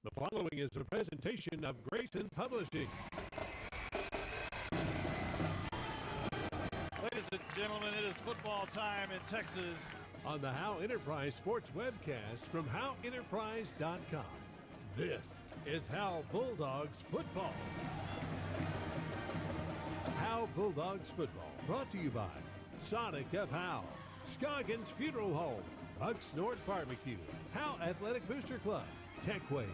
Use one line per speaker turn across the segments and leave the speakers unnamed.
The following is a presentation of Grayson Publishing.
Ladies and gentlemen, it is football time in Texas.
On the Howe Enterprise Sports webcast from HoweEnterprise.com. This is Howe Bulldogs Football. Howe Bulldogs Football, brought to you by Sonic of Howe, Scoggins Funeral Home, Bucksnort Barbecue, Howe Athletic Booster Club, Techway,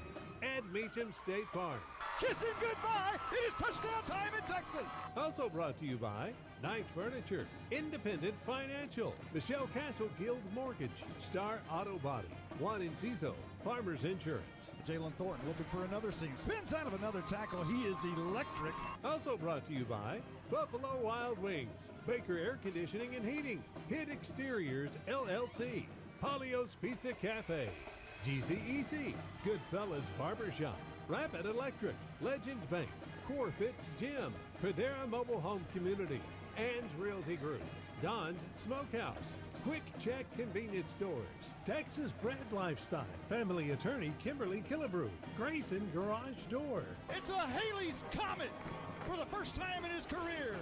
and Meacham State Farm.
Kiss him goodbye. It is touchdown time in Texas.
Also brought to you by Knight Furniture, Independent Financial, Michelle Castle Guild Mortgage, Star Auto Body, Juan Enciso, Farmers Insurance.
Jalen Thornton looking for another seam. Spins out of another tackle. He is electric.
Also brought to you by Buffalo Wild Wings, Baker Air Conditioning and Heating, Hit Exteriors LLC, Polio's Pizza Cafe, GCEC, Goodfellas Barbershop, Rapid Electric, Legend Bank, Core Fits Gym, Pradera Mobile Home Community, Ann's Realty Group, Don's Smokehouse, Quick Check Convenience Stores, Texas Bred Lifestyle, Family Attorney Kimberly Killebrew, Grayson Garage Door.
It's a Haley's Comet for the first time in his career.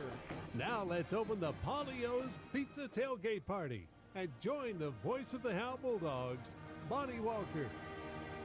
Now let's open the Polio's Pizza Tailgate Party and join the voice of the Howe Bulldogs, Bonnie Walker.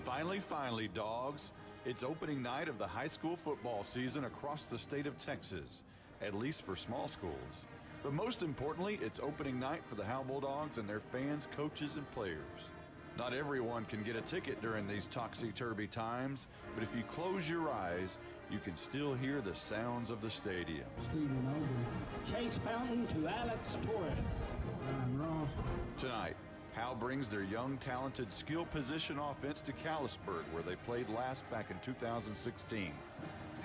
Finally, dogs. It's opening night of the high school football season across the state of Texas, at least for small schools. But most importantly, it's opening night for the Howe Bulldogs and their fans, coaches, and players. Not everyone can get a ticket during these topsy-turvy times, but if you close your eyes, you can still hear the sounds of the stadium.
Stephen Ober. Chase Fountain to Alex Torres. Ryan Ross.
Tonight, Howe brings their young, talented, skill position offense to Callisburg, where they played last back in 2016.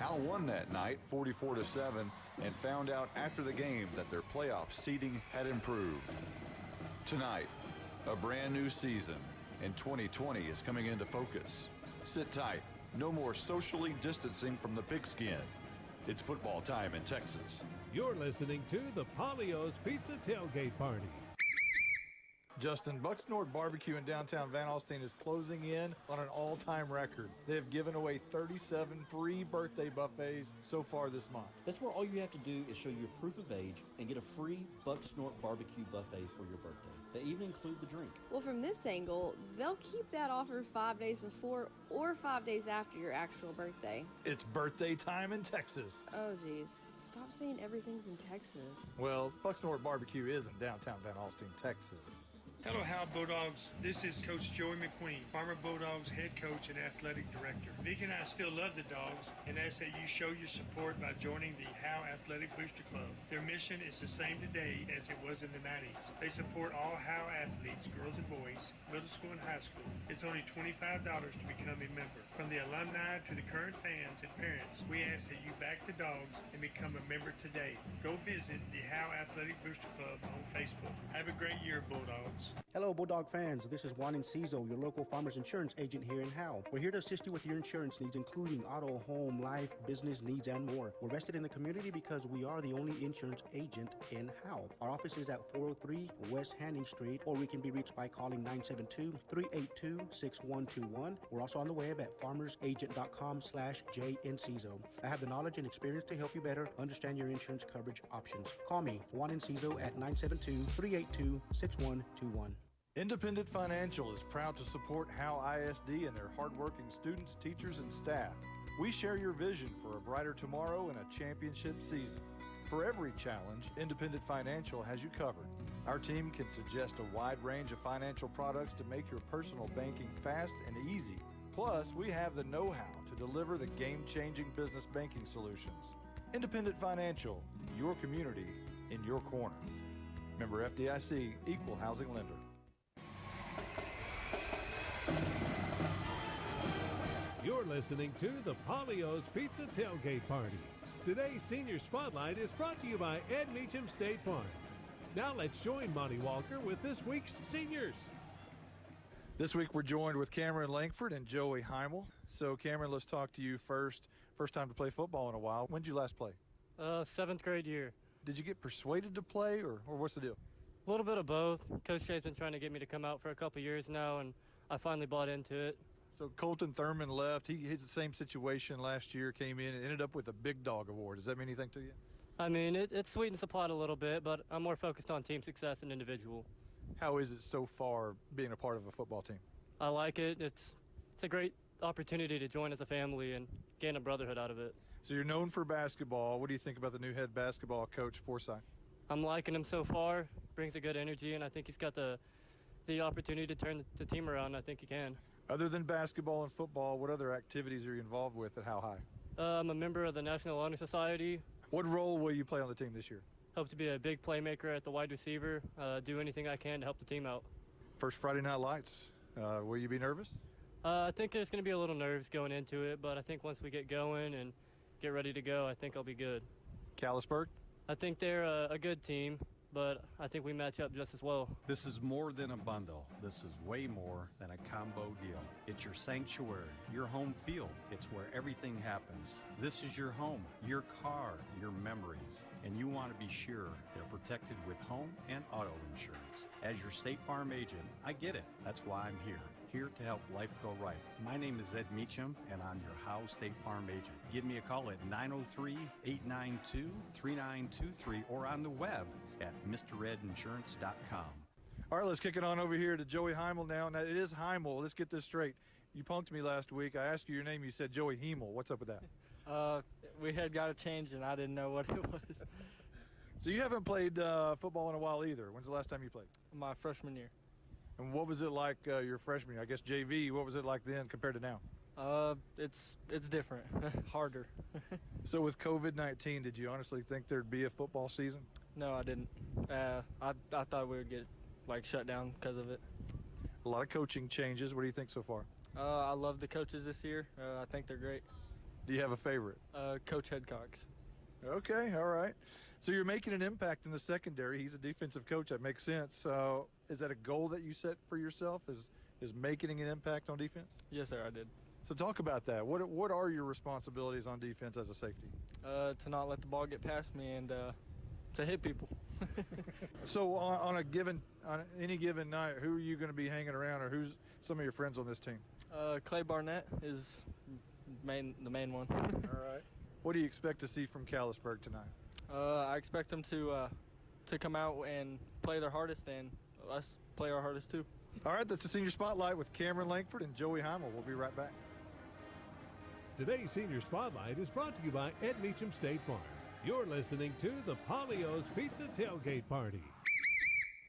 Howe won that night 44-7 and found out after the game that their playoff seeding had improved. Tonight, a brand new season, and 2020 is coming into focus. Sit tight. No more socially distancing from the pigskin. It's football time in Texas.
You're listening to the Polio's Pizza Tailgate Party.
Justin, Bucksnort Barbecue in downtown Van Alstyne is closing in on an all-time record. They have given away 37 free birthday buffets so far this month.
That's where all you have to do is show your proof of age and get a free Bucksnort Barbecue buffet for your birthday. They even include the drink.
Well, from this angle, they'll keep that offer 5 days before or 5 days after your actual birthday.
It's birthday time in Texas.
Oh, geez. Stop saying everything's in Texas.
Well, Bucksnort Barbecue is in downtown Van Alstyne, Texas.
Hello, Howe Bulldogs. This is Coach Joey McQueen, Farmer Bulldogs head coach and athletic director. Vic and I still love the dogs and ask that you show your support by joining the Howe Athletic Booster Club. Their mission is the same today as it was in the 90s. They support all Howe athletes, girls and boys, middle school and high school. It's only $25 to become a member. From the alumni to the current fans and parents, we ask that you back the dogs and become a member today. Go visit the Howe Athletic Booster Club on Facebook. Have a great year, Bulldogs.
Hello, Bulldog fans. This is Juan Enciso, your local farmers insurance agent here in Howe. We're here to assist you with your insurance needs, including auto, home, life, business needs, and more. We're vested in the community because we are the only insurance agent in Howe. Our office is at 403 West Hanning Street, or we can be reached by calling 972-382-6121. We're also on the web at farmersagent.com/JEnciso. I have the knowledge and experience to help you better understand your insurance coverage options. Call me, Juan Enciso, at 972-382-6121.
Independent Financial is proud to support Howe ISD and their hardworking students, teachers, and staff. We share your vision for a brighter tomorrow and a championship season. For every challenge, Independent Financial has you covered. Our team can suggest a wide range of financial products to make your personal banking fast and easy. Plus, we have the know-how to deliver the game-changing business banking solutions. Independent Financial, your community in your corner. Member FDIC, Equal Housing Lender.
You're listening to the Polio's Pizza Tailgate Party. Today's Senior Spotlight is brought to you by Ed Meacham State Farm. Now let's join Monty Walker with this week's seniors.
This week we're joined with Cameron Langford and Joey Heimel. So Cameron, let's talk to you first. First time to play football in a while. When did you last play?
7th grade year.
Did you get persuaded to play or what's the deal?
A little bit of both. Coach Jay's been trying to get me to come out for a couple years now, and I finally bought into it.
So Colton Thurman left. He's the same situation last year, came in and ended up with a Big Dog Award. Does that mean anything to you?
I mean, it sweetens the pot a little bit, but I'm more focused on team success and individual.
How is it so far being a part of a football team?
I like it. It's a great opportunity to join as a family and gain a brotherhood out of it.
So you're known for basketball. What do you think about the new head basketball coach, Forsyth?
I'm liking him so far. Brings a good energy, and I think he's got the opportunity to turn the team around. I think he can.
Other than basketball and football, what other activities are you involved with at Howe High?
I'm a member of the National Honor Society.
What role will you play on the team this year?
Hope to be a big playmaker at the wide receiver, do anything I can to help the team out.
First Friday Night Lights. Will you be nervous?
I think there's going to be a little nerves going into it, but I think once we get going and get ready to go, I think I'll be good.
Callisburg?
I think they're a good team, but I think we match up just as well.
This is more than a bundle. This is way more than a combo deal. It's your sanctuary, your home field. It's where everything happens. This is your home, your car, your memories. And you want to be sure they're protected with home and auto insurance. As your State Farm agent, I get it. That's why I'm here to help life go right. My name is Ed Meacham, and I'm your Howe State Farm agent. Give me a call at 903-892-3923 or on the web at mredinsurance.com.
All right, let's kick it on over here to Joey Heimel now. Now, it is Heimel. Let's get this straight. You punked me last week. I asked you your name. You said Joey Heimel. What's up with that?
We had got a change, and I didn't know what it was.
So you haven't played football in a while either. When's the last time you played?
My freshman year.
And what was it like your freshman year? I guess JV, what was it like then compared to now?
It's different, harder.
So with COVID-19, did you honestly think there'd be a football season?
No, I didn't. I thought we would get shut down because of it.
A lot of coaching changes. What do you think so far?
I love the coaches this year. I think they're great.
Do you have a favorite?
Coach Headcox.
Okay, all right. So you're making an impact in the secondary. He's a defensive coach. That makes sense. Is that a goal that you set for yourself? Is making an impact on defense?
Yes, sir, I did.
So talk about that. What are your responsibilities on defense as a safety?
To not let the ball get past me and to hit people.
So on any given night, who are you going to be hanging around, or who's some of your friends on this team?
Clay Barnett is the main one.
All right. What do you expect to see from Callisburg tonight?
I expect them to come out and play their hardest, and us play our hardest too.
All right, that's the Senior Spotlight with Cameron Langford and Joey Heimel. We'll be right back.
Today's Senior Spotlight is brought to you by Ed Meacham State Farm. You're listening to the Polio's Pizza Tailgate Party.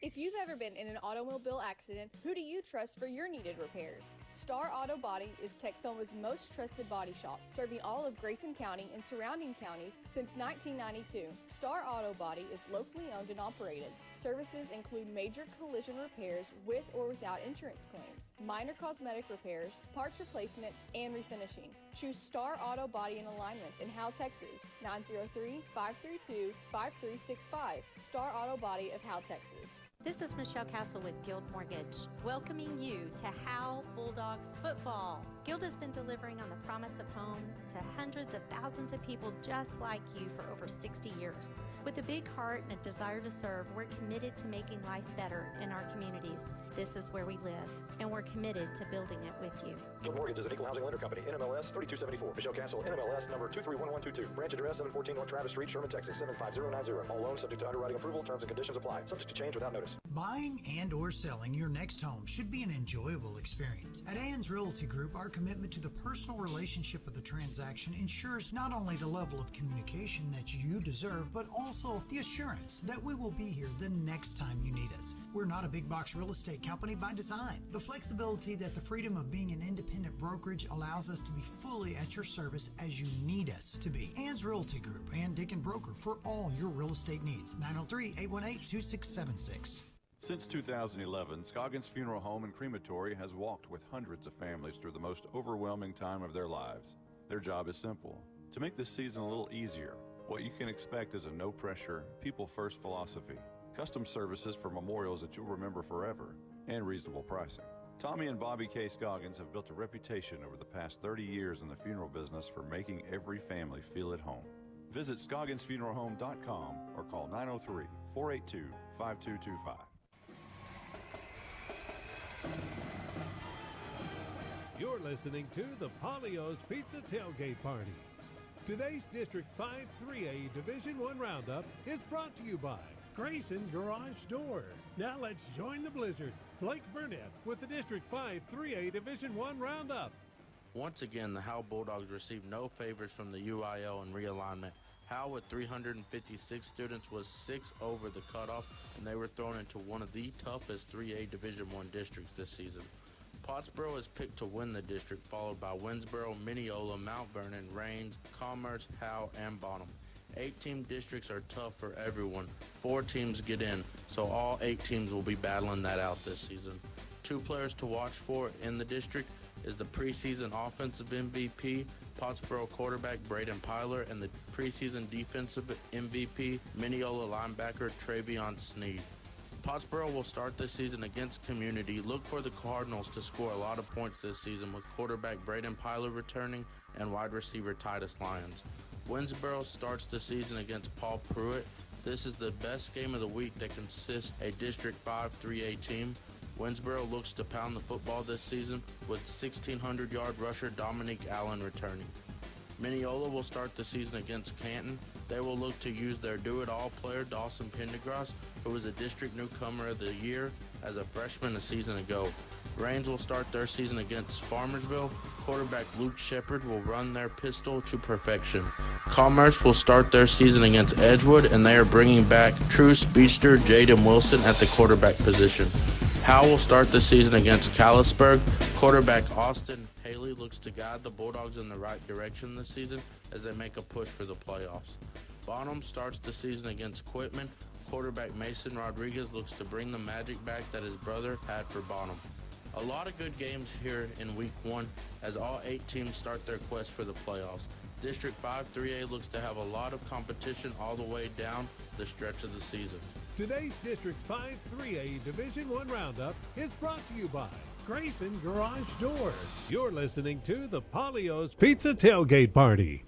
If you've ever been in an automobile accident, who do you trust for your needed repairs? Star Auto Body is Texoma's most trusted body shop, serving all of Grayson County and surrounding counties since 1992. Star Auto Body is locally owned and operated. Services include major collision repairs with or without insurance claims, minor cosmetic repairs, parts replacement, and refinishing. Choose Star Auto Body and Alignments in Howe, Texas, 903-532-5365. Star Auto Body of Howe, Texas.
This is Michelle Castle with Guild Mortgage, welcoming you to Howe Bulldogs Football. Guild has been delivering on the promise of home to hundreds of thousands of people just like you for over 60 years. With a big heart and a desire to serve, we're committed to making life better in our communities. This is where we live, and we're committed to building it with you.
Guild Mortgage is an equal housing lender company, NMLS 3274. Michelle Castle, NMLS number 231122. Branch address 714 North Travis Street, Sherman, Texas 75090. All loans subject to underwriting approval. Terms and conditions apply. Subject to change without notice.
Buying and or selling your next home should be an enjoyable experience. At Ann's Realty Group, our commitment to the personal relationship of the transaction ensures not only the level of communication that you deserve, but also the assurance that we will be here the next time you need us. We're not a big box real estate company by design. The flexibility that the freedom of being an independent brokerage allows us to be fully at your service as you need us to be. Ann's Realty Group and Dick & Broker for all your real estate needs. 903-818-2676.
Since 2011, Scoggins Funeral Home and Crematory has walked with hundreds of families through the most overwhelming time of their lives. Their job is simple: to make this season a little easier. What you can expect is a no-pressure, people-first philosophy, custom services for memorials that you'll remember forever, and reasonable pricing. Tommy and Bobby K. Scoggins have built a reputation over the past 30 years in the funeral business for making every family feel at home. Visit ScogginsFuneralHome.com or call 903-482-5225.
You're listening to the Polio's Pizza Tailgate Party. Today's District 5 3A Division I Roundup is brought to you by Grayson Garage Door. Now let's join the blizzard. Blake Burnett with the District 5 3A Division I Roundup.
Once again, the Howe Bulldogs received no favors from the UIL in realignment. Howe, with 356 students, was 6 over the cutoff, and they were thrown into one of the toughest 3A Division I districts this season. Pottsboro is picked to win the district, followed by Winsboro, Mineola, Mount Vernon, Rains, Commerce, Howe, and Bonham. 8-team districts are tough for everyone. 4 teams get in, so all 8 teams will be battling that out this season. 2 players to watch for in the district is the preseason offensive MVP, Pottsboro quarterback Braden Pyler, and the preseason defensive MVP, Mineola linebacker Travion Sneed. Pottsboro will start this season against Community. Look for the Cardinals to score a lot of points this season with quarterback Braden Pyler returning and wide receiver Titus Lyons. Winsboro starts the season against Paul Pruitt. This is the best game of the week that consists a District 5 3A team. Winsboro looks to pound the football this season with 1,600-yard rusher Dominique Allen returning. Mineola will start the season against Canton. They will look to use their do-it-all player Dawson Pendergrass, who was a district newcomer of the year as a freshman a season ago. Rains will start their season against Farmersville. Quarterback Luke Shepard will run their pistol to perfection. Commerce will start their season against Edgewood, and they are bringing back true speedster Jaden Wilson at the quarterback position. Howe will start the season against Callisburg. Quarterback Austin Haley looks to guide the Bulldogs in the right direction this season as they make a push for the playoffs. Bonham starts the season against Quitman. Quarterback Mason Rodriguez looks to bring the magic back that his brother had for Bonham. A lot of good games here in Week 1 as all 8 teams start their quest for the playoffs. District 5 3A looks to have a lot of competition all the way down the stretch of the season.
Today's District 5 3A Division I Roundup is brought to you by Grayson Garage Doors. You're listening to the Polio's Pizza Tailgate Party.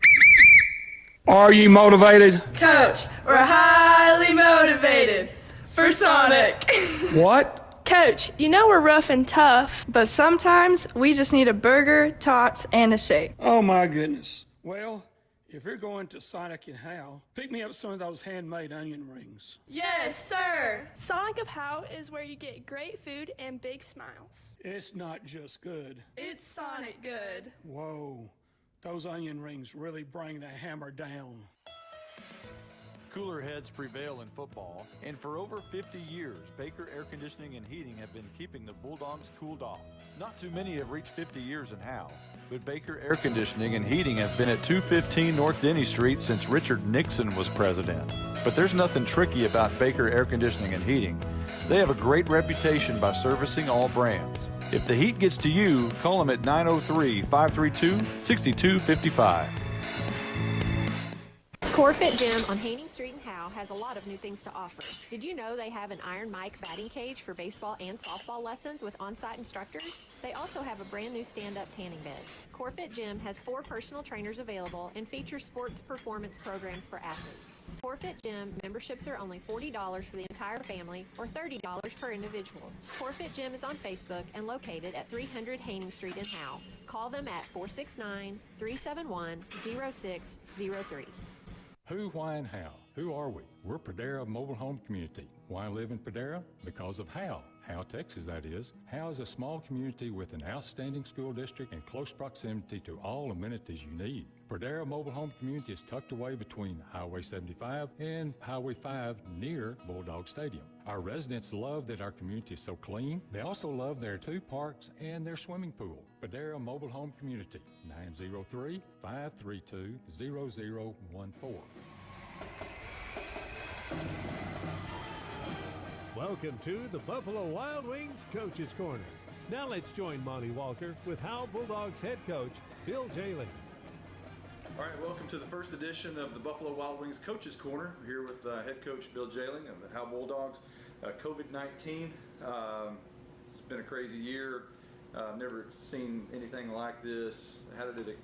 Are you motivated?
Coach, we're highly motivated for Sonic.
What?
Coach, you know we're rough and tough, but sometimes we just need a burger, tots, and a shake.
Oh my goodness. Well, if you're going to Sonic and Howe, pick me up some of those handmade onion rings.
Yes, sir. Sonic of Howe is where you get great food and big smiles.
It's not just good.
It's Sonic good.
Whoa, those onion rings really bring the hammer down.
Cooler heads prevail in football, and for over 50 years, Baker Air Conditioning and Heating have been keeping the Bulldogs cooled off. Not too many have reached 50 years in Howe, but Baker Air Conditioning and Heating have been at 215 North Denny Street since Richard Nixon was president. But there's nothing tricky about Baker Air Conditioning and Heating. They have a great reputation by servicing all brands. If the heat gets to you, call them at 903-532-6255.
Corfit Gym on Haining Street in Howe has a lot of new things to offer. Did you know they have an Iron Mike batting cage for baseball and softball lessons with on-site instructors? They also have a brand new stand-up tanning bed. Corfit Gym has 4 personal trainers available and features sports performance programs for athletes. Corfit Gym memberships are only $40 for the entire family or $30 per individual. Corfit Gym is on Facebook and located at 300 Haining Street in Howe. Call them at 469-371-0603.
Who, why, and how? Who are we? We're Pradera Mobile Home Community. Why live in Pradera? Because of Howe, Texas, that is. Howe is a small community with an outstanding school district and close proximity to all amenities you need. Pradera Mobile Home Community is tucked away between Highway 75 and Highway 5 near Bulldog Stadium. Our residents love that our community is so clean. They also love their 2 parks and their swimming pool. Pradera Mobile Home Community, 903-532-0014.
Welcome to the Buffalo Wild Wings Coach's Corner. Now let's join Monty Walker with Howe Bulldogs head coach Bill Jaling.
All right, welcome to the first edition of the Buffalo Wild Wings Coach's Corner. We're here with head coach Bill Jaling of the Howe Bulldogs. COVID-19, it's been a crazy year. I've never seen anything like this. How did it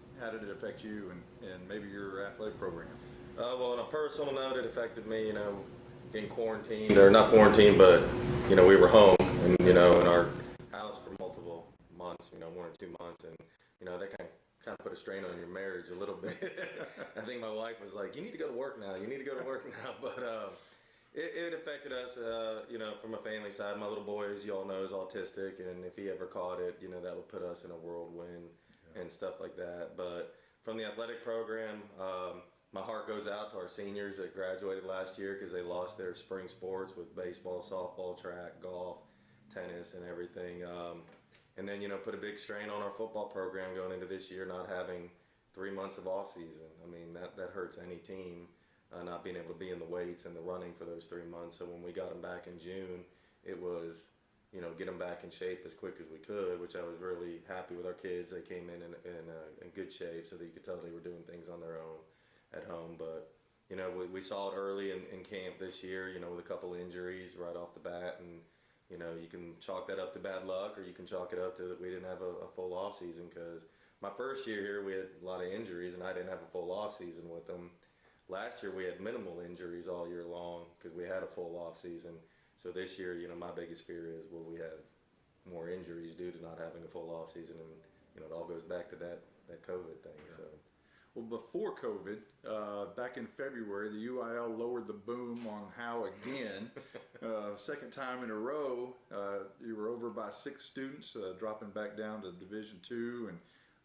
affect you and maybe your athletic program?
Well, on a personal note, it affected me, being quarantined, or not quarantined, but, we were home and, in our house for multiple months, 1 or 2 months, and that kind of put a strain on your marriage a little bit. I think my wife was like, "You need to go to work now. You need to go to work now." But it affected us, from a family side. My little boy, as you all know, is autistic, and if he ever caught it, that would put us in a whirlwind and stuff like that. But from the athletic program, my heart goes out to our seniors that graduated last year because they lost their spring sports with baseball, softball, track, golf, tennis, and everything. And then, put a big strain on our football program going into this year, not having 3 months of off season. I mean, that hurts any team, not being able to be in the weights and the running for those 3 months. So when we got them back in June, it was, get them back in shape as quick as we could, which I was really happy with our kids. They came in good shape so that you could tell they were doing things on their own at home. But, we saw it early in camp this year, with a couple injuries right off the bat. And, you can chalk that up to bad luck, or you can chalk it up to that we didn't have a full off season, because my first year here we had a lot of injuries and I didn't have a full off season with them. Last year we had minimal injuries all year long because we had a full off season. So this year, my biggest fear is, will we have more injuries due to not having a full off season? And, it all goes back to that COVID thing. Yeah. So.
Well, before COVID, back in February, the UIL lowered the boom on Howe again. Second time in a row, you were over by 6 students, dropping back down to Division II. And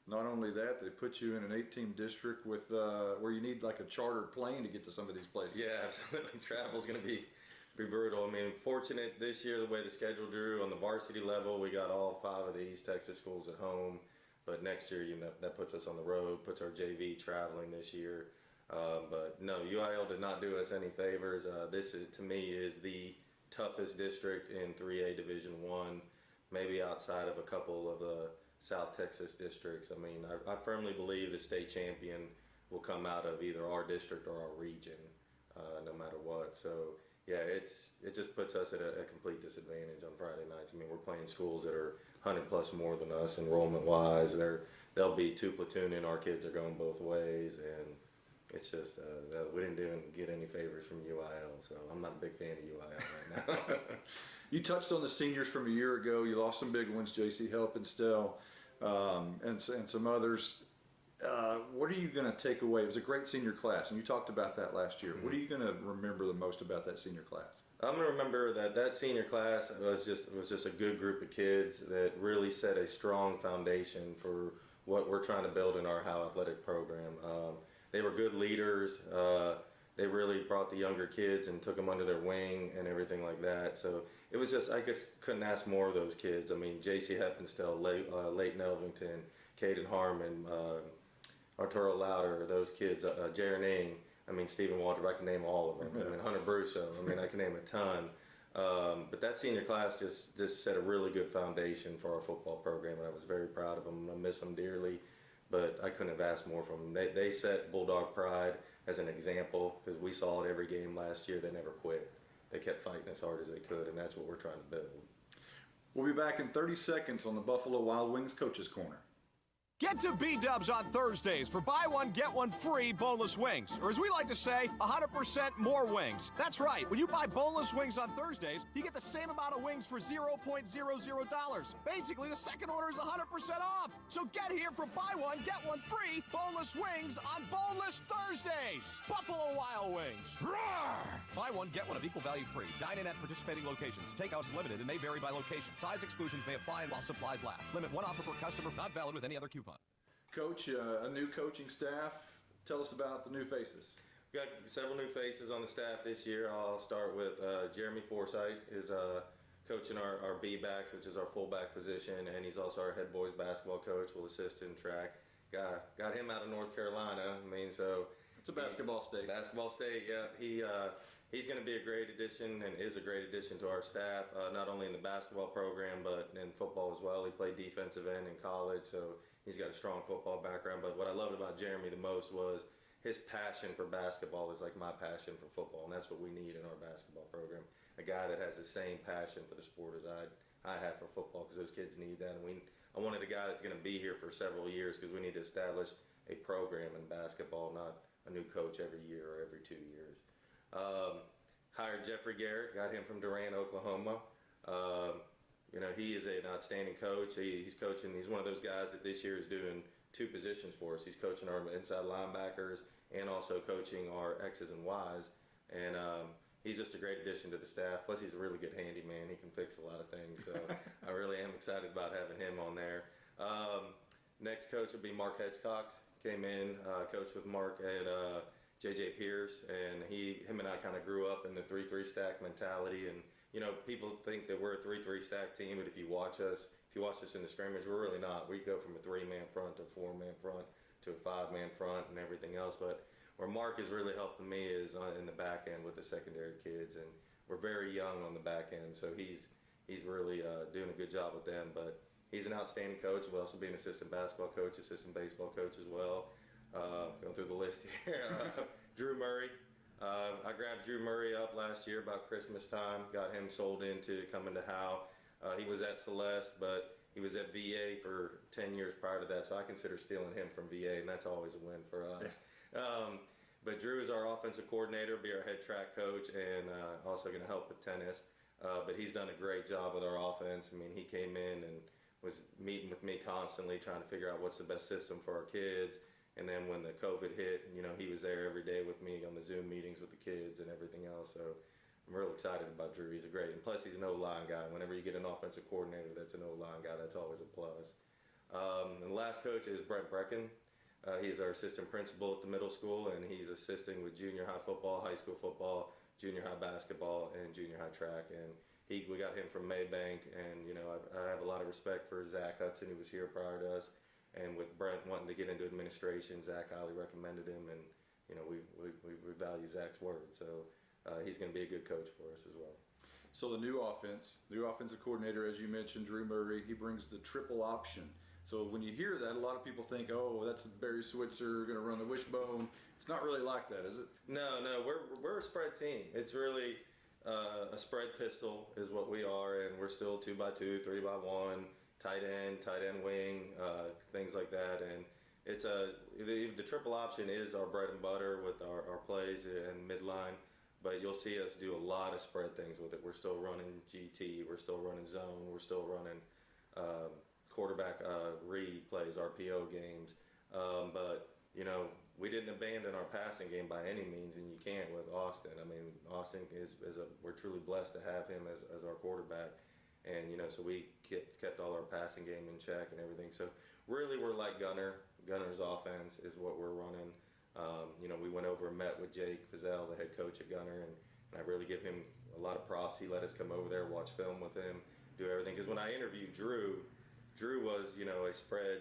not only that, they put you in an 8-team district with where you need like a chartered plane to get to some of these places.
Yeah, absolutely. Travel's going to be brutal. I mean, fortunate this year the way the schedule drew on the varsity level. We got all 5 of the East Texas schools at home. But next year, that puts us on the road, puts our JV traveling this year. But no, UIL did not do us any favors. This, to me, is the toughest district in 3A Division I, maybe outside of a couple of the South Texas districts. I mean, I firmly believe the state champion will come out of either our district or our region, no matter what. So, yeah, it just puts us at a complete disadvantage on Friday nights. I mean, we're playing schools that are 100 plus more than us enrollment wise. They'll be 2 platooning. Our kids are going both ways, and it's just we didn't get any favors from UIL, so I'm not a big fan of UIL right now.
You touched on the seniors from a year ago. You lost some big ones, JC Help and Stell, and some others. What are you going to take away? It was a great senior class, and you talked about that last year. Mm-hmm. What are you going to remember the most about that senior class?
I'm going to remember that senior class was just a good group of kids that really set a strong foundation for what we're trying to build in our Howe athletic program. They were good leaders. They really brought the younger kids and took them under their wing and everything like that. So it was just, I guess, couldn't ask more of those kids. I mean, J.C. Heppenstall, Leighton Elvington, Caden Harmon, Arturo Louder, those kids, Jaron Ing, I mean, Stephen Walter, I can name all of them. I mean, Hunter Brusso, I mean, I can name a ton. But that senior class just set a really good foundation for our football program, and I was very proud of them. I miss them dearly, but I couldn't have asked more from them. They set Bulldog Pride as an example, because we saw it every game last year. They never quit. They kept fighting as hard as they could, and that's what we're trying to build.
We'll be back in 30 seconds on the Buffalo Wild Wings Coaches Corner.
Get to B-Dubs on Thursdays for buy one, get one free boneless wings. Or as we like to say, 100% more wings. That's right. When you buy boneless wings on Thursdays, you get the same amount of wings for $0.00. Basically, the second order is 100% off. So get here for buy one, get one free boneless wings on Boneless Thursdays. Buffalo Wild Wings. Roar! Buy one, get one of equal value free. Dine in at participating locations. Takeout is limited and may vary by location. Size exclusions may apply while supplies last. Limit one offer per customer. Not valid with any other coupon.
Coach, a new coaching staff. Tell us about the new faces.
We've got several new faces on the staff this year. I'll start with Jeremy Forsythe is coaching our B-backs, which is our fullback position, and he's also our head boys basketball coach. Will assist in track. Got him out of North Carolina. I mean, so
it's a basketball state.
Basketball state, yeah. He's going to be a great addition and is a great addition to our staff, not only in the basketball program but in football as well. He played defensive end in college, so he's got a strong football background. But what I loved about Jeremy the most was his passion for basketball is like my passion for football, and that's what we need in our basketball program. A guy that has the same passion for the sport as I have for football, because those kids need that. And I wanted a guy that's going to be here for several years, because we need to establish a program in basketball, not a new coach every year or every 2 years. Hired Jeffrey Garrett, got him from Durant, Oklahoma. he is an outstanding coach. He's coaching. He's one of those guys that this year is doing 2 positions for us. He's coaching our inside linebackers and also coaching our X's and Y's. And he's just a great addition to the staff. Plus, he's a really good handyman. He can fix a lot of things. So I really am excited about having him on there. Next coach will be Mark Hedgecox. Came in, coached with Mark at J.J. Pierce, and him and I kind of grew up in the 3-3 stack mentality. And people think that we're a 3-3 stack team, but if you watch us in the scrimmage, we're really not. We go from a 3-man front to a 4-man front to a 5-man front and everything else. But where Mark is really helping me is in the back end with the secondary kids, and we're very young on the back end, so he's really doing a good job with them. But he's an outstanding coach. We'll also be an assistant basketball coach, assistant baseball coach as well. Going through the list here. Drew Murray. I grabbed Drew Murray up last year about Christmas time, got him sold into coming to Howe. He was at Celeste, but he was at VA for 10 years prior to that, so I consider stealing him from VA, and that's always a win for us. But Drew is our offensive coordinator, be our head track coach, and also going to help with tennis. But he's done a great job with our offense. I mean, he came in and was meeting with me constantly, trying to figure out what's the best system for our kids. And then when the COVID hit, he was there every day with me on the Zoom meetings with the kids and everything else. So I'm real excited about Drew. He's a great, and plus he's an O-line guy. Whenever you get an offensive coordinator that's an O-line guy, that's always a plus. And the last coach is Brent Brecken. He's our assistant principal at the middle school, and he's assisting with junior high football, high school football, junior high basketball, and junior high track. And we got him from Maybank, and I have a lot of respect for Zach Hudson, who was here prior to us. And with Brent wanting to get into administration, Zach highly recommended him, and we value Zach's word. So he's going to be a good coach for us as well.
So the new offensive coordinator, as you mentioned, Drew Murray, he brings the triple option. So when you hear that, a lot of people think, oh, that's Barry Switzer going to run the wishbone. It's not really like that, is it?
No, we're a spread team. It's really a spread pistol is what we are, and we're still 2x2, 3x1. Tight end wing, things like that. And it's the triple option is our bread and butter with our plays and midline, but you'll see us do a lot of spread things with it. We're still running GT, we're still running zone, we're still running quarterback read plays, RPO games. But we didn't abandon our passing game by any means, and you can't with Austin. I mean, Austin we're truly blessed to have him as our quarterback. And, so we kept all our passing game in check and everything. So really we're like Gunner. Gunner's offense is what we're running. We went over and met with Jake Fizell, the head coach at Gunner, and I really give him a lot of props. He let us come over there, watch film with him, do everything. Because when I interviewed Drew was, a spread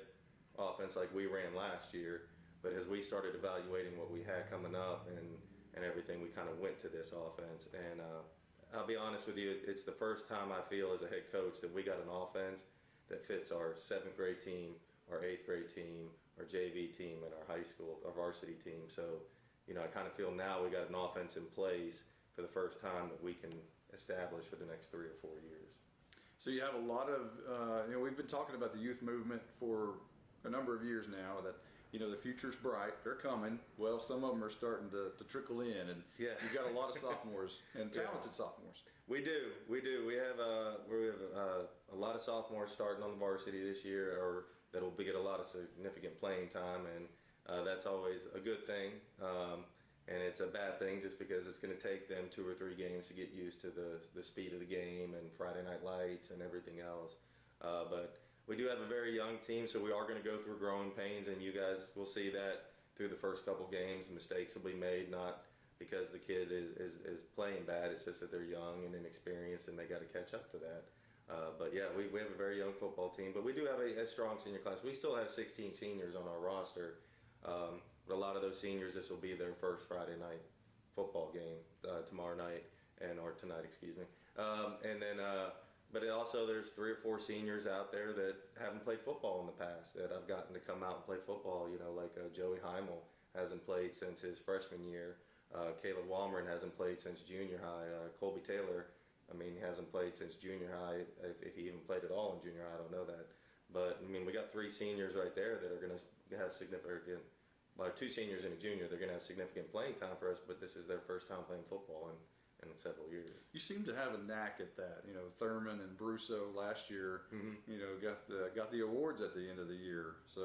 offense like we ran last year. But as we started evaluating what we had coming up and everything, we kind of went to this offense. And I'll be honest with you, it's the first time I feel as a head coach that we got an offense that fits our 7th grade team, our 8th grade team, our JV team, and our high school, our varsity team. So, I kind of feel now we got an offense in place for the first time that we can establish for the next 3 or 4 years.
So you have a lot of, we've been talking about the youth movement for a number of years now, that the future's bright. They're coming. Well, some of them are starting to trickle in, and you've got a lot of sophomores and talented sophomores.
We do. We have a lot of sophomores starting on the varsity this year, or that'll get a lot of significant playing time, and that's always a good thing. And it's a bad thing just because it's going to take them 2 or 3 games to get used to the speed of the game and Friday night lights and everything else. But we do have a very young team, so we are going to go through growing pains, and you guys will see that through the first couple games. Mistakes will be made, not because the kid is playing bad. It's just that they're young and inexperienced, and they got to catch up to that. But yeah, we have a very young football team, but we do have a strong senior class. We still have 16 seniors on our roster. But a lot of those seniors, this will be their first Friday night football game tomorrow night, or tonight, excuse me. But also there's 3 or 4 seniors out there that haven't played football in the past that I've gotten to come out and play football. Like Joey Heimel hasn't played since his freshman year. Caleb Walmern hasn't played since junior high. Colby Taylor, hasn't played since junior high. If he even played at all in junior high, I don't know that. But we got 3 seniors right there that are going to have significant. 2 seniors and a junior. They're going to have significant playing time for us. But this is their first time playing football, and in several years.
You seem to have a knack at that. You know, Thurman and Brusso last year, you know, got the awards at the end of the year. So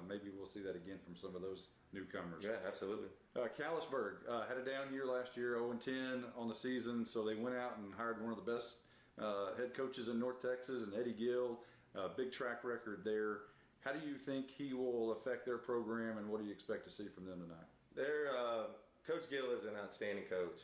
maybe we'll see that again from some of those newcomers.
Yeah, absolutely.
Callisburg had a down year last year, 0-10 on the season. So they went out and hired one of the best head coaches in North Texas, and Eddie Gill, big track record there. How do you think he will affect their program, and what do you expect to see from them tonight?
Coach Gill is an outstanding coach.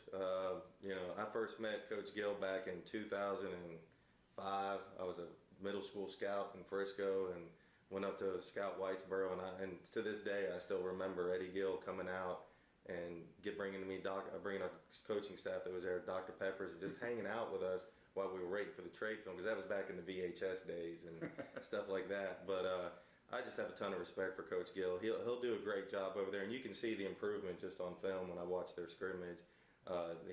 You know, I first met Coach Gill back in 2005. I was a middle school scout in Frisco and went up to scout Whitesboro, and to this day I still remember Eddie Gill coming out and bringing our coaching staff that was there, Dr. Peppers, and just hanging out with us while we were waiting for the trade film, because that was back in the VHS days and stuff like that. But I just have a ton of respect for Coach Gill. He'll do a great job over there, and you can see the improvement just on film when I watch their scrimmage.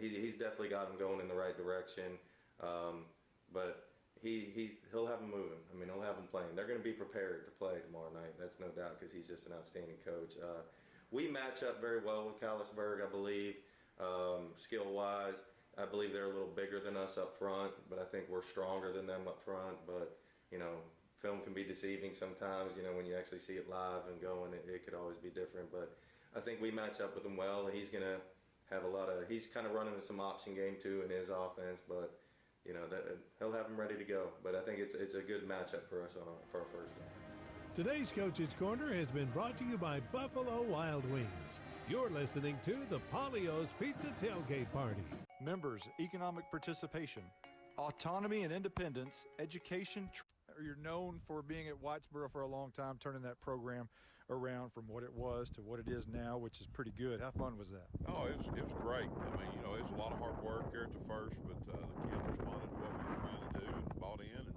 He's definitely got them going in the right direction, but he'll have them moving. I mean, he'll have them playing. They're going to be prepared to play tomorrow night. That's no doubt, because he's just an outstanding coach. We match up very well with Callisburg, I believe, skill-wise. I believe they're a little bigger than us up front, but I think we're stronger than them up front. But, you know, film can be deceiving sometimes, you know, when you actually see it live and going, it could always be different. But I think we match up with him well, and he's going to have he's kind of running some option game too in his offense, but, you know, he'll have him ready to go. But I think it's a good matchup for us for our first game.
Today's Coach's Corner has been brought to you by Buffalo Wild Wings. You're listening to the Polio's Pizza Tailgate Party.
Members, economic participation, autonomy and independence, education. You're known for being at Whitesboro for a long time, turning that program around from what it was to what it is now, which is pretty good. How fun was that?
Oh, it was great. I mean, you know, it was a lot of hard work here at the first, but the kids responded to what we were trying to do and bought in,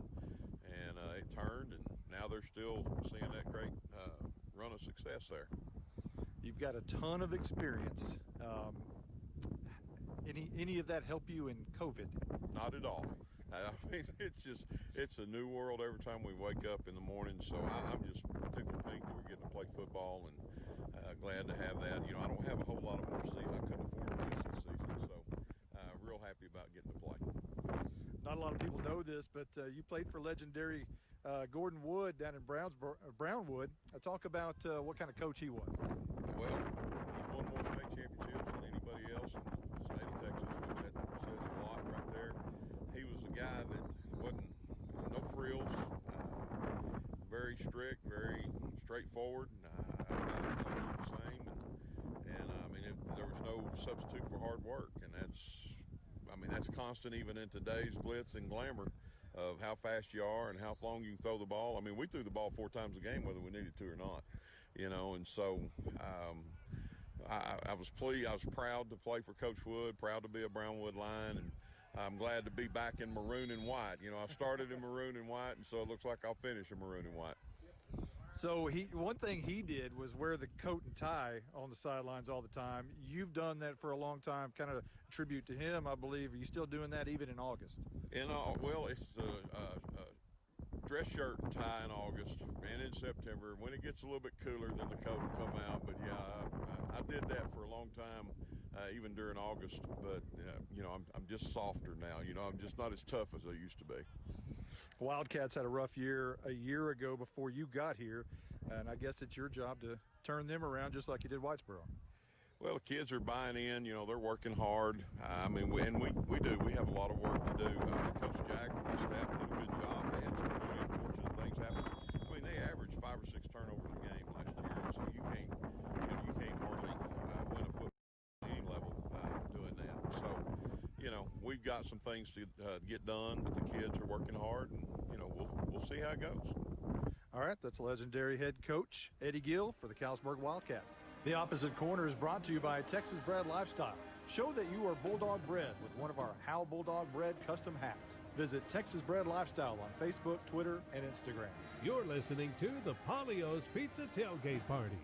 and it turned, and now they're still seeing that great run of success there.
You've got a ton of experience. Any of that help you in COVID?
Not at all. I mean, it's a new world every time we wake up in the morning. So I'm just tickled pink that we're getting to play football, and glad to have that. You know, I don't have a whole lot of more season. I couldn't afford to miss this season, so real happy about getting to play.
Not a lot of people know this, but you played for legendary Gordon Wood down in Brownwood. Talk about what kind of coach he was.
Well, he's won more state championships than anybody else in the state of Texas, which that says a lot right there. He was a guy that wasn't, no frills, very strict, very straightforward. I try to kind of do the same, and I mean, there was no substitute for hard work, and that's constant even in today's glitz and glamour of how fast you are and how long you can throw the ball. I mean, we threw the ball 4 times a game whether we needed to or not, you know, and so I was pleased. I was proud to play for Coach Wood, proud to be a Brownwood Lion, and I'm glad to be back in maroon and white. You know, I started in maroon and white, and so it looks like I'll finish in maroon and white.
So one thing he did was wear the coat and tie on the sidelines all the time. You've done that for a long time, kind of tribute to him, I believe. Are you still doing that even in August?
Well, it's a dress shirt and tie in August and in September. When it gets a little bit cooler, then the coat will come out. But yeah, I did that for a long time, even during August. But you know, I'm just softer now. You know, I'm just not as tough as I used to be.
Wildcats had a rough year a year ago before you got here, and I guess it's your job to turn them around just like you did Whitesboro.
Well, the kids are buying in. You know, they're working hard. I mean, we do. We have a lot of work to do. Coach Jack and his staff did a good job. They had some really unfortunate things happen. I mean, they averaged 5 or 6 turnovers a game last year, and so you can't hardly win a football at any level doing that. So, you know, we've got some things to get done, but the kids are working hard, and you know, we'll see how it goes.
All right, that's legendary head coach Eddie Gill for the Callisburg Wildcats. The Opposite Corner is brought to you by Texas Bred Lifestyle. Show that you are Bulldog bred with one of our Howe Bulldog Bred custom hats. Visit Texas Bred Lifestyle on Facebook, Twitter, and Instagram.
You're listening to the Polio's Pizza Tailgate Party.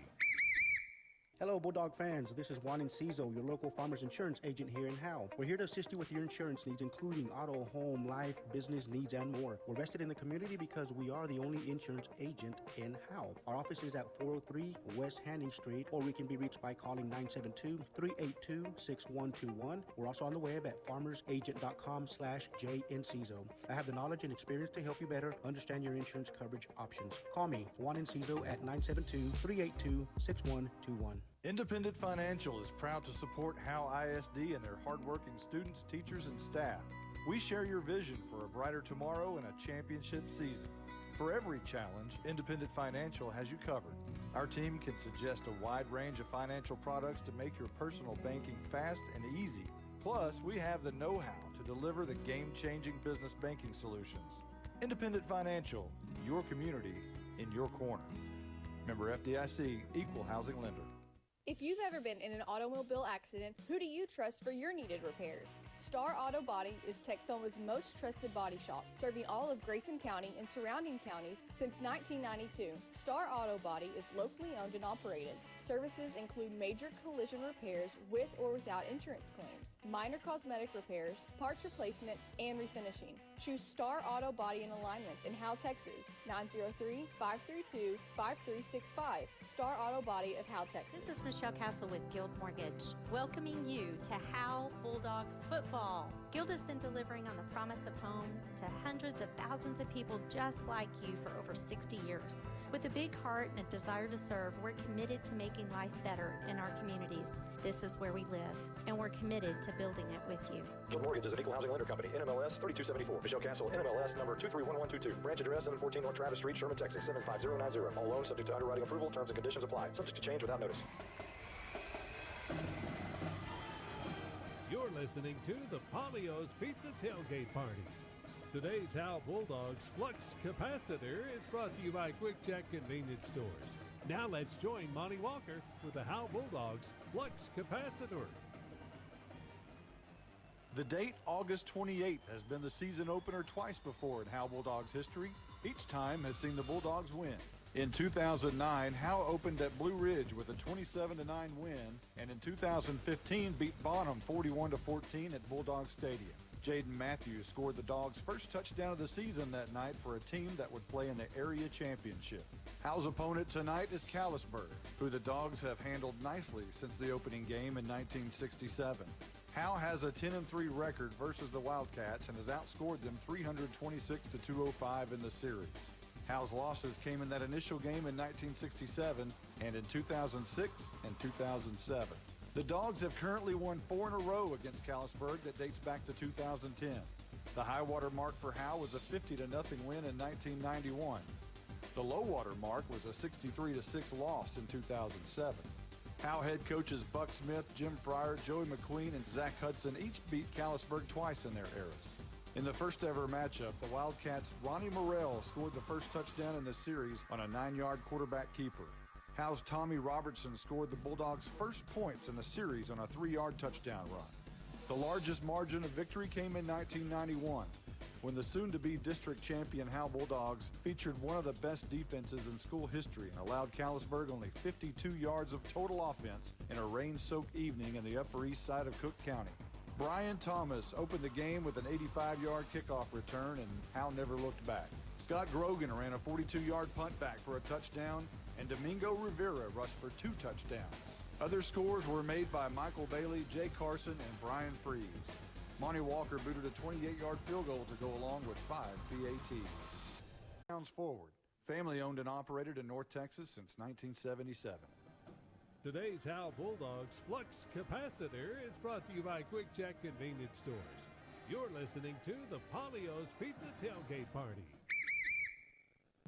Hello, Bulldog fans. This is Juan Enciso, your local farmers insurance agent here in Howe. We're here to assist you with your insurance needs, including auto, home, life, business needs, and more. We're vested in the community because we are the only insurance agent in Howe. Our office is at 403 West Hanning Street, or we can be reached by calling 972-382-6121. We're also on the web at farmersagent.com/JEnciso. I have the knowledge and experience to help you better understand your insurance coverage options. Call me, Juan Enciso, at 972-382-6121.
Independent Financial is proud to support Howe ISD and their hardworking students, teachers, and staff. We share your vision for a brighter tomorrow and a championship season. For every challenge, Independent Financial has you covered. Our team can suggest a wide range of financial products to make your personal banking fast and easy. Plus, we have the know-how to deliver the game-changing business banking solutions. Independent Financial, your community in your corner. Member FDIC, Equal Housing Lender.
If you've ever been in an automobile accident, who do you trust for your needed repairs? Star Auto Body is Texoma's most trusted body shop, serving all of Grayson County and surrounding counties since 1992. Star Auto Body is locally owned and operated. Services include major collision repairs with or without insurance claims, minor cosmetic repairs, parts replacement, and refinishing. Choose Star Auto Body and Alignments in Howe, Texas, 903-532-5365. Star Auto Body of Howe, Texas.
This is Michelle Castle with Guild Mortgage, welcoming you to Howe Bulldogs Football. Guild has been delivering on the promise of home to hundreds of thousands of people just like you for over 60 years. With a big heart and a desire to serve, we're committed to making life better in our communities. This is where we live, and we're committed to building it with you.
Guild Mortgage is an equal housing lender company, NMLS 3274. Michelle Castle, NMLS number 231122. Branch address 714 North Travis Street, Sherman, Texas 75090. All loans subject to underwriting approval. Terms and conditions apply. Subject to change without notice.
You're listening to the Polio's Pizza Tailgate Party. Today's Howe Bulldogs Flux Capacitor is brought to you by Quick Check Convenience Stores. Now let's join Monty Walker with the Howe Bulldogs Flux Capacitor.
The date, August 28th, has been the season opener twice before in Howe Bulldogs history. Each time has seen the Bulldogs win. In 2009, Howe opened at Blue Ridge with a 27-9 win, and in 2015 beat Bonham 41-14 at Bulldog Stadium. Jaden Matthews scored the Dogs' first touchdown of the season that night for a team that would play in the area championship. Howe's opponent tonight is Callisburg, who the Dogs have handled nicely since the opening game in 1967. Howe has a 10-3 record versus the Wildcats and has outscored them 326-205 in the series. Howe's losses came in that initial game in 1967 and in 2006 and 2007. The Dogs have currently won 4 in a row against Callisburg that dates back to 2010. The high water mark for Howe was a 50-0 win in 1991. The low water mark was a 63-6 loss in 2007. Howe head coaches Buck Smith, Jim Fryer, Joey McQueen, and Zach Hudson each beat Callisburg twice in their eras. In the first ever matchup, the Wildcats' Ronnie Morrell scored the first touchdown in the series on a 9-yard quarterback keeper. Howe's Tommy Robertson scored the Bulldogs' first points in the series on a 3-yard touchdown run. The largest margin of victory came in 1991, when the soon-to-be district champion Howe Bulldogs featured one of the best defenses in school history and allowed Callisburg only 52 yards of total offense in a rain-soaked evening in the Upper East Side of Cook County. Brian Thomas opened the game with an 85-yard kickoff return, and Howe never looked back. Scott Grogan ran a 42-yard punt back for a touchdown, and Domingo Rivera rushed for 2 touchdowns. Other scores were made by Michael Bailey, Jay Carson, and Brian Freeze. Monty Walker booted a 28-yard field goal to go along with 5 PATs. Downs forward. Family owned and operated in North Texas since 1977.
Today's Howe Bulldogs Flux Capacitor is brought to you by Quick Check Convenience Stores. You're listening to the Polio's Pizza Tailgate Party.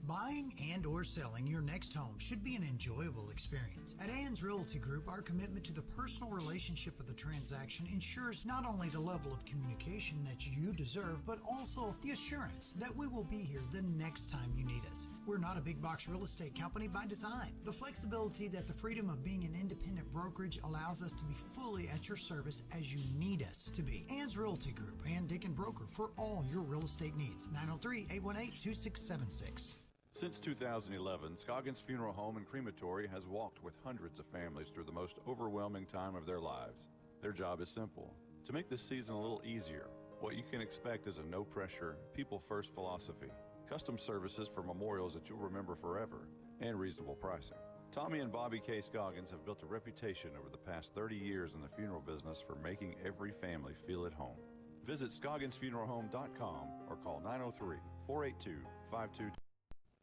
Buying and or selling your next home should be an enjoyable experience. At Ann's Realty Group, our commitment to the personal relationship of the transaction ensures not only the level of communication that you deserve, but also the assurance that we will be here the next time you need us. We're not a big box real estate company by design. The flexibility that the freedom of being an independent brokerage allows us to be fully at your service as you need us to be. Ann's Realty Group, Ann Dick and Broker for all your real estate needs. 903-818-2676.
Since 2011, Scoggins Funeral Home and Crematory has walked with hundreds of families through the most overwhelming time of their lives. Their job is simple: to make this season a little easier. What you can expect is a no-pressure, people-first philosophy, custom services for memorials that you'll remember forever, and reasonable pricing. Tommy and Bobby K. Scoggins have built a reputation over the past 30 years in the funeral business for making every family feel at home. Visit ScogginsFuneralHome.com or call 903-482-5222.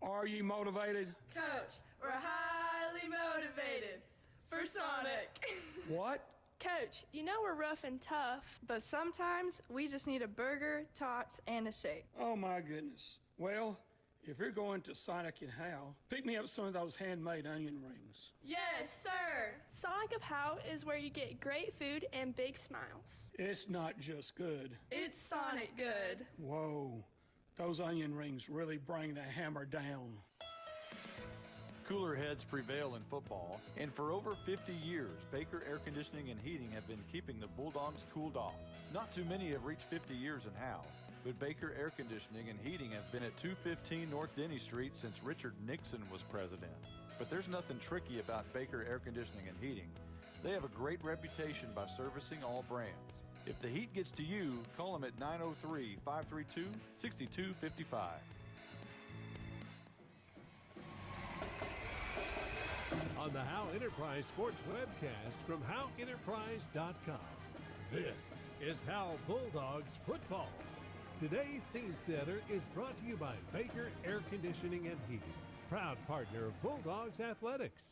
Are you motivated?
Coach, we're highly motivated for Sonic.
What?
Coach, you know we're rough and tough, but sometimes we just need a burger, tots, and a shake.
Oh my goodness. Well, if you're going to Sonic and Howe, pick me up some of those handmade onion rings.
Yes, sir.
Sonic of Howe is where you get great food and big smiles.
It's not just good.
It's Sonic good.
Whoa, those onion rings really bring the hammer down.
Cooler heads prevail in football, and for over 50 years, Baker Air Conditioning and Heating have been keeping the Bulldogs cooled off. Not too many have reached 50 years in Howe, but Baker Air Conditioning and Heating have been at 215 North Denny Street since Richard Nixon was president. But there's nothing tricky about Baker Air Conditioning and Heating. They have a great reputation by servicing all brands. If the heat gets to you, call them at 903-532-6255.
On the Howe Enterprise Sports webcast from HoweEnterprise.com. This is Howe Bulldogs Football. Today's scene setter is brought to you by Baker Air Conditioning and Heating, proud partner of Bulldogs Athletics.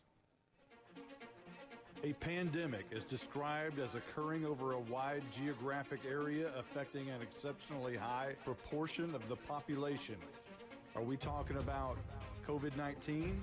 A pandemic is described as occurring over a wide geographic area affecting an exceptionally high proportion of the population. Are we talking about COVID-19?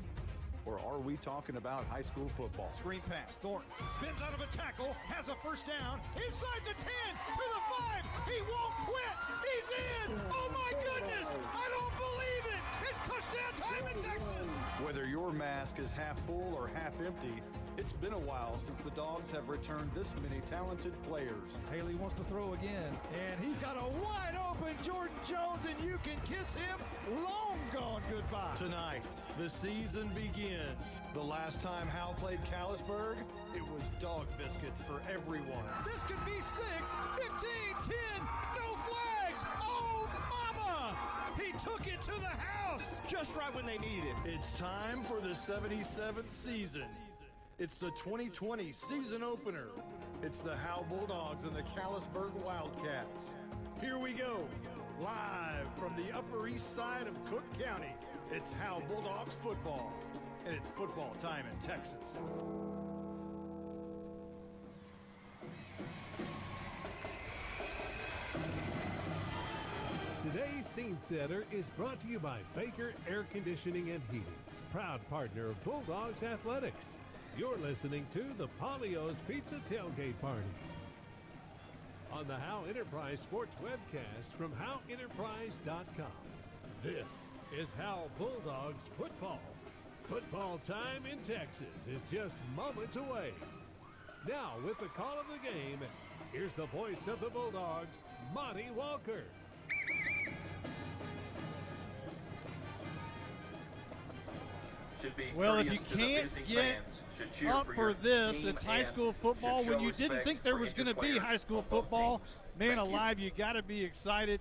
Or are we talking about high school football?
Screen pass. Thornton spins out of a tackle, has a first down, inside the 10, to the 5. He won't quit. He's in. Oh, my goodness. I don't believe it. It's touchdown time in Texas.
Whether your mask is half full or half empty, it's been a while since the Dogs have returned this many talented players.
Haley wants to throw again, and he's got a wide open Jordan Jones, and you can kiss him long gone goodbye.
Tonight, the season begins. The last time Howe played Callisburg, it was dog biscuits for everyone.
This could be 6, 15, 10, no flags. Oh, mama! He took it to the house
Just right when they needed it. It's time for the 77th season. It's the 2020 season opener. It's the Howe Bulldogs and the Callisburg Wildcats. Here we go, live from the Upper East Side of Cook County. It's Howe Bulldogs football, and it's football time in Texas.
Today's scene setter is brought to you by Baker Air Conditioning and Heating, proud partner of Bulldogs Athletics. You're listening to the Polio's Pizza Tailgate Party. On the Howe Enterprise Sports webcast from HoweEnterprise.com. This is Howe Bulldogs Football. Football time in Texas is just moments away. Now, with the call of the game, here's the voice of the Bulldogs, Monty Walker.
Well, if you can't get up for this, it's high school football. When you didn't think there was going to be high school football, man alive, you got to be excited.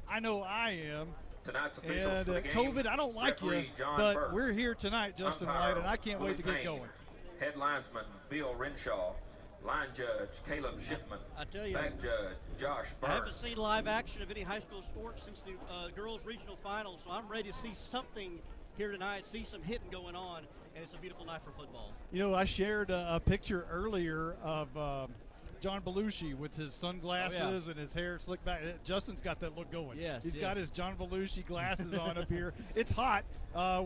I know I am. And COVID, I don't like you, but we're here tonight, Justin White, and I can't wait to get going.
Head linesman Bill Renshaw, line judge Caleb Shipman,
I tell you,
back judge Josh Burns.
I haven't seen live action of any high school sports since the girls' regional finals, so I'm ready to see something here tonight, see some hitting going on, and it's a beautiful night for football.
You know, I shared a picture earlier of John Belushi with his sunglasses and his hair slicked back. Justin's got that look going.
Yes,
He's got his John Belushi glasses on up here. It's hot.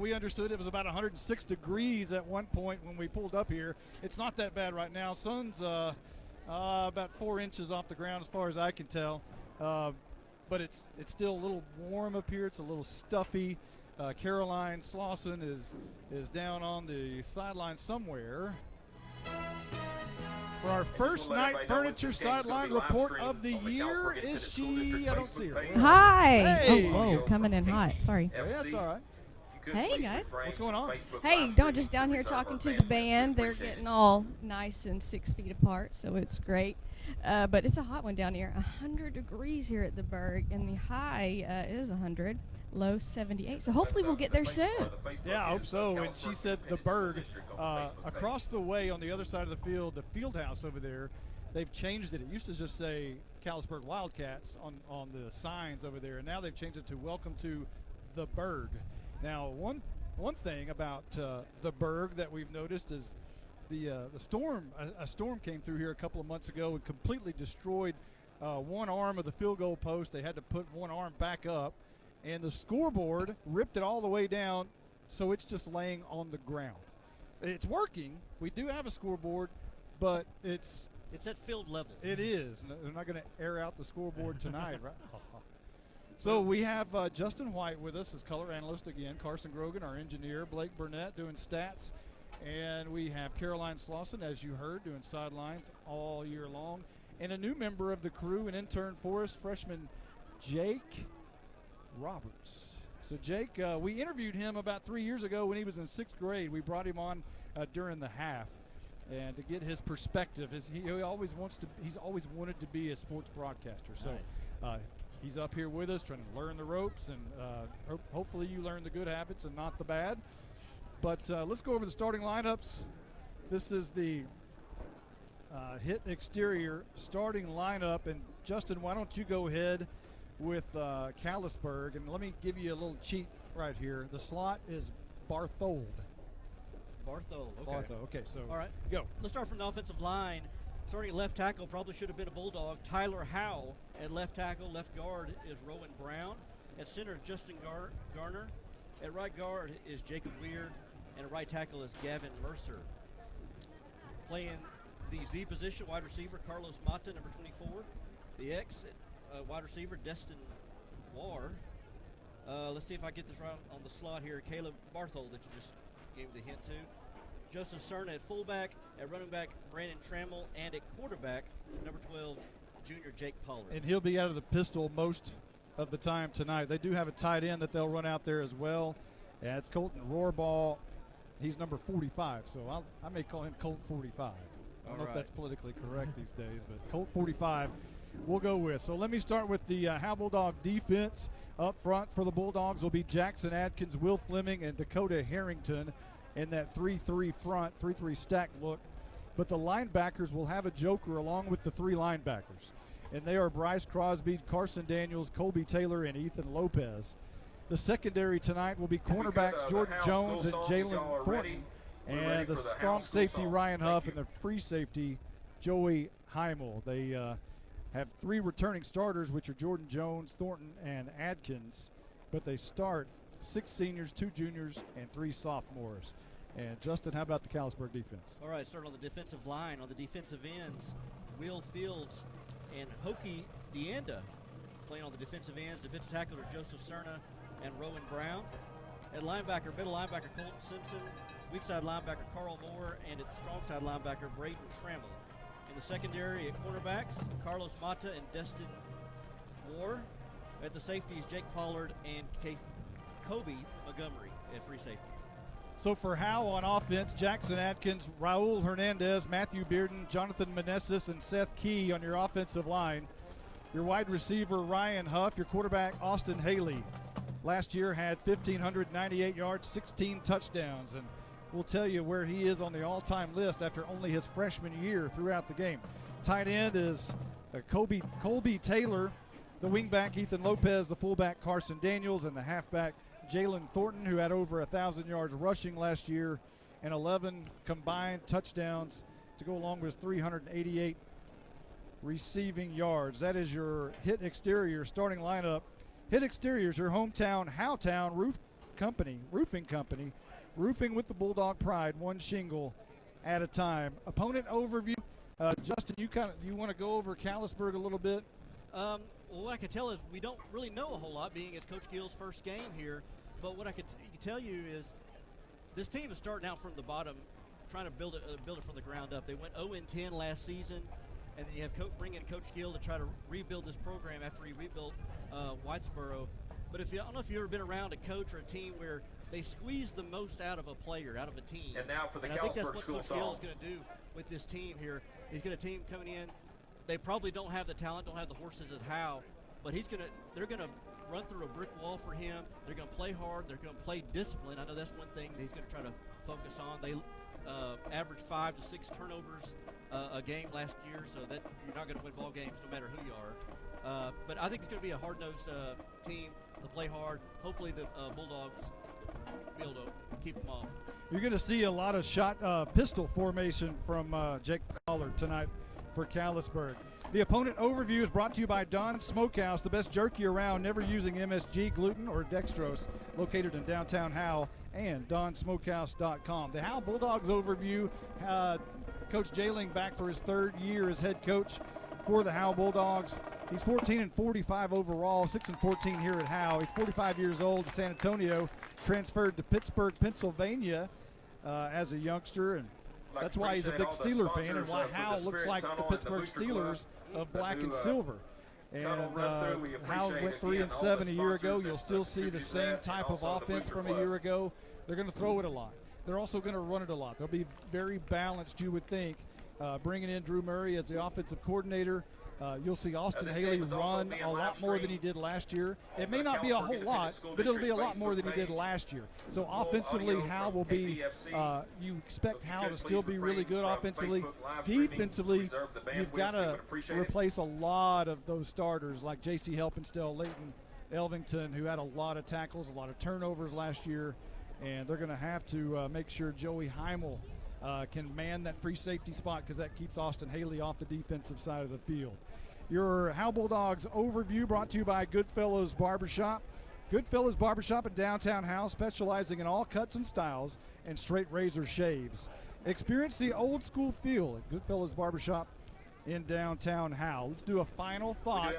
We understood it was about 106 degrees at one point when we pulled up here. It's not that bad right now. Sun's about 4 inches off the ground as far as I can tell. But it's still a little warm up here. It's a little stuffy. Caroline Slauson is down on the sideline somewhere. For our first night furniture sideline report of the year, is she? I don't see her.
Hi.
Hey.
Oh, whoa, coming in hot. Sorry.
Yeah, that's all right.
Hey guys.
What's going on?
Hey, Dawn just down here talking to the band. They're getting all nice and 6 feet apart, so it's great. But it's a hot one down here. 100 degrees here at the Berg, and the high is 100, low 78. So hopefully we'll get there soon.
Yeah, I hope so. And she said the Berg, across the way on the other side of the field, the field house over there, they've changed it. It used to just say Callisburg Wildcats on the signs over there, and now they've changed it to Welcome to the Berg. Now, one thing about the Berg that we've noticed is the storm. A storm came through here a couple of months ago and completely destroyed one arm of the field goal post. They had to put one arm back up, and the scoreboard ripped it all the way down, so it's just laying on the ground. It's working. We do have a scoreboard, but it's
at field level.
It is. They're not going to air out the scoreboard tonight, right? So we have Justin White with us as color analyst again, Carson Grogan, our engineer, Blake Burnett doing stats, and we have Caroline Slauson, as you heard, doing sidelines all year long, and a new member of the crew, an intern for us, freshman Jake Roberts. So Jake, we interviewed him about 3 years ago when he was in 6th grade. We brought him on during the half, and to get his perspective. He's always wanted to be a sports broadcaster. So.
Nice.
He's up here with us trying to learn the ropes, and hopefully you learn the good habits and not the bad. But let's go over the starting lineups. This is the Hit Exterior starting lineup. And Justin, why don't you go ahead with Callisburg, and let me give you a little cheat right here. The slot is Barthold.
Barthold, okay.
Barthold, okay, so
all right,
go.
Let's start from the offensive line. Starting at left tackle, probably should have been a Bulldog, Tyler Howe. At left tackle, left guard is Rowan Brown. At center is Justin Garner. At right guard is Jacob Weir. And at right tackle is Gavin Mercer. Playing the Z position, wide receiver, Carlos Mata, number 24. The X, wide receiver, Destin War. Let's see if I get this right on the slot here. Caleb Barthold that you just gave the hint to. Joseph Cerna at fullback, at running back, Brandon Trammell, and at quarterback, number 12, junior Jake Pollard.
And he'll be out of the pistol most of the time tonight. They do have a tight end that they'll run out there as well. Yeah, it's Colton Rohrball. He's number 45, so I may call him Colt 45. I don't know if that's politically correct these days, but Colt 45 we'll go with. So let me start with the Howe Bulldog defense. Up front for the Bulldogs will be Jackson Adkins, Will Fleming, and Dakota Harrington in that 3-3 front, 3-3 stack look. But the linebackers will have a joker along with the 3 linebackers. And they are Bryce Crosby, Carson Daniels, Colby Taylor, and Ethan Lopez. The secondary tonight will be cornerbacks Jordan Jones and Jalen Thornton. And the strong safety Ryan Huff and the free safety Joey Heimel. They have 3 returning starters, which are Jordan Jones, Thornton, and Adkins. But they start 6 seniors, 2 juniors, and 3 sophomores. And Justin, how about the Callisburg defense?
All right, starting on the defensive line. On the defensive ends, Will Fields and Hokie Deanda playing on the defensive ends. Defensive tackle are Joseph Cerna and Rowan Brown. At linebacker, middle linebacker Colton Simpson, weak side linebacker Carl Moore, and at strong side linebacker Braden Trammell. In the secondary at cornerbacks, Carlos Mata and Destin War. At the safeties, Jake Pollard and Kobe Montgomery at free safety.
So for Howe on offense, Jackson Adkins, Raul Hernandez, Matthew Bearden, Jonathan Meneses, and Seth Key on your offensive line. Your wide receiver, Ryan Huff. Your quarterback, Austin Haley. Last year had 1,598 yards, 16 touchdowns, and we'll tell you where he is on the all-time list after only his freshman year throughout the game. Tight end is Colby Taylor, the wingback Ethan Lopez, the fullback Carson Daniels, and the halfback Jalen Thornton, who had over 1,000 yards rushing last year and 11 combined touchdowns to go along with 388 receiving yards. That is your Hit Exterior starting lineup. Hit Exterior is your hometown Howtown roofing company, roofing with the Bulldog pride, one shingle at a time. Opponent overview. Justin, you want to go over Callisburg a little bit?
Well, what I can tell is we don't really know a whole lot, being it's Coach Gill's first game here. But what I can tell you is this team is starting out from the bottom, trying to build it from the ground up. They went 0-10 last season, and then you have bring in Coach Gill to try to rebuild this program after he rebuilt Whitesboro But I don't know if you've ever been around a coach or a team where they squeeze the most out of a player, out of a team.
And now for the
I think that's
Callisburg
what
School
Coach Hill
song.
is going to do with this team here. He's got a team coming in. They probably don't have the talent, don't have the horses as Howe, but they're going to run through a brick wall for him. They're going to play hard. They're going to play discipline. I know that's one thing that he's going to try to focus on. They averaged 5 to 6 turnovers a game last year, so that you're not going to win ball games no matter who you are. But I think it's going to be a hard-nosed team to play hard. Hopefully the Bulldogs be able to keep them off.
You're going to see a lot of pistol formation from Jake Pollard tonight for Callisburg. The opponent overview is brought to you by Don's Smokehouse, the best jerky around, never using MSG, gluten, or dextrose, located in downtown Howe, and DonSmokehouse.com. The Howe Bulldogs overview, Coach Jailing back for his 3rd year as head coach for the Howe Bulldogs. He's 14-45 overall, 6-14 here at Howe. He's 45 years old, San Antonio, transferred to Pittsburgh, Pennsylvania as a youngster, and that's why he's a big Steeler fan and why Howe looks like the Pittsburgh Steelers of black and silver. And Howe went 3-7 a year ago. You'll still see the same type of offense from a year ago. They're going to throw it a lot. They're also going to run it a lot. They'll be very balanced, you would think, bringing in Drew Murray as the offensive coordinator. You'll see Austin Haley run a lot more than he did last year. It may not be a whole lot, but it'll be a lot more than he did last year. So offensively, Howe will be, you expect Howe to still be really good offensively. Defensively, you've got to replace a lot of those starters like J.C. Helpenstell, Leighton Elvington, who had a lot of tackles, a lot of turnovers last year. And they're going to have to make sure Joey Heimel can man that free safety spot because that keeps Austin Haley off the defensive side of the field. Your Howe Bulldogs overview brought to you by Goodfellows Barbershop. Goodfellows Barbershop in downtown Howe, specializing in all cuts and styles and straight razor shaves. Experience the old school feel at Goodfellows Barbershop in downtown Howe. Let's do a final thought.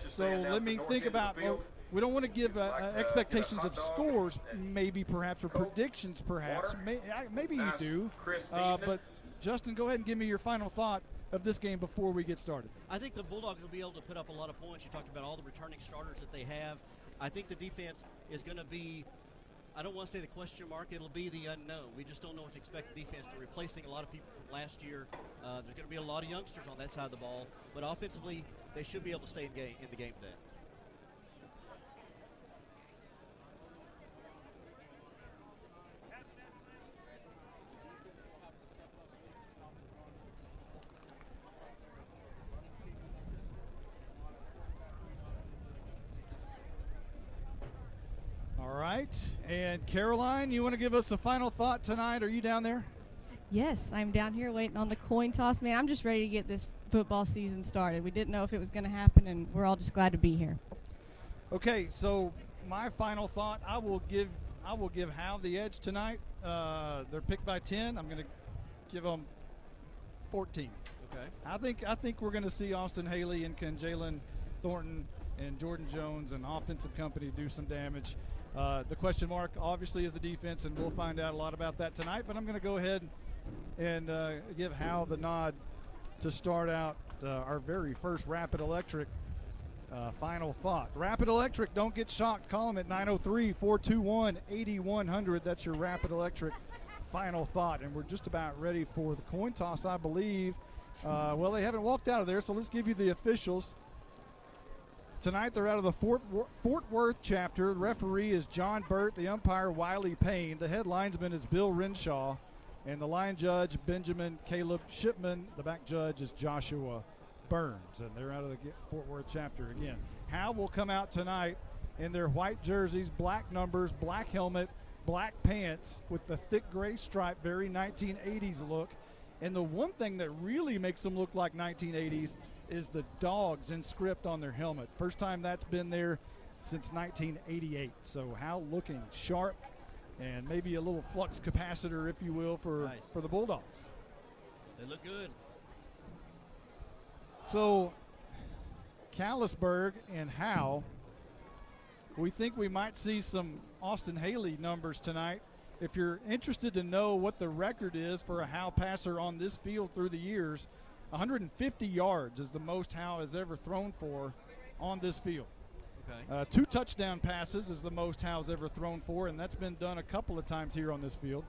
So let me think about, we don't want to give expectations of scores, maybe perhaps, or predictions perhaps. Maybe you do. But Justin, go ahead and give me your final thought of this game before we get started.
I think the Bulldogs will be able to put up a lot of points. You talked about all the returning starters that they have. I think the defense is going to be, I don't want to say the question mark, it'll be the unknown. We just don't know what to expect the defense. They're replacing a lot of people from last year. There's going to be a lot of youngsters on that side of the ball. But offensively, they should be able to stay in the game today.
All right. And Caroline, you want to give us a final thought tonight? Are you down there?
Yes, I'm down here waiting on the coin toss. Man, I'm just ready to get this football season started. We didn't know if it was going to happen, and we're all just glad to be here.
Okay, so my final thought, I will give Howe the edge tonight. They're picked by 10. I'm going to give them 14.
Okay.
I think we're going to see Austin Haley and Jalen Thornton and Jordan Jones and offensive company do some damage. The question mark obviously is the defense, and we'll find out a lot about that tonight. But I'm going to go ahead and give Howe the nod to start out our very first Rapid Electric final thought. Rapid Electric, don't get shocked. Call them at 903-421-8100. That's your Rapid Electric final thought. And we're just about ready for the coin toss, I believe. Well, they haven't walked out of there, so let's give you the officials. Tonight they're out of the Fort Worth chapter. The referee is John Burt, the umpire Wiley Payne, the head linesman is Bill Renshaw, and the line judge Benjamin Caleb Shipman. The back judge is Joshua Burns, and they're out of the Fort Worth chapter again. Howe will come out tonight in their white jerseys, black numbers, black helmet, black pants with the thick gray stripe, very 1980s look. And the one thing that really makes them look like 1980s is the dogs in script on their helmet. First time that's been there since 1988. So Howe looking sharp, and maybe a little flux capacitor, if you will, for the Bulldogs.
They look good.
So Callisburg and Howe, we think we might see some Austin Haley numbers tonight. If you're interested to know what the record is for a Howe passer on this field through the years, 150 yards is the most Howe has ever thrown for on this field. Okay. 2 touchdown passes is the most Howe's ever thrown for, and that's been done a couple of times here on this field.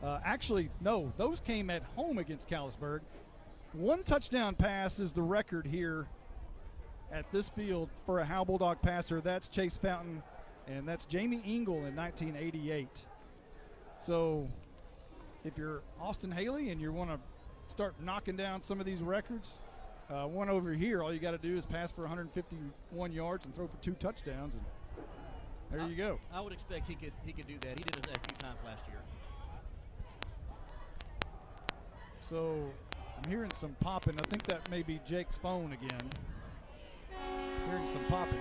Actually, no, those came at home against Callisburg. 1 touchdown pass is the record here at this field for a Howe Bulldog passer. That's Chase Fountain, and that's Jamie Engel in 1988. So if you're Austin Haley and you want to start knocking down some of these records, one over here, all you got to do is pass for 151 yards and throw for 2 touchdowns, and there you go.
I would expect he could do that. He did it a few times last year.
So I'm hearing some popping. I think that may be Jake's phone again. Hearing some popping.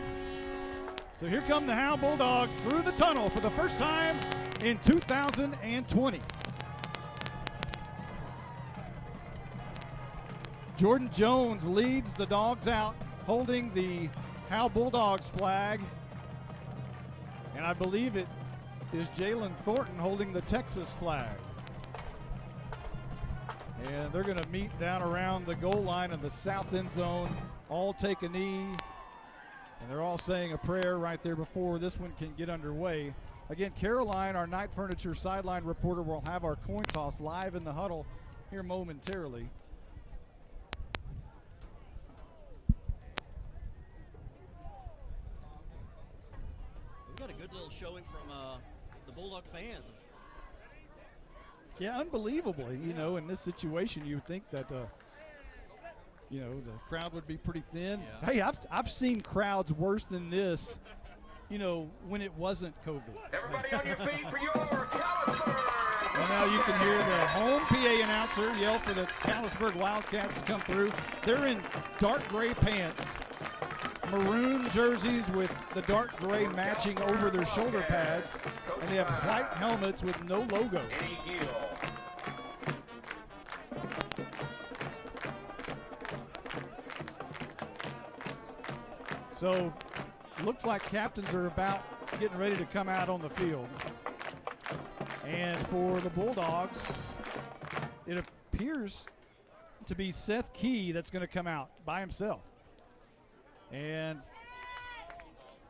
So here come the Howe Bulldogs through the tunnel for the first time in 2020. Jordan Jones leads the Dogs out, holding the Howe Bulldogs flag. And I believe it is Jalen Thornton holding the Texas flag. And they're going to meet down around the goal line in the south end zone, all take a knee, and they're all saying a prayer right there before this one can get underway. Again, Caroline, our Night Furniture sideline reporter, will have our coin toss live in the huddle here momentarily.
We've got a good little showing from the Bulldog fans.
Yeah, unbelievably, you know, in this situation, you would think that, you know, the crowd would be pretty thin. Yeah. Hey, I've seen crowds worse than this, you know, when it wasn't COVID.
Everybody on your feet for your Callisburg!
And now you can hear the home PA announcer yell for the Callisburg Wildcats to come through. They're in dark gray pants, maroon jerseys with the dark gray matching over their shoulder pads, and they have white helmets with no logo. So looks like captains are about getting ready to come out on the field. And for the Bulldogs, it appears to be Seth Key that's going to come out by himself. And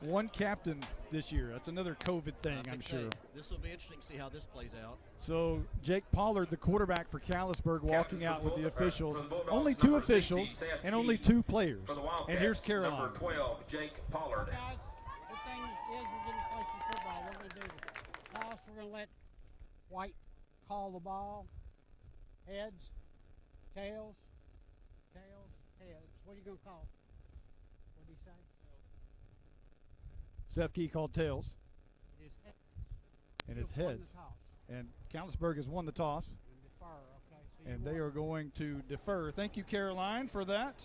one captain this year. That's another COVID thing, I'm sure.
This will be interesting to see how this plays out.
So Jake Pollard, the quarterback for Callisburg, walking out with the officials. Only 2 officials and only 2 players. And here's Caroline.
Number 12, Jake Pollard.
Guys, the thing is we're getting to play some football. What are we going to do? Toss, we're going to let White call the ball. Heads, tails, heads. What are you going to call? What did he say?
Seth Key called tails.
It is heads.
And it's heads. And Callisburg has won the toss.
And defer, okay. So
and they are going to defer. Thank you, Caroline, for that.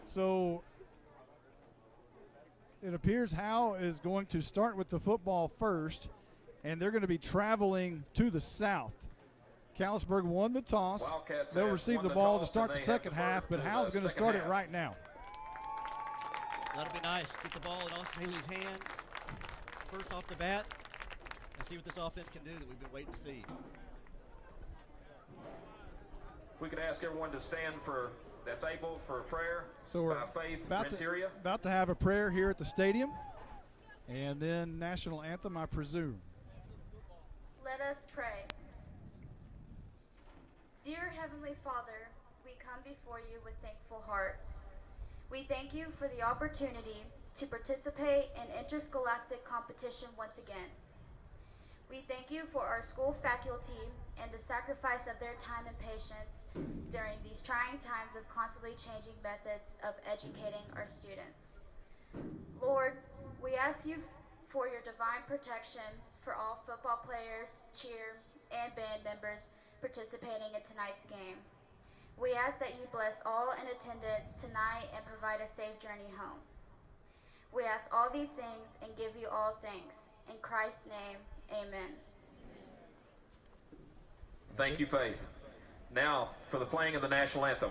So it appears Howe is going to start with the football first, and they're going to be traveling to the south. Callisburg won the toss.
Wildcats
They'll receive the ball to start the second half, but Howe's going to start it right now.
That'll be nice. Get the ball in Austin Haley's hand first off the bat and see what this offense can do that we've been waiting to see.
If we could ask everyone to stand for, that's able, for prayer.
So we're about to have a prayer here at the stadium, and then national anthem, I presume.
Let us pray. Dear Heavenly Father, we come before you with thankful hearts. We thank you for the opportunity to participate in interscholastic competition once again. We thank you for our school faculty and the sacrifice of their time and patience during these trying times of constantly changing methods of educating our students. Lord, we ask you for your divine protection for all football players, cheer, and band members participating in tonight's game. We ask that you bless all in attendance tonight and provide a safe journey home. We ask all these things and give you all thanks. In Christ's name, amen.
Thank you, Faith. Now for the playing of the national anthem.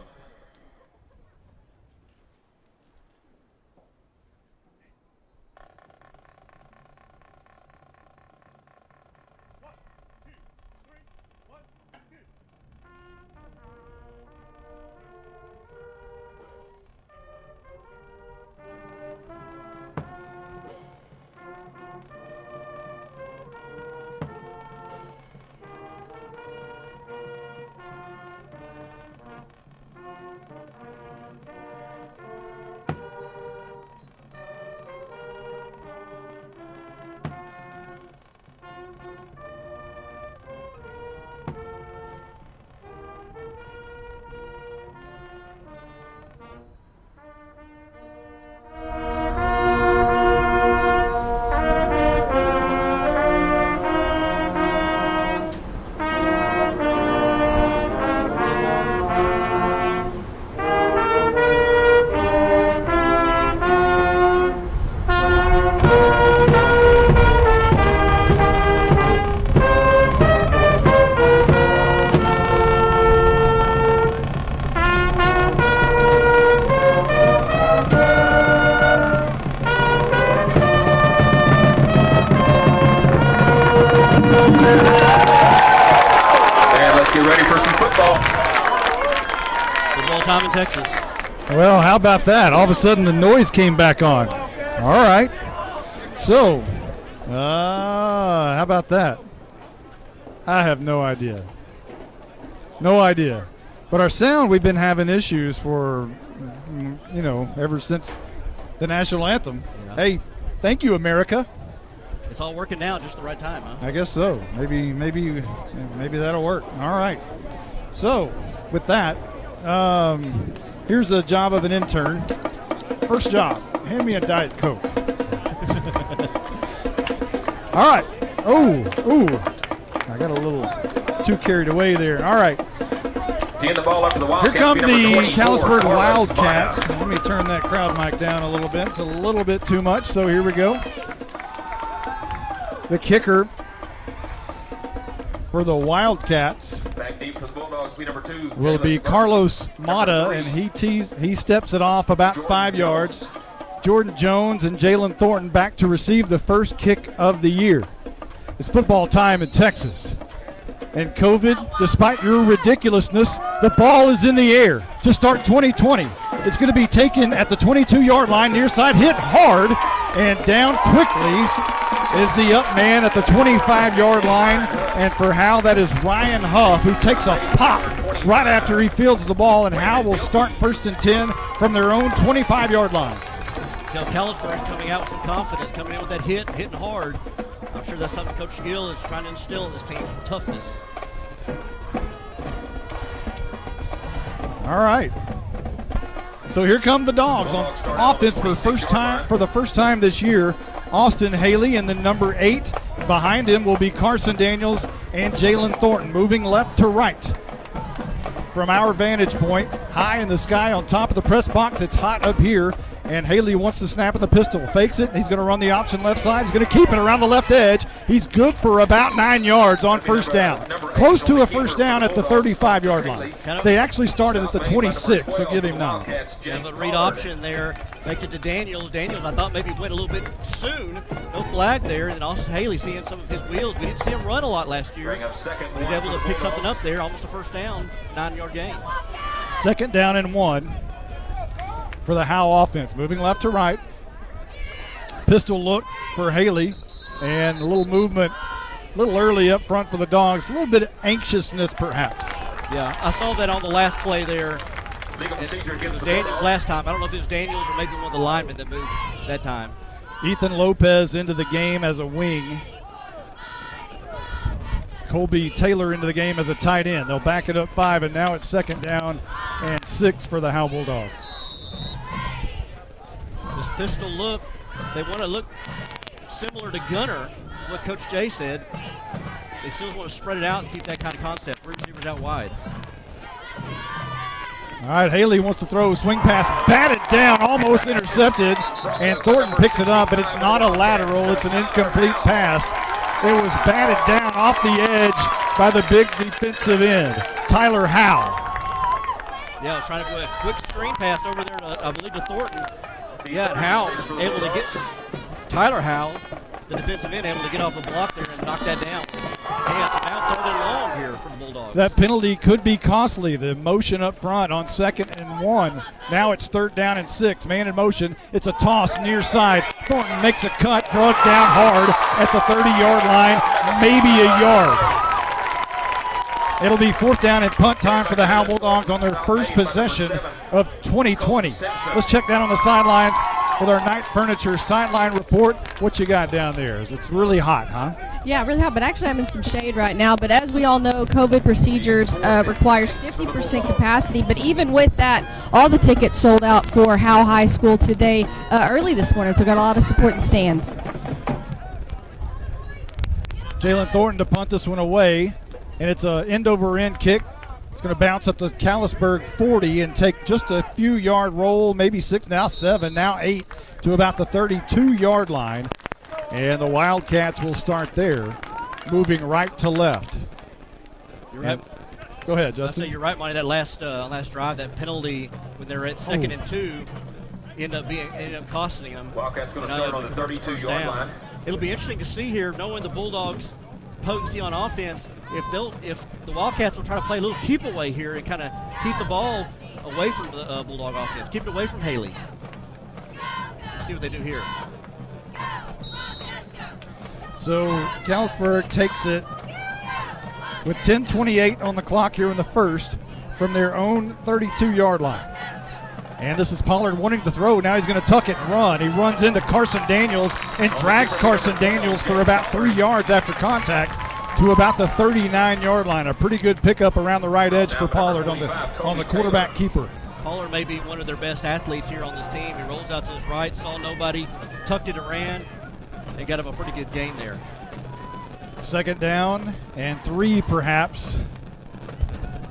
Texas.
Well, how about that? All of a sudden the noise came back on. All right. So, how about that? I have no idea. No idea. But our sound, we've been having issues for, ever since the national anthem. Yeah. Hey, thank you, America.
It's all working now, just the right time, huh?
I guess so. Maybe that'll work. All right. So, with that, here's a job of an intern. First job, hand me a Diet Coke. All right. Oh, I got a little too carried away there. All right.
The ball up to the Wildcats.
Here come the Callisburg Wildcats. Let me turn that crowd mic down a little bit. It's a little bit too much, so here we go. The kicker for the Wildcats
back deep for the Bulldogs, number 2,
will be Carlos Mata, and he steps it off about 5 yards. Jordan Jones and Jalen Thornton back to receive the first kick of the year. It's football time in Texas. And COVID, despite your ridiculousness, the ball is in the air to start 2020. It's going to be taken at the 22-yard line, near side, hit hard, and down quickly is the up man at the 25-yard line. And for Howe, that is Ryan Huff, who takes a pop right after he fields the ball, and Howe will start 1st and 10 from their own 25-yard line.
Callisburg is coming out with some confidence, coming in with that hitting hard. I'm sure that's something Coach Gill is trying to instill in this team, toughness.
All right. So here come the Dogs on offense for the first time this year. Austin Haley and the number 8. Behind him will be Carson Daniels and Jalen Thornton, moving left to right. From our vantage point, high in the sky on top of the press box, it's hot up here. And Haley wants to snap at the pistol, fakes it. He's going to run the option left side. He's going to keep it around the left edge. He's good for about 9 yards on first down. Close to a first down at the 35-yard line. They actually started at the 26, so give him 9.
Have a read option there. Make it to Daniels. Daniels, I thought maybe went a little bit soon. No flag there. And also Haley seeing some of his wheels. We didn't see him run a lot last year. He was able to pick something up there, almost a first down, 9-yard gain.
2nd down and 1. For the Howe offense, moving left to right. Pistol look for Haley, and a little movement, a little early up front for the Dogs. A little bit of anxiousness, perhaps.
Yeah, I saw that on the last play there. Daniels last time. I don't know if it was Daniels or maybe one of the linemen that moved that time.
Ethan Lopez into the game as a wing. Colby Taylor into the game as a tight end. They'll back it up 5, and now it's 2nd down and 6 for the Howe Bulldogs.
This pistol look, they want to look similar to Gunner, what Coach Jay said. They still want to spread it out and keep that kind of concept. Receivers out wide.
All right, Haley wants to throw a swing pass, batted down, almost intercepted, and Thornton picks it up, but it's not a lateral. It's an incomplete pass. It was batted down off the edge by the big defensive end, Tyler Howe.
Yeah, I was trying to do a quick screen pass over there, to, I believe, to Thornton. Yeah, and Howe able to get Tyler Howe, the defensive end, able to get off the block there and knock that down. And now 3rd and long here for the Bulldogs.
That penalty could be costly. The motion up front on 2nd and 1. Now it's 3rd down and 6. Man in motion. It's a toss near side. Thornton makes a cut, throw it down hard at the 30-yard line, maybe a yard. It'll be 4th down and punt time for the Howe Bulldogs on their first possession of 2020. Let's check down on the sidelines with our Night Furniture sideline report. What you got down there? It's really hot, huh?
Yeah, really hot, but actually I'm in some shade right now. But as we all know, COVID procedures requires 50% capacity. But even with that, all the tickets sold out for Howe High School today early this morning. So got a lot of support in the stands.
Jalen Thornton to punt this one away. And it's an end-over-end kick. It's going to bounce up the Callisburg 40 and take just a few-yard roll, maybe 6, now 7, now 8, to about the 32-yard line. And the Wildcats will start there, moving right to left.
Right.
Go ahead, Justin.
I say you're right, Monty. That last drive, that penalty when they're at 2nd and 2, ended up costing them.
Wildcats going to start on the 32-yard line.
It'll be interesting to see here, knowing the Bulldogs potency on offense, if the Wildcats will try to play a little keep away here and kind of keep the ball away from the Bulldog offense, keep it away from Haley. Let's see what they do here.
So Callisburg takes it with 10:28 on the clock here in the first from their own 32-yard line. And this is Pollard wanting to throw. Now he's going to tuck it and run. He runs into Carson Daniels and drags Carson Daniels for about 3 yards after contact to about the 39-yard line. A pretty good pickup around the right edge for Pollard on the quarterback keeper.
Pollard may be one of their best athletes here on this team. He rolls out to his right, saw nobody, tucked it and ran, and got him a pretty good gain there.
Second down and 3 perhaps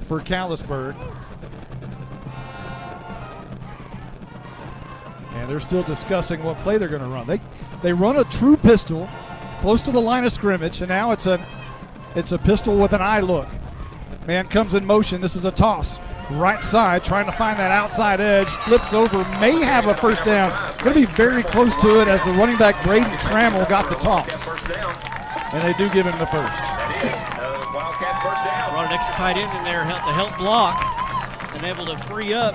for Callisburg. And they're still discussing what play they're going to run. They run a true pistol close to the line of scrimmage, and now it's a pistol with an eye look. Man comes in motion. This is a toss. Right side, trying to find that outside edge. Flips over, may have a first down. Going to be very close to it as the running back Braden Trammell got the toss. And they do give him the first.
Wildcat first down.
Brought an extra tight end in there to help block and able to free up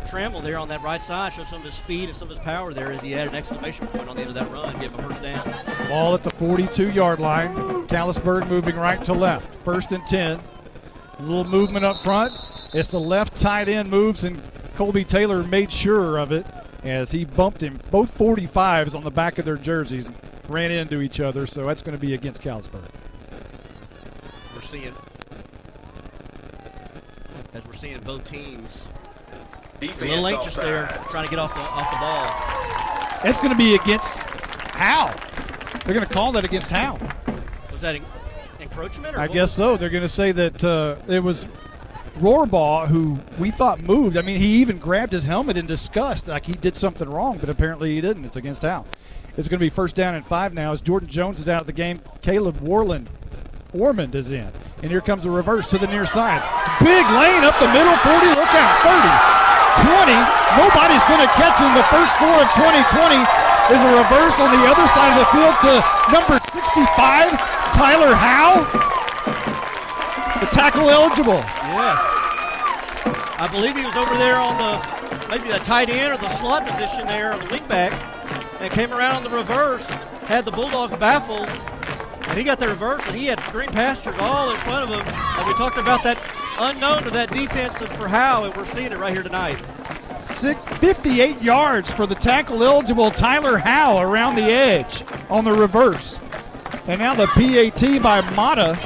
Trammell there on that right side. Show some of his speed and some of his power there as he added an exclamation point on the end of that run. Give him a first down.
Ball at the 42-yard line. Callisburg moving right to left. 1st and 10. A little movement up front. It's the left tight end moves, and Colby Taylor made sure of it as he bumped him. Both 45s on the back of their jerseys ran into each other, so that's going to be against Callisburg.
We're seeing both teams
Defense
a little anxious
offside.
there, trying to get off the ball.
It's going to be against Howe. They're going to call that against Howe.
Was that encroachment? Or
I guess so. They're going to say that it was Rohrbaugh who we thought moved. I mean, he even grabbed his helmet in disgust, like he did something wrong, but apparently he didn't. It's against Howe. It's going to be 1st down and 5 now as Jordan Jones is out of the game. Caleb Ormond is in. And here comes a reverse to the near side. Big lane up the middle, 40, look out, 30, 20. Nobody's going to catch him. The first score of 2020 is a reverse on the other side of the field to number 65, Tyler Howe. The tackle eligible.
Yeah. I believe he was over there on maybe the tight end or the slot position there on the wingback and came around on the reverse, had the Bulldogs baffled, and he got the reverse, and he had green pastures all in front of him. And we talked about that unknown to that defense for Howe, and we're seeing it right here tonight.
58 yards for the tackle eligible Tyler Howe around the edge on the reverse. And now the PAT by Mata.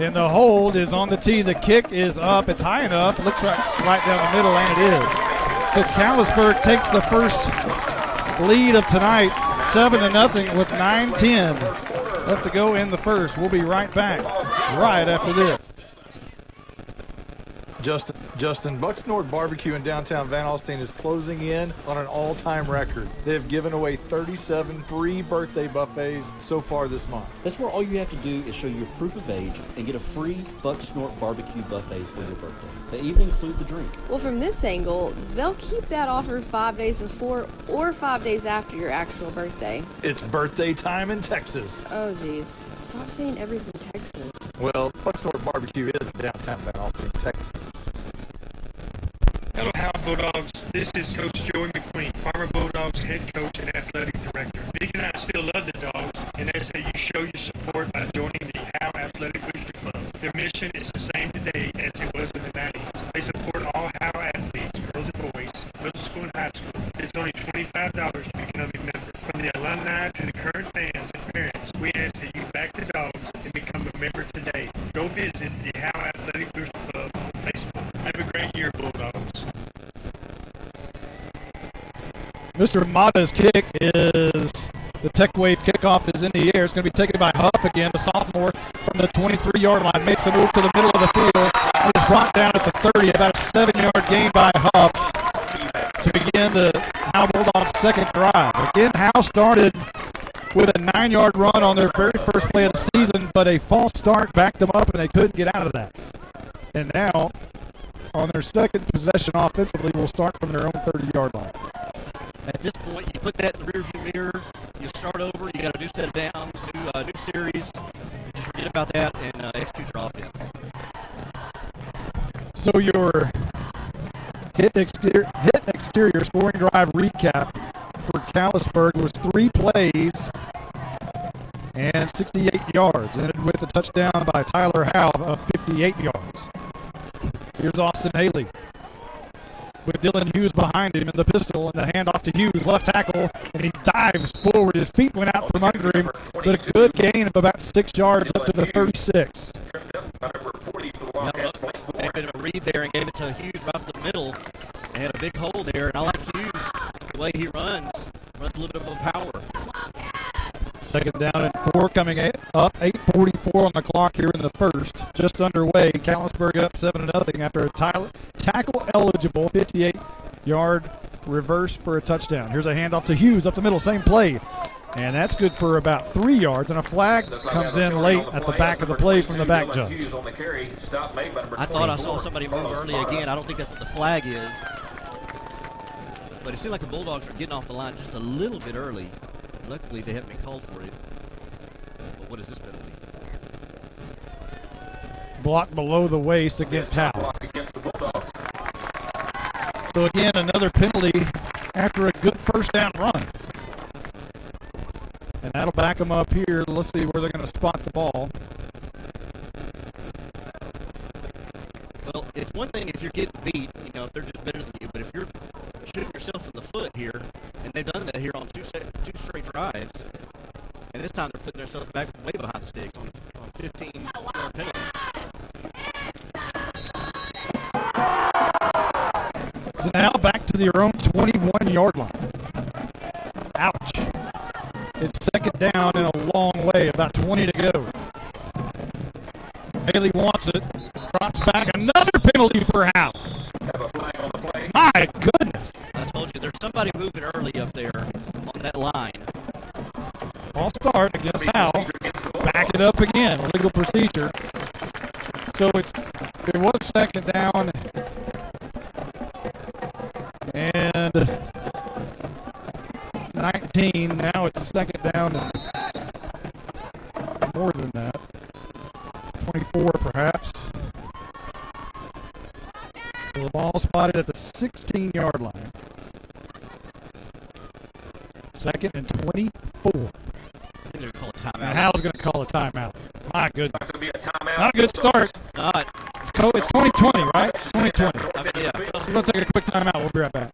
And the hold is on the tee. The kick is up. It's high enough. It looks like it's right down the middle, and it is. So Callisburg takes the first lead of tonight, 7-0 with 9:10 left to go in the first. We'll be right back right after this.
Justin, Bucks North Barbecue in downtown Van Alstyne is closing in on an all-time record. They have given away 37 free birthday buffets so far this month.
That's where all you have to do is show your proof of age and get a free Bucks North Barbecue buffet for your birthday. They even include the drink.
Well, from this angle, they'll keep that offer 5 days before or 5 days after your actual birthday.
It's birthday time in Texas.
Oh, geez. Stop saying everything Texas.
Well, Bucks North Barbecue is in downtown Van Alstyne, Texas.
Hello, Howe Bulldogs. This is Coach Joey McQueen, Farmer Bulldogs head coach and athletic director. Big and I still love the Dogs, and that's how you show your support by joining the Howe Athletic Booster Club. Their mission is the same today as it was in the 90s. They support all Howe athletes, girls and boys, middle school and high school. It's only $25 to become a member. From the alumni to the current fans and parents, we ask that you back the Dogs and become a member today. Go visit the Howe Athletic Booster Club on Facebook. Have a great year, Bulldogs.
Mr. Mata's kick is the Tech Wave kickoff is in the air. It's going to be taken by Huff again, the sophomore from the 23-yard line. Makes a move to the middle of the field. He's brought down at the 30, about a 7-yard gain by Huff to begin the Howe Bulldogs' second drive. Again, Howe started with a 9-yard run on their very first play of the season, but a false start backed them up, and they couldn't get out of that. And now on their second possession offensively will start from their own 30-yard line.
At this point, you put that in the rearview mirror, you start over, you got a new set of downs, new series. You just forget about that and execute your offense.
So your hit exterior scoring drive recap for Callisburg was 3 plays and 68 yards, ended with a touchdown by Tyler Howe of 58 yards. Here's Austin Haley with Dylan Hughes behind him in the pistol, and the handoff to Hughes, left tackle, and he dives forward. His feet went out from under him, but a good gain of about 6 yards up to the 36.
They made a read there and gave it to Hughes right up the middle. They had a big hole there, and I like Hughes, the way he runs a little bit of power.
Second down and 4 coming up, 8:44 on the clock here in the first. Just underway, Callisburg up 7-0 after a tackle-eligible 58-yard reverse for a touchdown. Here's a handoff to Hughes up the middle, same play. And that's good for about 3 yards, and a flag comes in late at the back of the play from the back judge.
I thought I saw somebody move early again. I don't think that's what the flag is. But it seemed like the Bulldogs were getting off the line just a little bit early. Luckily, they haven't been called for it. But what is this penalty?
Blocked below the waist against Howe. So again, another penalty after a good first down run. And that'll back them up here. Let's see where they're going to spot the ball.
Well, it's one thing if you're getting beat, if they're just better than you. But if you're shooting yourself in the foot here, and they've done that here on two straight drives, and this time they're putting themselves back way behind the sticks on 15-yard penalty.
So now back to their own 21-yard line. Ouch. It's second down in a long way, about 20 to go. Haley wants it, drops back, another penalty for Howe. My goodness.
I told you, there's somebody moving early up there on that line.
False start against Howe. Back it up again, legal procedure. So it was second down and 19. Now it's second down and more than that. 24 perhaps. So the ball spotted at the 16-yard line. Second and 24.
They're call a timeout.
And Howe's going to call a timeout. My goodness. Not a good start.
Not.
It's 2020, right? It's 2020.
Yeah.
We're going to take a quick timeout. We'll be right back.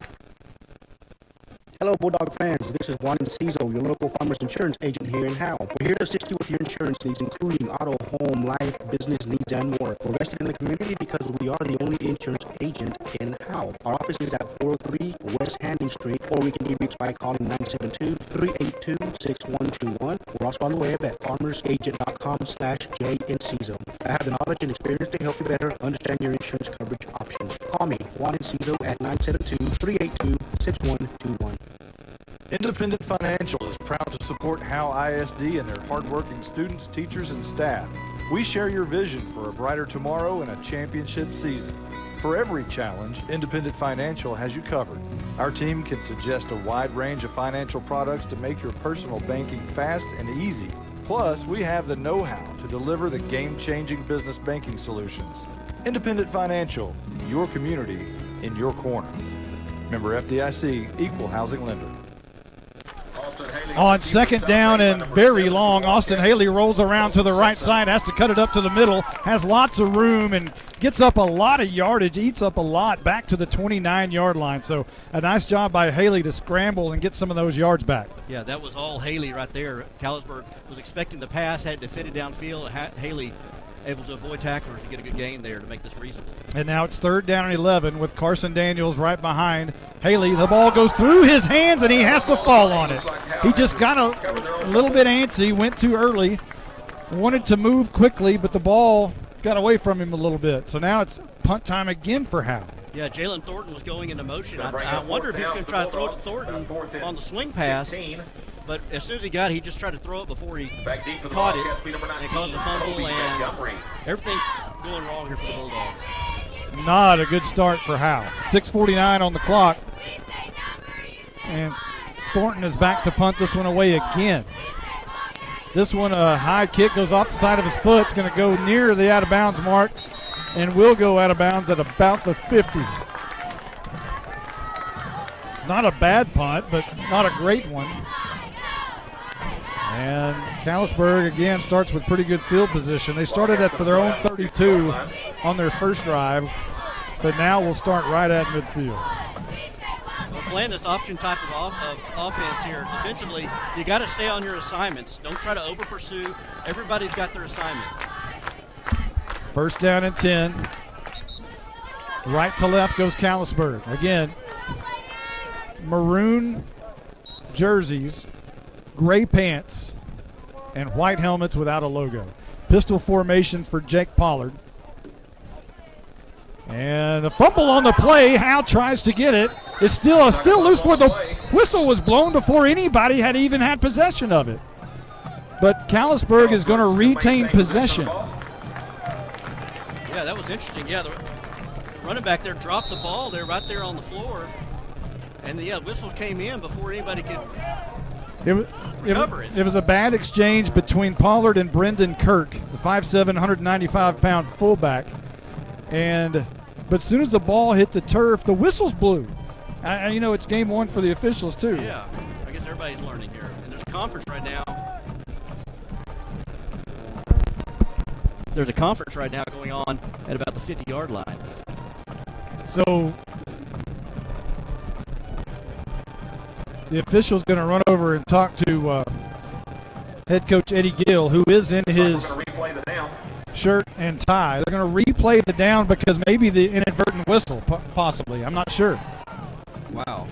Hello, Bulldog fans. This is Juan Enciso, your local farmers insurance agent here in Howe. We're here to assist you with your insurance needs, including auto, home, life, business needs, and more. We're rested in the community because we are the only insurance agent in Howe. Our office is at 403 West Handing Street, or we can be reached by calling 972-382-6121. We're also on the web at farmersagent.com/JEnciso. I have the knowledge and experience to help you better understand your insurance coverage options. Call me, Juan Enciso, at 972-382-6121.
Independent Financial is proud to support Howe ISD and their hardworking students, teachers, and staff. We share your vision for a brighter tomorrow and a championship season. For every challenge, Independent Financial has you covered. Our team can suggest a wide range of financial products to make your personal banking fast and easy. Plus, we have the know-how to deliver the game-changing business banking solutions. Independent Financial, your community in your corner. Member FDIC, Equal Housing Lender.
On second down and very long, Austin Haley rolls around to the right side, has to cut it up to the middle, has lots of room and gets up a lot of yardage, eats up a lot back to the 29-yard line. So a nice job by Haley to scramble and get some of those yards back.
Yeah, that was all Haley right there. Callisburg was expecting the pass, had to fit it downfield. Haley able to avoid tacklers to get a good gain there to make this reasonable.
And now it's third down and 11 with Carson Daniels right behind Haley. The ball goes through his hands and he has to fall on it. He just got a little bit antsy, went too early, wanted to move quickly, but the ball got away from him a little bit. So now it's punt time again for Howe.
Yeah, Jalen Thornton was going into motion. I wonder if he's going to try to throw it to Thornton on the swing pass. But as soon as he got it, he just tried to throw it before he caught it. And it caused a fumble, and everything's going wrong here for the Bulldogs.
not a good start for Howe. 6:49 on the clock. And Thornton is back to punt this one away again. This one, a high kick goes off the side of his foot. It's going to go near the out-of-bounds mark and will go out of bounds at about the 50. Not a bad punt, but not a great one. And Callisburg, again, starts with pretty good field position. They started at for their own 32 on their first drive, but now we'll start right at midfield.
Well, playing this option type of offense here, defensively, you got to stay on your assignments. Don't try to over-pursue. Everybody's got their assignment.
First down and 10. Right to left goes Callisburg. Again, maroon jerseys, gray pants, and white helmets without a logo. Pistol formation for Jake Pollard. And a fumble on the play. Howe tries to get it. It's still loose for the whistle was blown before anybody had even had possession of it. But Callisburg is going to retain possession.
Yeah, that was interesting. Yeah, the running back there dropped the ball there right there on the floor. And the whistle came in before anybody could recover it.
It was a bad exchange between Pollard and Brendan Kirk, the 5'7", 195-pound fullback. But as soon as the ball hit the turf, the whistles blew. It's game one for the officials, too.
Yeah, I guess everybody's learning here. And there's a conference right now. There's a conference right now going on at about the 50-yard line.
So the official's going to run over and talk to head coach Eddie Gill, who is in his shirt and tie. They're going to replay the down because maybe the inadvertent whistle, possibly. I'm not sure.
Wow.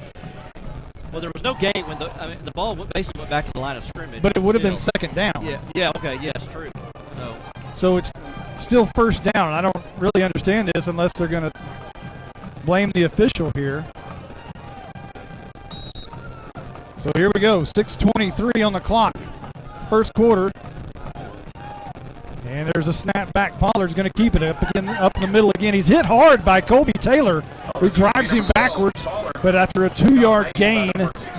Well, there was no gain when the ball basically went back to the line of scrimmage.
But it would have been second down.
Yeah. Okay. Yes. True.
So it's still first down. I don't really understand this unless they're going to blame the official here. So here we go. 6:23 on the clock. First quarter. And there's a snap back. Pollard's going to keep it up the middle again. He's hit hard by Colby Taylor, who drives him backwards. But after a 2-yard gain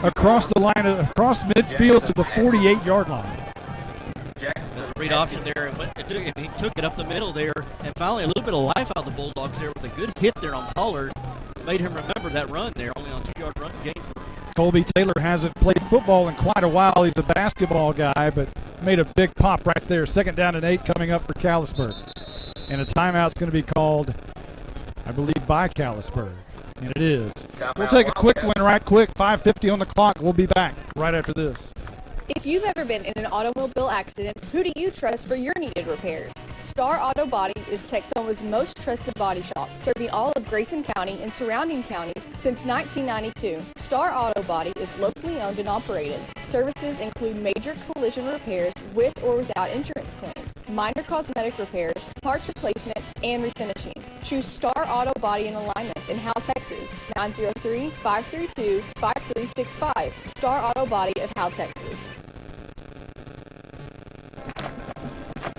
across midfield to the 48-yard line.
Read option there, and he took it up the middle there, and finally a little bit of life out of the Bulldogs there with a good hit there on Pollard. Made him remember that run there, only on 2-yard run gain.
Colby Taylor hasn't played football in quite a while. He's a basketball guy, but made a big pop right there. Second down and 8 coming up for Callisburg. And a timeout's going to be called, I believe, by Callisburg. And it is. We'll take a quick one right quick. 5:50 on the clock. We'll be back right after this.
If you've ever been in an automobile accident, who do you trust for your needed repairs? Star Auto Body is Texoma's most trusted body shop, serving all of Grayson County and surrounding counties since 1992. Star Auto Body is locally owned and operated. Services include major collision repairs with or without insurance claims, minor cosmetic repairs, parts replacement, and refinishing. Choose Star Auto Body and Alignments in Howe, Texas, 903-532-5365. Star Auto Body of Howe, Texas.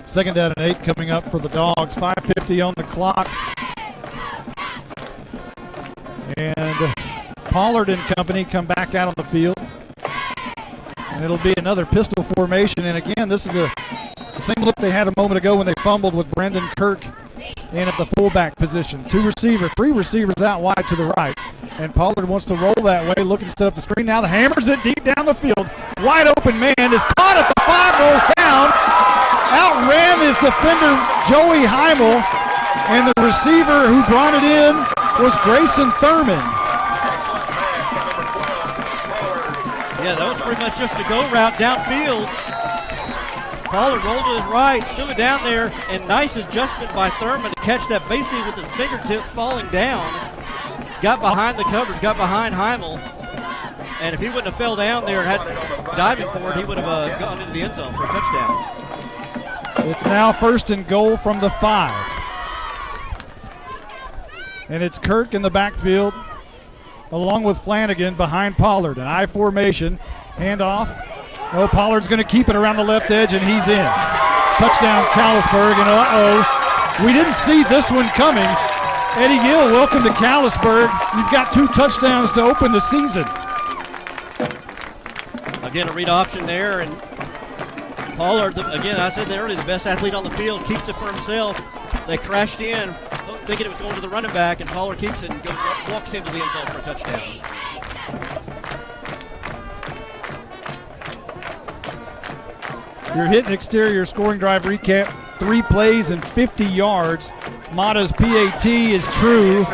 Second down and 8 coming up for the Dogs. 5:50 on the clock. And Pollard and company come back out on the field. And it'll be another pistol formation. And again, this is the same look they had a moment ago when they fumbled with Brendan Kirk in at the fullback position. 3 receivers out wide to the right. And Pollard wants to roll that way, looking to set up the screen. Now the hammers it deep down the field. Wide open man is caught at the 5, rolls down. Outran his defender, Joey Heimel, and the receiver who brought it in was Grayson Thurman.
Yeah, that was pretty much just a go route downfield. Pollard rolled to his right, threw it down there, and nice adjustment by Thurman to catch that basically with his fingertips falling down. Got behind the coverage, got behind Heimel, and if he wouldn't have fell down there and had diving for it, he would have gone into the end zone for a touchdown.
It's now first and goal from the 5. And it's Kirk in the backfield along with Flanagan behind Pollard. An I formation, handoff. Oh, Pollard's going to keep it around the left edge, and he's in. Touchdown, Callisburg, and we didn't see this one coming. Eddie Gill, welcome to Callisburg. You've got 2 touchdowns to open the season.
Again, a read option there, and Pollard, again, I said earlier, the best athlete on the field, keeps it for himself. They crashed in, thinking it was going to the running back, and Pollard keeps it and walks into the end zone for a touchdown.
Your hit and exterior scoring drive recap, 3 plays and 50 yards. Mata's PAT is true,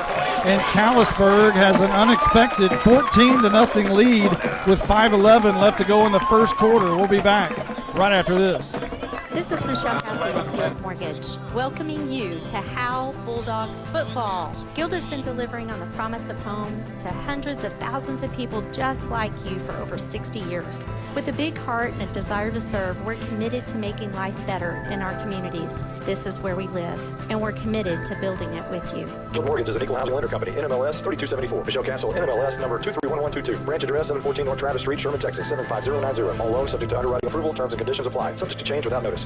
and Callisburg has an unexpected 14-0 lead with 5:11 left to go in the first quarter. We'll be back right after this.
This is Michelle Cassie with Guild Mortgage, welcoming you to Howe Bulldogs Football. Guild has been delivering on the promise of home to hundreds of thousands of people just like you for over 60 years. With a big heart and a desire to serve, we're committed to making life better in our communities. This is where we live, and we're committed to building it with you.
Guild Mortgage is an equal housing lender company, NMLS 3274. Michelle Castle, NMLS number 231122. Branch address 714 North Travis Street, Sherman, Texas 75090. All loans subject to underwriting approval. Terms and conditions apply. Subject to change without notice.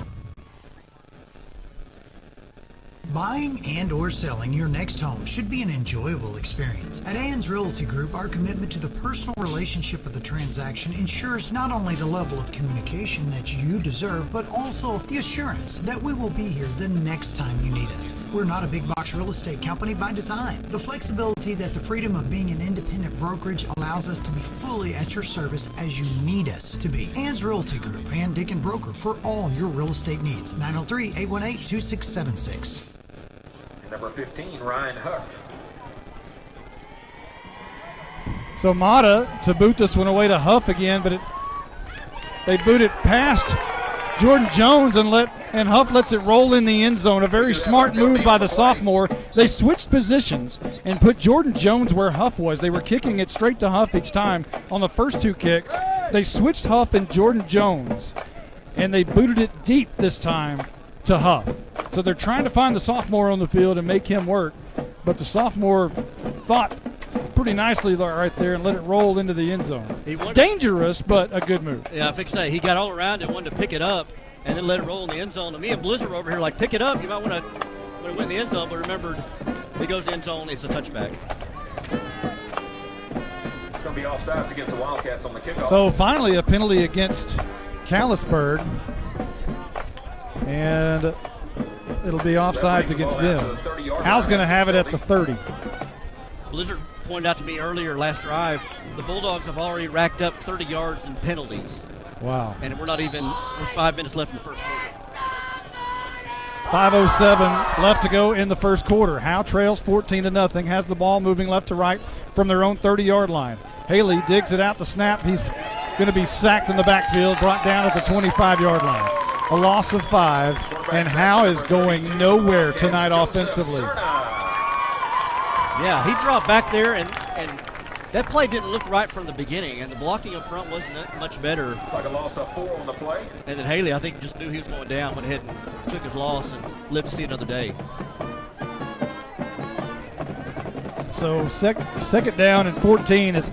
Buying and or selling your next home should be an enjoyable experience. At Ann's Realty Group, our commitment to the personal relationship of the transaction ensures not only the level of communication that you deserve, but also the assurance that we will be here the next time you need us. We're not a big box real estate company by design. The flexibility that the freedom of being an independent brokerage allows us to be fully at your service as you need us to be. Ann's Realty Group, Ann Dicken Broker, for all your real estate needs. 903-818-2676.
Number 15, Ryan Huck.
So Mata to boot this one away to Huff again, but they boot it past Jordan Jones and Huff lets it roll in the end zone. A very smart move by the sophomore. They switched positions and put Jordan Jones where Huff was. They were kicking it straight to Huff each time on the first 2 kicks. They switched Huff and Jordan Jones, and they booted it deep this time to Huff. So they're trying to find the sophomore on the field and make him work, but the sophomore thought pretty nicely right there and let it roll into the end zone. Dangerous, but a good move.
Yeah, I think so. He got all around it, wanted to pick it up, and then let it roll in the end zone. And me and Blizzard were over here like, pick it up. You might want to win in the end zone, but remembered it goes to the end zone, it's a touchback.
It's going to be offsides against the Wildcats on the kickoff.
So finally a penalty against Callisburg, and it'll be offsides against them. Howe's going to have it at the 30.
Blizzard pointed out to me earlier last drive, the Bulldogs have already racked up 30 yards in penalties.
Wow.
And we're 5 minutes left in the first quarter.
5:07 left to go in the first quarter. Howe trails 14-0, has the ball moving left to right from their own 30-yard line. Haley digs it out the snap. He's going to be sacked in the backfield, brought down at the 25-yard line. A loss of 5, and Howe is going nowhere tonight offensively.
Yeah, he dropped back there, and that play didn't look right from the beginning, and the blocking up front wasn't much better.
Like a loss of 4 on the play.
And then Haley, I think, just knew he was going down, went ahead and took his loss and lived to see another day.
So second down and 14 is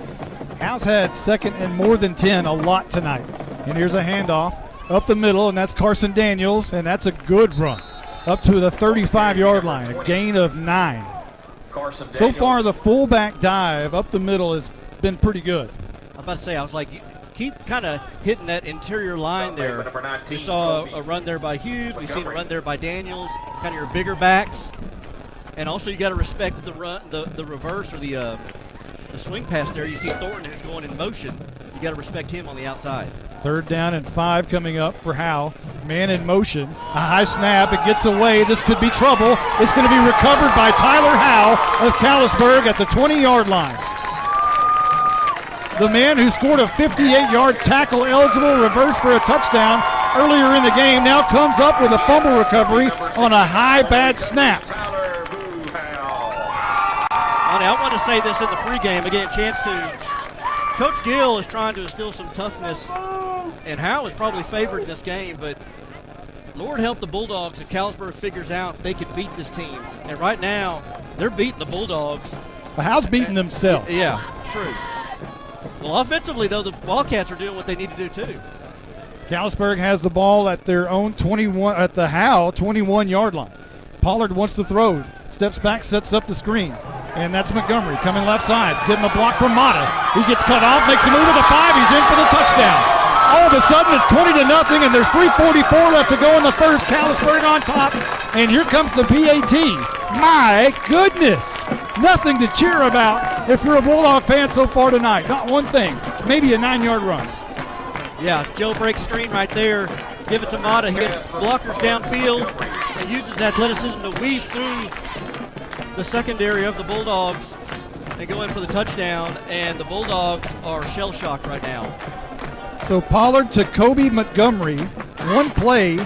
Howe's had second and more than 10 a lot tonight. And here's a handoff up the middle, and that's Carson Daniels, and that's a good run up to the 35-yard line, a gain of 9. So far, the fullback dive up the middle has been pretty good.
I was about to say, I was like, keep kind of hitting that interior line there. We saw a run there by Hughes. We've seen a run there by Daniels, kind of your bigger backs. And also you got to respect the run, the reverse or the swing pass there. You see Thornton who's going in motion. You got to respect him on the outside.
3rd down and 5 coming up for Howe. Man in motion. A high snap. It gets away. This could be trouble. It's going to be recovered by Tyler Howe of Callisburg at the 20-yard line. The man who scored a 58-yard tackle-eligible reverse for a touchdown earlier in the game now comes up with a fumble recovery on a high bad snap.
I want to say this in the pregame. Again, chance to. Coach Gill is trying to instill some toughness, and Howe is probably favored in this game, but Lord help the Bulldogs if Callisburg figures out they could beat this team. And right now, they're beating the Bulldogs.
But Howe's beating themselves.
Yeah, true. Well, offensively, though, the Wildcats are doing what they need to do, too.
Callisburg has the ball at their own 21, at the Howe 21-yard line. Pollard wants to throw. steps back, sets up the screen. And that's Montgomery coming left side, getting a block from Mata. He gets cut off, makes a move with a 5. He's in for the touchdown. All of a sudden, it's 20-0, and there's 3:44 left to go in the first. Callisburg on top, and here comes the PAT. My goodness, nothing to cheer about if you're a Bulldog fan so far tonight. Not one thing, maybe a 9-yard run.
Yeah, Joe breaks screen right there. Give it to Mata. He gets blockers downfield and uses athleticism to weave through the secondary of the Bulldogs and go in for the touchdown. And the Bulldogs are shell-shocked right now.
So Pollard to Kobe Montgomery, one play,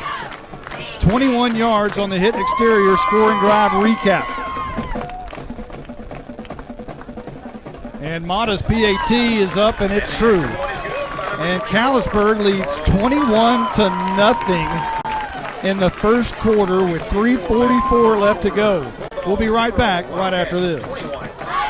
21 yards on the hit exterior scoring drive recap. And Mata's PAT is up, and it's true. And Callisburg leads 21-0 in the first quarter with 3:44 left to go. We'll be right back right after this.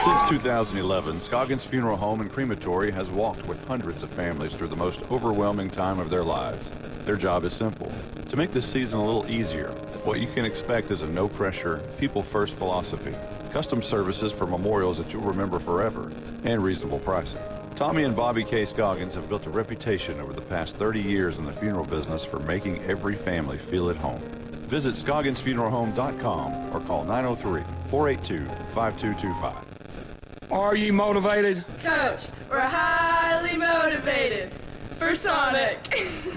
Since 2011, Scoggins Funeral Home and Crematory has walked with hundreds of families through the most overwhelming time of their lives. Their job is simple: to make this season a little easier. What you can expect is a no-pressure, people-first philosophy, custom services for memorials that you'll remember forever, and reasonable pricing. Tommy and Bobby K. Scoggins have built a reputation over the past 30 years in the funeral business for making every family feel at home. Visit ScogginsFuneralHome.com or call 903-482-5225.
Are you motivated?
Coach, we're highly motivated for Sonic.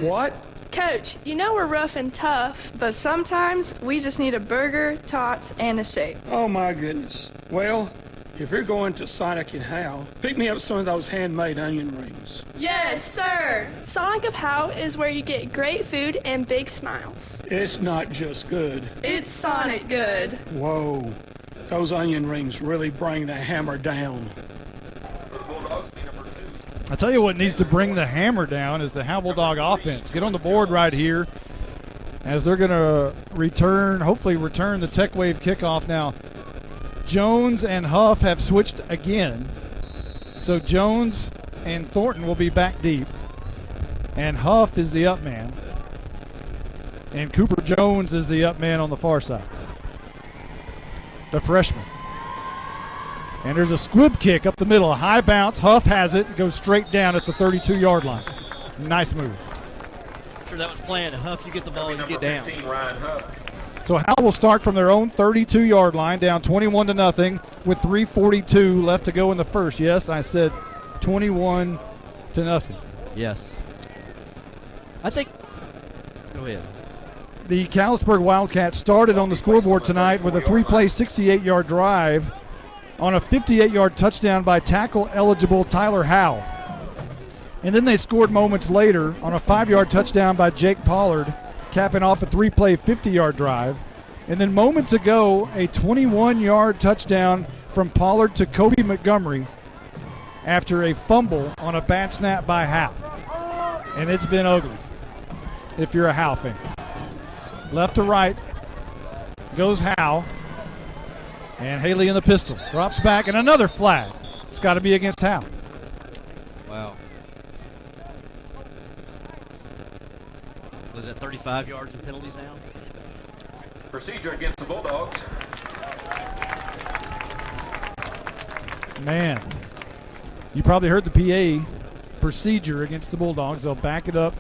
What?
Coach, you know we're rough and tough, but sometimes we just need a burger, tots, and a shake.
Oh my goodness. Well, if you're going to Sonic and Howe, pick me up some of those handmade onion rings.
Yes, sir. Sonic of Howe is where you get great food and big smiles.
It's not just good.
It's Sonic good.
Whoa. Those onion rings really bring the hammer down.
I tell you what needs to bring the hammer down is the Howe Bulldog offense. Get on the board right here as they're going to hopefully return the Tech Wave kickoff. Now, Jones and Huff have switched again. So Jones and Thornton will be back deep. And Huff is the up man. And Cooper Jones is the up man on the far side. The freshman. And there's a squib kick up the middle, a high bounce. Huff has it, goes straight down at the 32-yard line. Nice move.
I'm sure that was planned. Huff, you get the ball, you get down.
So Howe will start from their own 32-yard line, down 21-0 with 3:42 left to go in the first. Yes, I said 21-0.
Yes. I think. Go ahead.
The Callisburg Wildcats started on the scoreboard tonight with a 3-play, 68-yard drive on a 58-yard touchdown by tackle-eligible Tyler Howe. And then they scored moments later on a 5-yard touchdown by Jake Pollard, capping off a 3-play, 50-yard drive. And then moments ago, a 21-yard touchdown from Pollard to Kobe Montgomery after a fumble on a bad snap by Howe. And it's been ugly if you're a Howe fan. Left to right goes Howe. And Haley in the pistol. Drops back, and another flag. It's got to be against Howe.
Wow. Was that 35 yards in penalties now?
Procedure against the Bulldogs.
Man, you probably heard the PA procedure against the Bulldogs. They'll back it up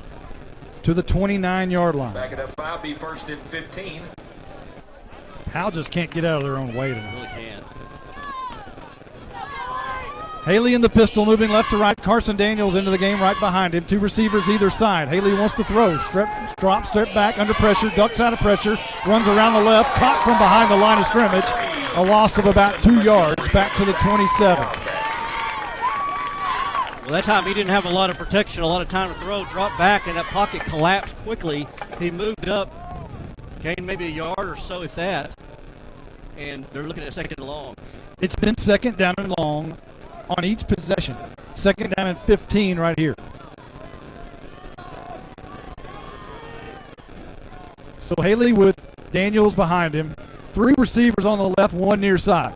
to the 29-yard line.
Back it up 5, be first and 15.
Howe just can't get out of their own way tonight.
Really can't.
Haley in the pistol, moving left to right. Carson Daniels into the game right behind him. 2 receivers either side. Haley wants to throw. Drop, step back, under pressure, ducks out of pressure, runs around the left, caught from behind the line of scrimmage. A loss of about 2 yards, back to the 27.
Well, that time he didn't have a lot of protection, a lot of time to throw, dropped back, and that pocket collapsed quickly. He moved up, gained maybe a yard or so, if that, and they're looking at second and long.
It's been second down and long on each possession. Second down and 15 right here. So Haley with Daniels behind him. 3 receivers on the left, 1 near side.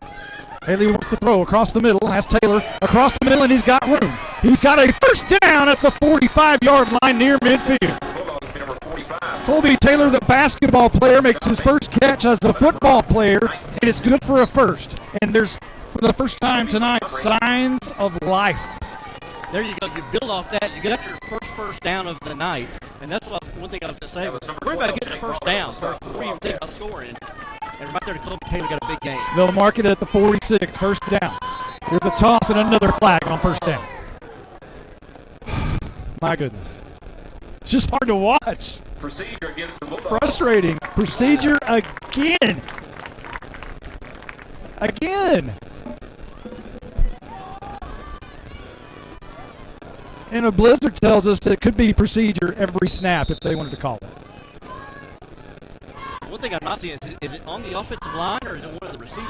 Haley wants to throw across the middle, has Taylor across the middle, and he's got room. He's got a first down at the 45-yard line near midfield.
Bulldogs number 45,
Colby Taylor, the basketball player, makes his first catch as a football player, and it's good for a first. And there's, for the first time tonight, signs of life.
There you go. You build off that. You got your first down of the night. And that's one thing I was going to say. We're about to get the first down. We're even thinking about scoring. And right there, Colby Taylor got a big game.
They'll mark it at the 46, first down. Here's a toss and another flag on first down. My goodness. It's just hard to watch.
Procedure against the Bulldogs.
Frustrating. Procedure again. Again. And a blizzard tells us it could be procedure every snap if they wanted to call it.
One thing I'm not seeing is it on the offensive line or is it one of the receivers?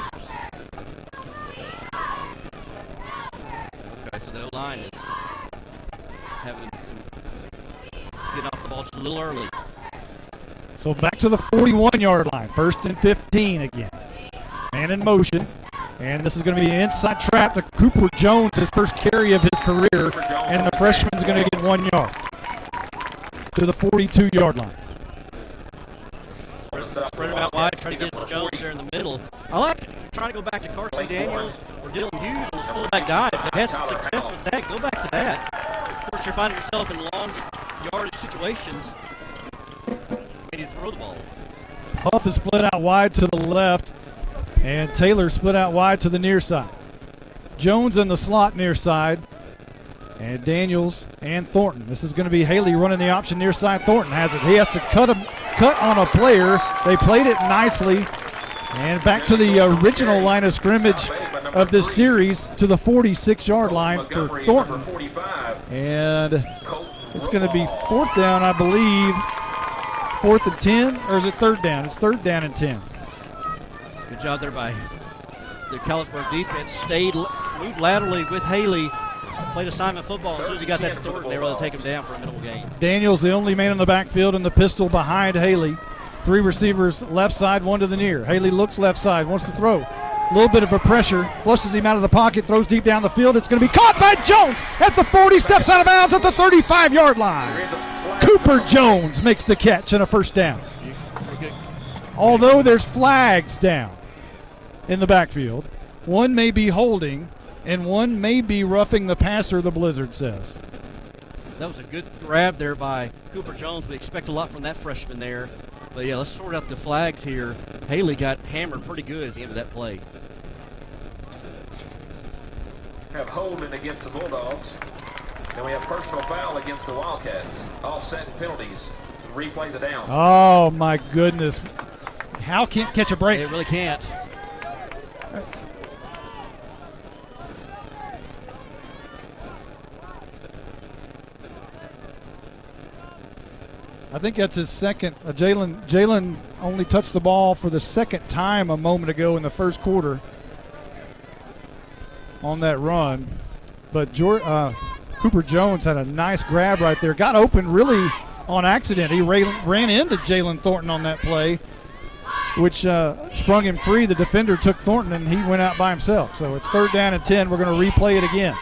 Okay, so the line is having getting off the ball just a little early.
So back to the 41-yard line. First and 15 again. Man in motion. And this is going to be an inside trap to Cooper Jones, his first carry of his career. And the freshman's going to get 1 yard to the 42-yard line.
Spread him out wide, try to get Jones there in the middle. I like trying to go back to Carson Daniels or Dylan Hughes on the fullback dive. If they had some success with that, go back to that. Of course, you're finding yourself in long yardage situations and you throw the ball.
Huff is split out wide to the left, and Taylor split out wide to the near side. Jones in the slot near side, and Daniels and Thornton. This is going to be Haley running the option near side. Thornton has it. He has to cut on a player. They played it nicely. And back to the original line of scrimmage of this series to the 46-yard line for Thornton. And it's going to be fourth down, I believe. 4th and 10, or is it third down? It's third down and 10.
Good job there by the Callisburg defense. Moved laterally with Haley. Played assignment football. As soon as he got that to Thornton, they were able to take him down for a minimal gain.
Daniels, the only man in the backfield, and the pistol behind Haley. 3 receivers left side, 1 to the near. Haley looks left side, wants to throw. A little bit of a pressure, flushes him out of the pocket, throws deep down the field. It's going to be caught by Jones at the 40, steps out of bounds at the 35-yard line. Cooper Jones makes the catch and a first down. Although there's flags down in the backfield, one may be holding and one may be roughing the passer, the blizzard says.
That was a good grab there by Cooper Jones. We expect a lot from that freshman there. But yeah, let's sort out the flags here. Haley got hammered pretty good at the end of that play.
Have holding against the Bulldogs. Then we have personal foul against the Wildcats. Offset penalties. Replay the down.
Oh, my goodness. How can't catch a break?
They really can't.
I think that's his second. Jalen only touched the ball for the second time a moment ago in the first quarter on that run. But Cooper Jones had a nice grab right there. Got open really on accident. He ran into Jalen Thornton on that play, which sprung him free. The defender took Thornton, and he went out by himself. So it's third down and 10. We're going to replay it again.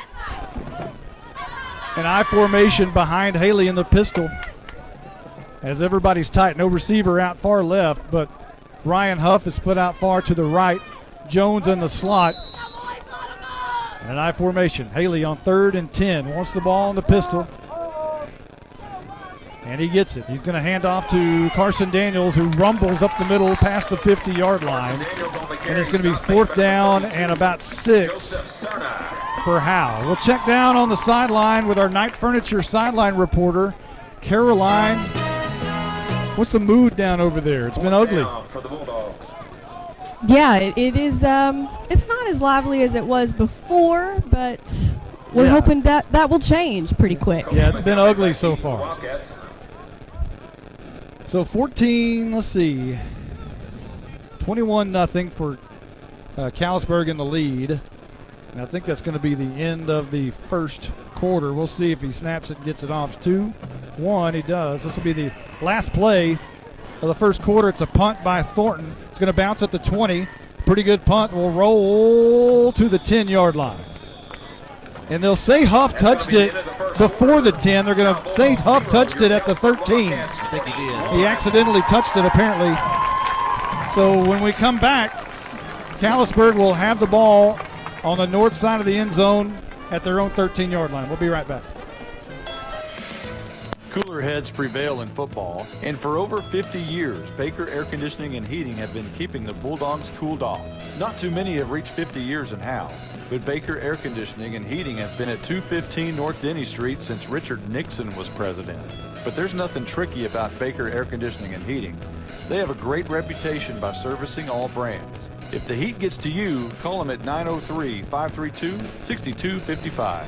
An I formation behind Haley in the pistol. As everybody's tight, no receiver out far left, but Ryan Huff is put out far to the right. Jones in the slot. And an I formation. Haley on third and 10. Wants the ball in the pistol. And he gets it. He's going to hand off to Carson Daniels, who rumbles up the middle past the 50-yard line. And it's going to be fourth down and about 6 for Howe. We'll check down on the sideline with our Night Furniture sideline reporter, Caroline. What's the mood down over there? It's been ugly.
For the Bulldogs.
Yeah, it is. It's not as lively as it was before, but we're hoping that will change pretty quick.
Yeah, it's been ugly so far. So 21-0 for Callisburg in the lead. And I think that's going to be the end of the first quarter. We'll see if he snaps it and gets it off. 2-1, he does. This will be the last play of the first quarter. It's a punt by Thornton. It's going to bounce at the 20. Pretty good punt. Will roll to the 10-yard line. And they'll say Huff touched it before the 10. They're going to say Huff touched it at the 13.
I think he did.
He accidentally touched it, apparently. So when we come back, Callisburg will have the ball on the north side of the end zone at their own 13-yard line. We'll be right back.
Cooler heads prevail in football, and for over 50 years, Baker Air Conditioning and Heating have been keeping the Bulldogs cooled off. Not too many have reached 50 years in Howe, but Baker Air Conditioning and Heating have been at 215 North Denny Street since Richard Nixon was president. But there's nothing tricky about Baker Air Conditioning and Heating. They have a great reputation by servicing all brands. If the heat gets to you, call them at 903-532-6255.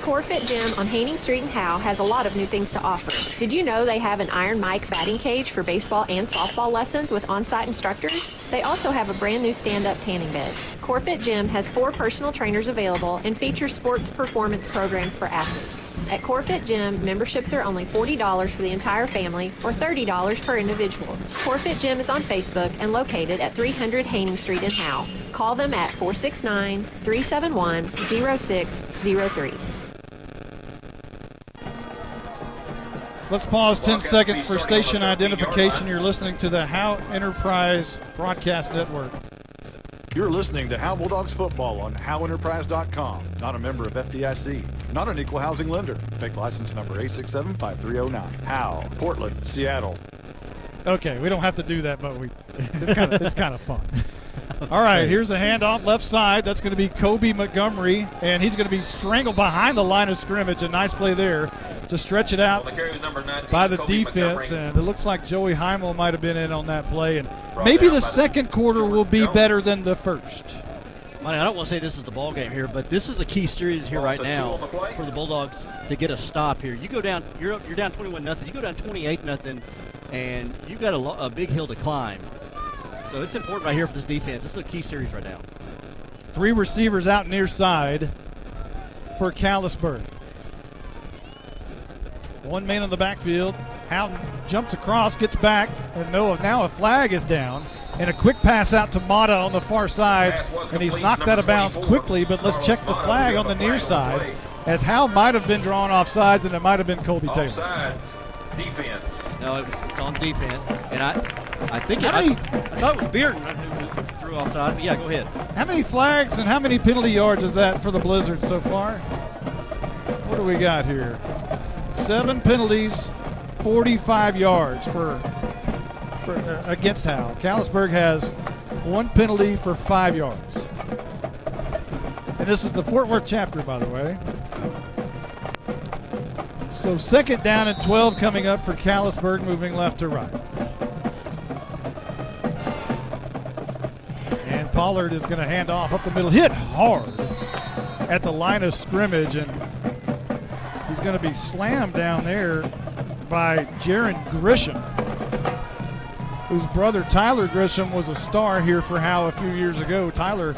Corfit Gym on Haining Street in Howe has a lot of new things to offer. Did you know they have an Iron Mike batting cage for baseball and softball lessons with on-site instructors? They also have a brand new stand-up tanning bed. Corfit Gym has 4 personal trainers available and features sports performance programs for athletes. At Corfit Gym, memberships are only $40 for the entire family or $30 per individual. Corfit Gym is on Facebook and located at 300 Haining Street in Howe. Call them at 469-371-0603.
Let's pause 10 seconds for station identification. You're listening to the Howe Enterprise Broadcast Network.
You're listening to Howe Bulldogs Football on HoweEnterprise.com. Not a member of FDIC. Not an equal housing lender. Fake license number 8675309. Howe, Portland, Seattle.
Okay, we don't have to do that, but it's kind of fun. All right, here's a handoff left side. That's going to be Kobe Montgomery, and he's going to be strangled behind the line of scrimmage. A nice play there to stretch it out by the defense, and it looks like Joey Heimel might have been in on that play. And maybe the second quarter will be better than the first.
I don't want to say this is the ball game here, but this is a key series here right now for the Bulldogs to get a stop here. You go down, you're down 21-0. You go down 28-0, and you've got a big hill to climb. So it's important right here for this defense. This is a key series right now.
3 receivers out near side for Callisburg. 1 man in the backfield. Houghton jumps across, gets back, and now a flag is down. And a quick pass out to Mata on the far side, and he's knocked out of bounds quickly, but let's check the flag on the near side, as Howe might have been drawn off sides, and it might have been Colby Taylor.
Offsides, defense.
No, it's on defense, and I think I thought it was Bearden who drew offside, but yeah, go ahead.
How many flags and how many penalty yards is that for the Blizzards so far? What do we got here? 7 penalties, 45 yards for against Howe. Callisburg has 1 penalty for 5 yards. And this is the Fort Worth chapter, by the way. So 2nd down and 12 coming up for Callisburg, moving left to right. And Pollard is going to hand off up the middle, hit hard at the line of scrimmage, and he's going to be slammed down there by Jaron Grisham, whose brother Tyler Grisham was a star here for Howe a few years ago. Tyler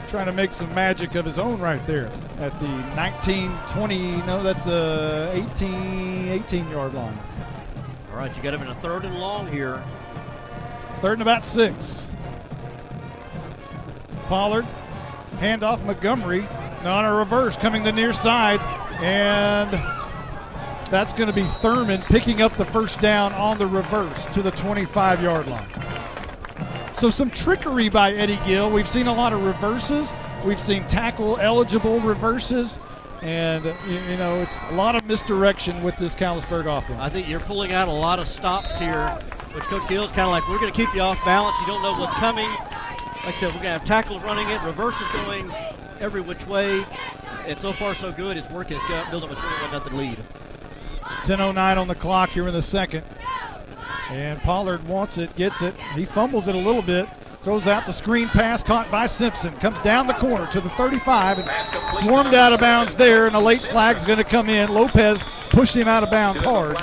trying to make some magic of his own right there at the 18-yard line.
All right, you got him in a 3rd and long here.
3rd and about 6. Pollard, handoff Montgomery, on a reverse coming the near side, and that's going to be Thurman picking up the first down on the reverse to the 25-yard line. So some trickery by Eddie Gill. We've seen a lot of reverses. We've seen tackle-eligible reverses. And, it's a lot of misdirection with this Callisburg offense.
I think you're pulling out a lot of stops here, which Coach Gill's kind of like, we're going to keep you off balance. You don't know what's coming. Like I said, we're going to have tackles running it, reverses going every which way. And so far, so good. It's working. It's building a 21-0 lead.
10:09 on the clock here in the second. And Pollard wants it, gets it. He fumbles it a little bit. Throws out the screen pass, caught by Simpson. Comes down the corner to the 35 and swarmed out of bounds there, and a late flag's going to come in. Lopez pushed him out of bounds hard,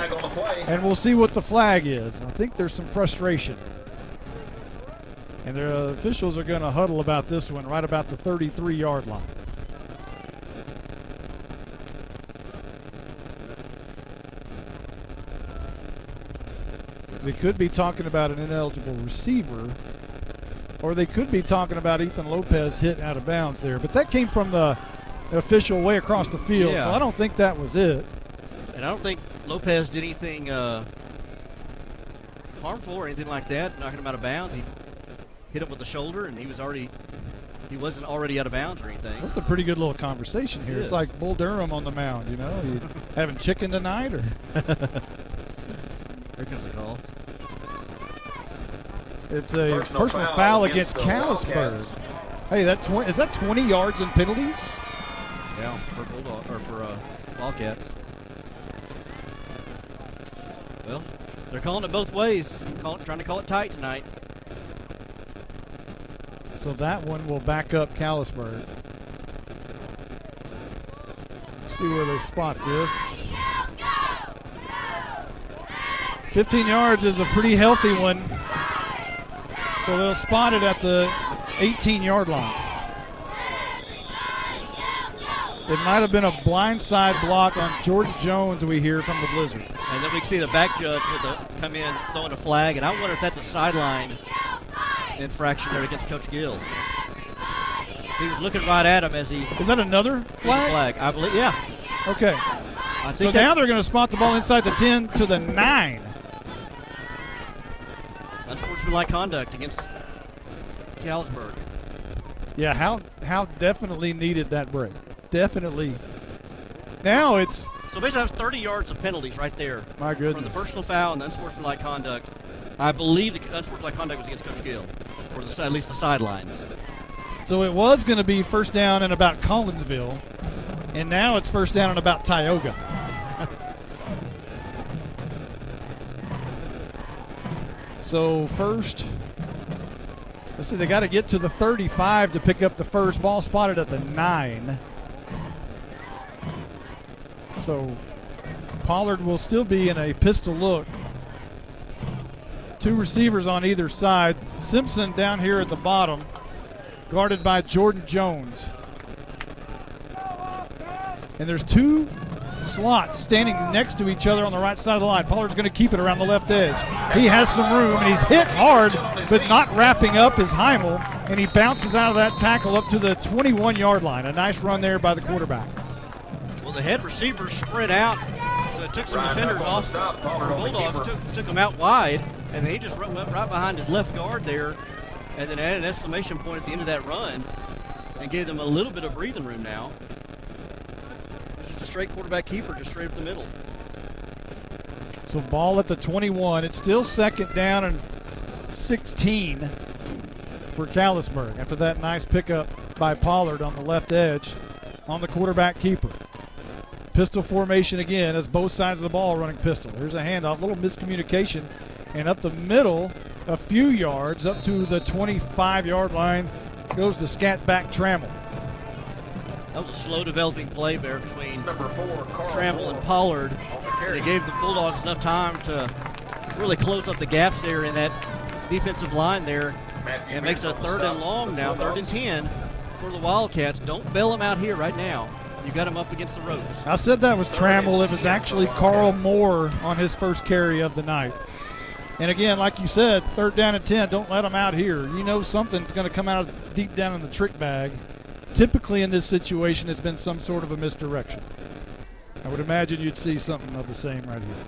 and we'll see what the flag is. I think there's some frustration. And the officials are going to huddle about this one right about the 33-yard line. They could be talking about an ineligible receiver or they could be talking about Ethan Lopez hit out of bounds there. But that came from the official way across the field, so I don't think that was it.
And I don't think Lopez did anything harmful or anything like that, knocking him out of bounds. He hit him with the shoulder, and he wasn't already out of bounds or anything.
That's a pretty good little conversation here. It's like Bull Durham on the mound, you know. You having chicken tonight, or?
Here comes the call.
It's a personal foul against Callisburg. Hey, is that 20 yards in penalties?
Yeah, for Wildcats. Well, they're calling it both ways. Trying to call it tight tonight.
So that one will back up Callisburg. See where they spot this. 15 yards is a pretty healthy one. So they'll spot it at the 18-yard line. It might have been a blindside block on Jordan Jones, we hear from the Blizzard.
And then we can see the back judge come in throwing a flag, and I wonder if that's a sideline infraction there against Coach Gill. He was looking right at him as he...
Is that another flag?
I believe, yeah.
Okay. So now they're going to spot the ball inside the 10 to the 9.
Unsportsmanlike conduct against Callisburg.
Yeah, how definitely needed that break. Definitely. Now it's...
So basically that's 30 yards of penalties right there.
My goodness.
From the personal foul and the unsportsmanlike conduct. I believe the unsportsmanlike conduct was against Coach Gill, or at least the sidelines.
So it was going to be first down and about Collinsville, and now it's first down and about Tioga. So first, let's see, they got to get to the 35 to pick up the first. Ball spotted at the 9. So Pollard will still be in a pistol look. 2 receivers on either side. Simpson down here at the bottom, guarded by Jordan Jones. And there's 2 slots standing next to each other on the right side of the line. Pollard's going to keep it around the left edge. He has some room, and he's hit hard, but not wrapping up his Heimel, and he bounces out of that tackle up to the 21-yard line. A nice run there by the quarterback.
Well, the head receivers spread out, so it took some defenders off. The Bulldogs took him out wide, and he just went right behind his left guard there, and then added an exclamation point at the end of that run and gave them a little bit of breathing room now. Just a straight quarterback keeper, just straight up the middle.
So ball at the 21. It's still second down and 16 for Callisburg after that nice pickup by Pollard on the left edge on the quarterback keeper. Pistol formation again as both sides of the ball running pistol. There's a handoff, little miscommunication, and up the middle, a few yards up to the 25-yard line goes the scat back Trammell.
That was a slow developing play there between Trammell and Pollard. And it gave the Bulldogs enough time to really close up the gaps there in that defensive line there. And makes it a 3rd and long now, 3rd and 10 for the Wildcats. Don't bail them out here right now. You got him up against the ropes.
I said that was Trammell. It was actually Carl Moore on his first carry of the night. And again, like you said, 3rd down and 10, don't let them out here. You know something's going to come out deep down in the trick bag. Typically in this situation, it's been some sort of a misdirection. I would imagine you'd see something of the same right here.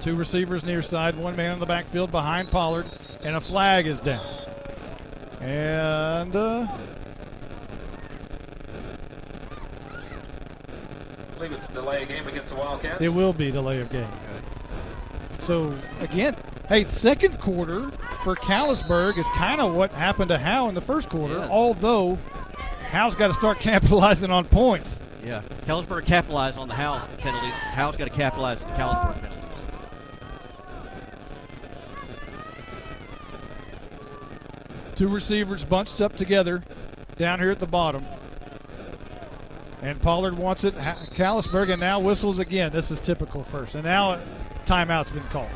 2 receivers near side, 1 man in the backfield behind Pollard, and a flag is down. And
I believe it's a delay of game against the Wildcats.
it will be delay of game.
Okay.
So, again, hey, second quarter for Callisburg is kind of what happened to Howe in the first quarter, although Howe's got to start capitalizing on points.
Yeah, Callisburg capitalized on the Howe penalty. Howe's got to capitalize on the Callisburg penalties.
Two receivers bunched up together down here at the bottom. And Pollard wants it. Callisburg, and now whistles again. This is typical first. And now timeout's been called.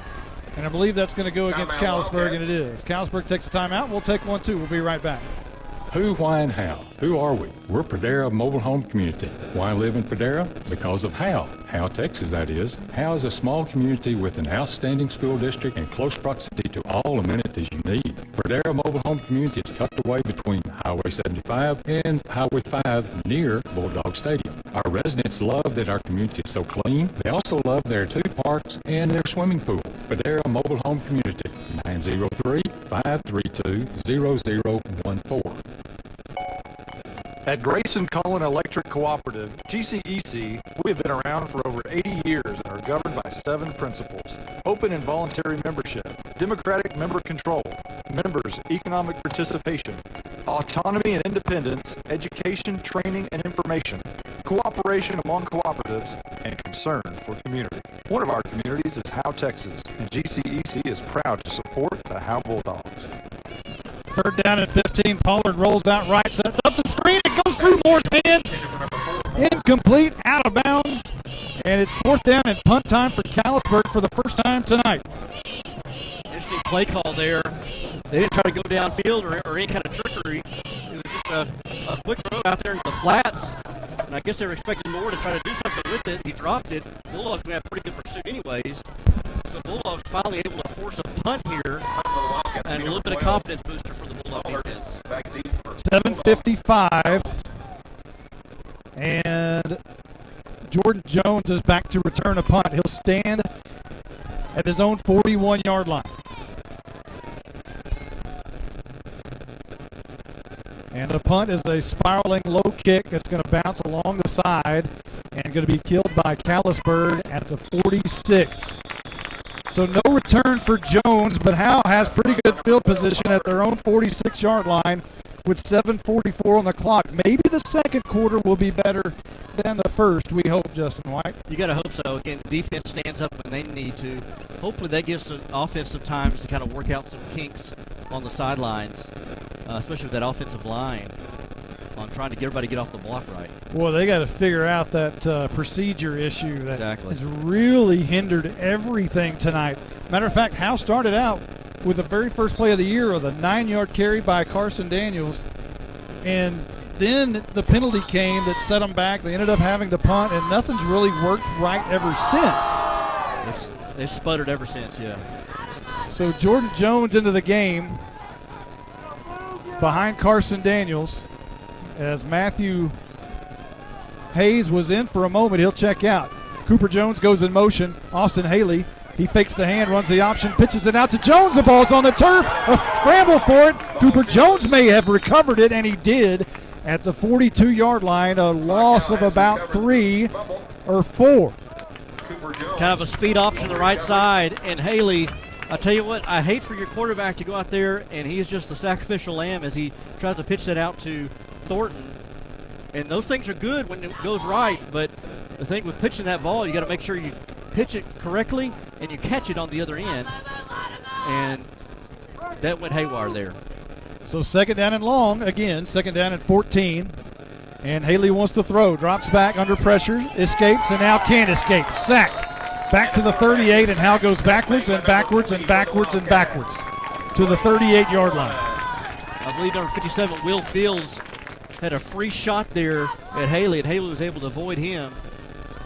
And I believe that's going to go against Callisburg, and it is. Callisburg takes a timeout. We'll take one, too. We'll be right back.
Who, why, and how? Who are we? We're Pradera Mobile Home Community. Why live in Pradera? Because of Howe. Howe, Texas, that is. Howe is a small community with an outstanding school district and close proximity to all amenities you need. Pradera Mobile Home Community is tucked away between Highway 75 and Highway 5 near Bulldog Stadium. Our residents love that our community is so clean. They also love their 2 parks and their swimming pool. Pradera Mobile Home Community, 903-532-0014.
At Grayson Cullen Electric Cooperative, GCEC, we have been around for over 80 years and are governed by 7 principles: open and voluntary membership, democratic member control, members' economic participation, autonomy and independence, education, training, and information, cooperation among cooperatives, and concern for community. One of our communities is Howe, Texas, and GCEC is proud to support the Howe Bulldogs.
Third down and 15. Pollard rolls out right, sets up the screen. It goes through Moore's hands. Incomplete, out of bounds. And it's 4th down and punt time for Callisburg for the first time tonight.
Interesting play call there. They didn't try to go downfield or any kind of trickery. It was just a quick throw out there into the flats. And I guess they were expecting Moore to try to do something with it. He dropped it. Bulldogs going to have pretty good pursuit anyways. So Bulldogs finally able to force a punt here. And a little bit of confidence booster for the Bulldog defense.
7:55. And Jordan Jones is back to return a punt. He'll stand at his own 41-yard line. And the punt is a spiraling low kick that's going to bounce along the side and going to be killed by Callisburg at the 46. So no return for Jones, but Howe has pretty good field position at their own 46-yard line with 7:44 on the clock. Maybe the second quarter will be better than the first, we hope, Justin White.
You got to hope so. Again, defense stands up when they need to. Hopefully that gives the offense some time to kind of work out some kinks on the sidelines, especially with that offensive line on trying to get everybody to get off the block right.
Well, they got to figure out that procedure issue that
exactly
has really hindered everything tonight. Matter of fact, Howe started out with the very first play of the year with a 9-yard carry by Carson Daniels, and then the penalty came that set them back. They ended up having to punt, and nothing's really worked right ever since.
They've sputtered ever since, yeah.
So Jordan Jones into the game behind Carson Daniels. As Matthew Hayes was in for a moment, he'll check out. Cooper Jones goes in motion. Austin Haley, he fakes the hand, runs the option, pitches it out to Jones. The ball's on the turf. A scramble for it. Cooper Jones may have recovered it, and he did at the 42-yard line. A loss of about 3 or 4.
Kind of a speed option to the right side, and Haley, I tell you what, I hate for your quarterback to go out there, and he's just the sacrificial lamb as he tries to pitch that out to Thornton. And those things are good when it goes right, but the thing with pitching that ball, you got to make sure you pitch it correctly and you catch it on the other end. And that went haywire there.
So 2nd down and long again, 2nd down and 14. And Haley wants to throw, drops back under pressure, escapes, and now can't escape. Sacked. Back to the 38, and Howe goes backwards and backwards and backwards and backwards to the 38-yard line.
I believe number 57, Will Fields, had a free shot there at Haley, and Haley was able to avoid him,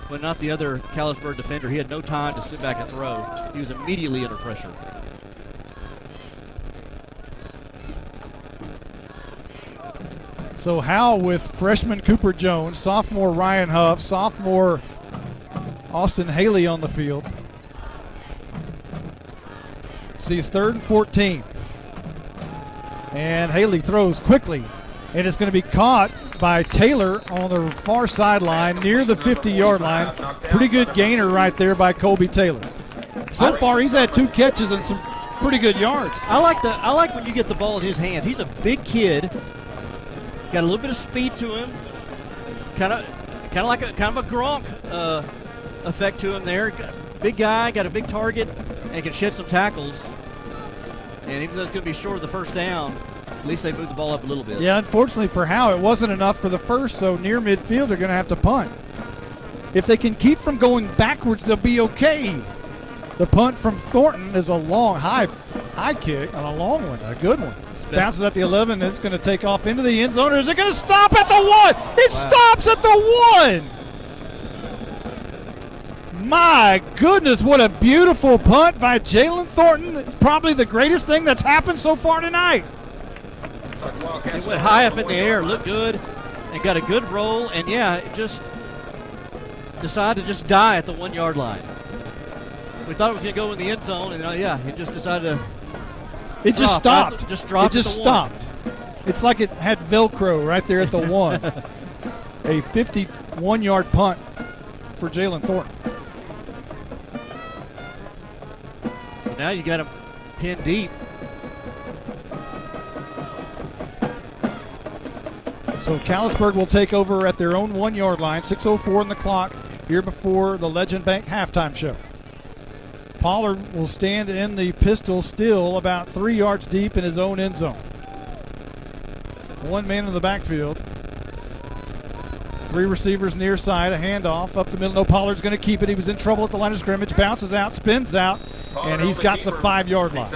but not the other Callisburg defender. He had no time to sit back and throw. He was immediately under pressure.
So Howe with freshman Cooper Jones, sophomore Ryan Huff, sophomore Austin Haley on the field. Sees 3rd and 14. And Haley throws quickly. And it's going to be caught by Taylor on the far sideline near the 50-yard line. Pretty good gainer right there by Colby Taylor. So far, he's had 2 catches and some pretty good yards.
I like when you get the ball in his hands. He's a big kid, got a little bit of speed to him, kind of like a Gronk effect to him there. Big guy, got a big target, and can shed some tackles. And even though it's going to be short of the first down, at least they moved the ball up a little bit.
Yeah, unfortunately for Howe, it wasn't enough for the first, so near midfield they're going to have to punt. If they can keep from going backwards, they'll be okay. The punt from Thornton is a long, high kick, and a long one, a good one. Bounces at the 11, and it's going to take off into the end zone. Or is it going to stop at the 1? It stops at the 1! My goodness, what a beautiful punt by Jalen Thornton. It's probably the greatest thing that's happened so far tonight.
It went high up in the air, looked good, and got a good roll, and yeah, it just decided to just die at the 1 yard line. We thought it was going to go in the end zone, and yeah, it just decided to.
It just stopped.
Just dropped.
It just stopped. It's like it had Velcro right there at the 1. A 51-yard punt for Jalen Thornton.
So now you got him pinned deep.
So Callisburg will take over at their own 1 yard line. 6:04 on the clock here before the Legend Bank halftime show. Pollard will stand in the pistol still about 3 yards deep in his own end zone. One man in the backfield. 3 receivers near side, a handoff up the middle. No, Pollard's going to keep it. He was in trouble at the line of scrimmage, bounces out, spins out, and he's got the 5 yard line.